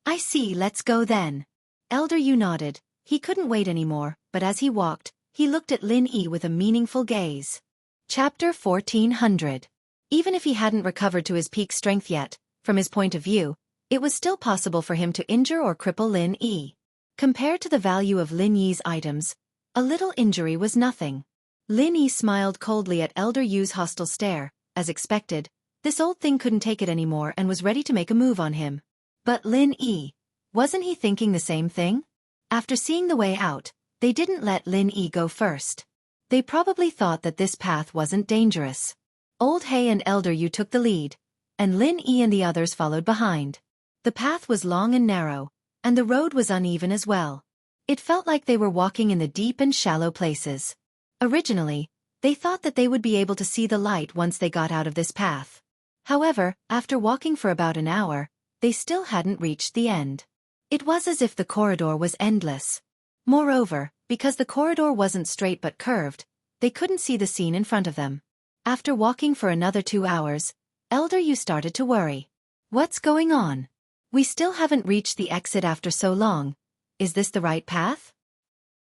I see, let's go then. Elder Yu nodded. He couldn't wait anymore, but as he walked, he looked at Lin Yi with a meaningful gaze. Chapter 1400. Even if he hadn't recovered to his peak strength yet, from his point of view, it was still possible for him to injure or cripple Lin Yi. Compared to the value of Lin Yi's items, a little injury was nothing. Lin Yi smiled coldly at Elder Yu's hostile stare. As expected, this old thing couldn't take it anymore and was ready to make a move on him. But Lin Yi, wasn't he thinking the same thing? After seeing the way out, they didn't let Lin Yi go first. They probably thought that this path wasn't dangerous. Old Hay and Elder Yu took the lead, and Lin Yi and the others followed behind. The path was long and narrow, and the road was uneven as well. It felt like they were walking in the deep and shallow places. Originally, they thought that they would be able to see the light once they got out of this path. However, after walking for about an hour, they still hadn't reached the end. It was as if the corridor was endless. Moreover, because the corridor wasn't straight but curved, they couldn't see the scene in front of them. After walking for another 2 hours, Elder Yu started to worry. What's going on? We still haven't reached the exit after so long. Is this the right path?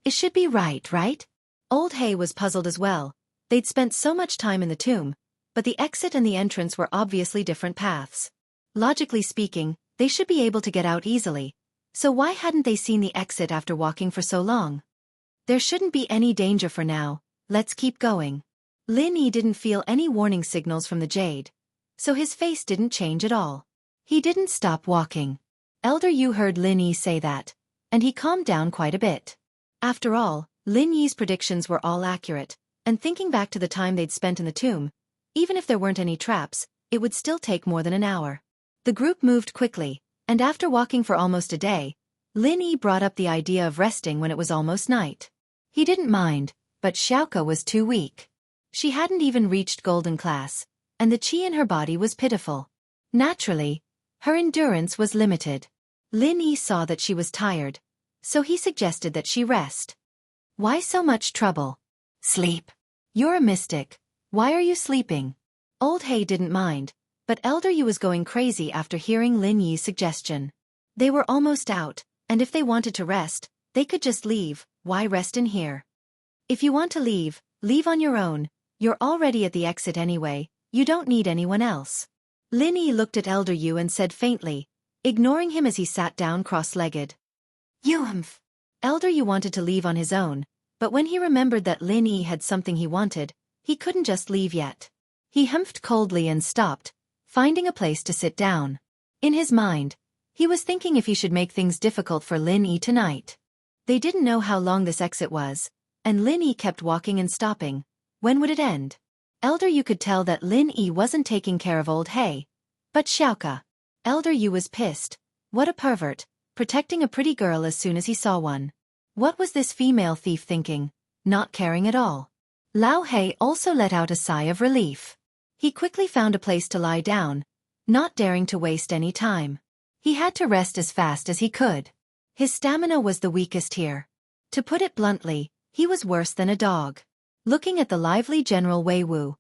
It should be right? Old Hay was puzzled as well. They'd spent so much time in the tomb, but the exit and the entrance were obviously different paths. Logically speaking, they should be able to get out easily. So why hadn't they seen the exit after walking for so long? There shouldn't be any danger for now. Let's keep going. Lin Yi didn't feel any warning signals from the jade, so his face didn't change at all. He didn't stop walking. Elder Yu heard Lin Yi say that, and he calmed down quite a bit. After all, Lin Yi's predictions were all accurate, and thinking back to the time they'd spent in the tomb, even if there weren't any traps, it would still take more than an hour. The group moved quickly, and after walking for almost a day, Lin Yi brought up the idea of resting when it was almost night. He didn't mind, but Xiaoka was too weak. She hadn't even reached golden class, and the qi in her body was pitiful. Naturally, her endurance was limited. Lin Yi saw that she was tired, so he suggested that she rest. Why so much trouble? Sleep. You're a mystic. Why are you sleeping? Old Hay didn't mind, but Elder Yu was going crazy after hearing Lin Yi's suggestion. They were almost out, and if they wanted to rest, they could just leave. Why rest in here? If you want to leave, leave on your own. You're already at the exit anyway. You don't need anyone else. Lin Yi looked at Elder Yu and said faintly, ignoring him as he sat down cross-legged. Humph. Elder Yu wanted to leave on his own, but when he remembered that Lin Yi had something he wanted, he couldn't just leave yet. He humphed coldly and stopped, finding a place to sit down. In his mind, he was thinking if he should make things difficult for Lin Yi tonight. They didn't know how long this exit was, and Lin Yi kept walking and stopping. When would it end? Elder Yu could tell that Lin Yi wasn't taking care of Old Hay. But Xiaoka. Elder Yu was pissed. What a pervert, protecting a pretty girl as soon as he saw one. What was this female thief thinking? Not caring at all. Lao He also let out a sigh of relief. He quickly found a place to lie down, not daring to waste any time. He had to rest as fast as he could. His stamina was the weakest here. To put it bluntly, he was worse than a dog. Looking at the lively General Wei Wu,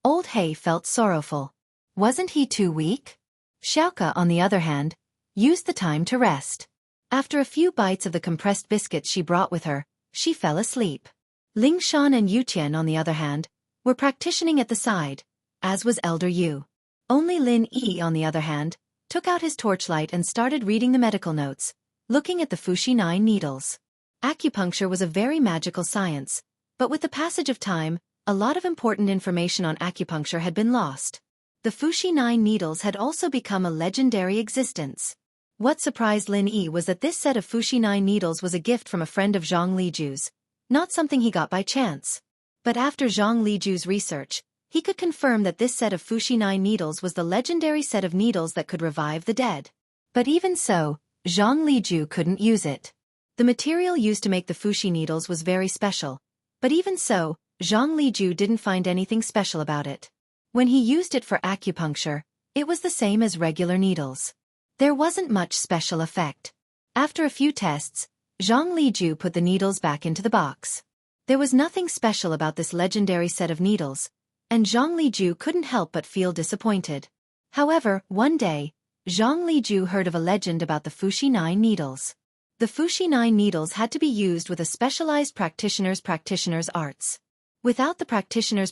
Old Hay felt sorrowful. Wasn't he too weak? Xiaoka, on the other hand, used the time to rest. After a few bites of the compressed biscuits she brought with her, she fell asleep. Ling Shan and Yutian, on the other hand, were practicing at the side, as was Elder Yu. Only Lin Yi, on the other hand, took out his torchlight and started reading the medical notes. looking at the Fuxi 9 needles. Acupuncture was a very magical science, but with the passage of time, a lot of important information on acupuncture had been lost. The Fuxi 9 needles had also become a legendary existence. What surprised Lin Yi was that this set of Fuxi 9 needles was a gift from a friend of Zhang Liju's, not something he got by chance. But after Zhang Liju's research, he could confirm that this set of Fuxi 9 needles was the legendary set of needles that could revive the dead. But even so, Zhang Liju couldn't use it. The material used to make the Fuxi needles was very special, but even so, Zhang Liju didn't find anything special about it. When he used it for acupuncture, it was the same as regular needles. There wasn't much special effect. After a few tests, Zhang Liju put the needles back into the box. There was nothing special about this legendary set of needles, and Zhang Liju couldn't help but feel disappointed. However, one day, Zhang Liju heard of a legend about the Fuxi 9 needles. The Fuxi 9 needles had to be used with a specialized practitioner's arts. Without the practitioner's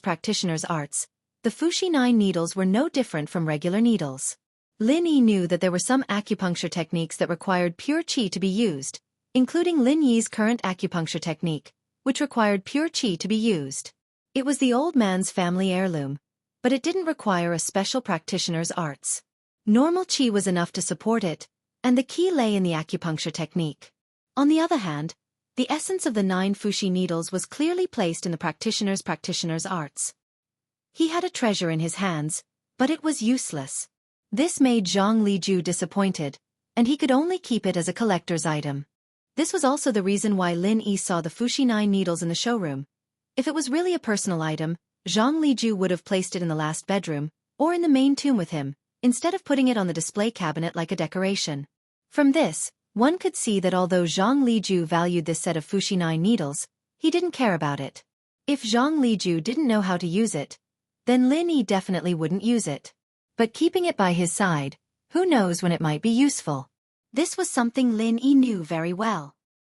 arts, the Fuxi 9 needles were no different from regular needles. Lin Yi knew that there were some acupuncture techniques that required pure qi to be used, including Lin Yi's current acupuncture technique, which required pure qi to be used. It was the old man's family heirloom, but it didn't require a special practitioner's arts. Normal qi was enough to support it, and the key lay in the acupuncture technique. On the other hand, the essence of the 9 Fuxi needles was clearly placed in the practitioner's arts. He had a treasure in his hands, but it was useless. This made Zhang Liju disappointed, and he could only keep it as a collector's item. This was also the reason why Lin Yi saw the Fuxi 9 needles in the showroom. If it was really a personal item, Zhang Liju would have placed it in the last bedroom, or in the main tomb with him, instead of putting it on the display cabinet like a decoration. From this, one could see that although Zhang Liju valued this set of Fuxi 9 needles, he didn't care about it. If Zhang Liju didn't know how to use it, then Lin Yi definitely wouldn't use it. But keeping it by his side, who knows when it might be useful? This was something Lin Yi knew very well.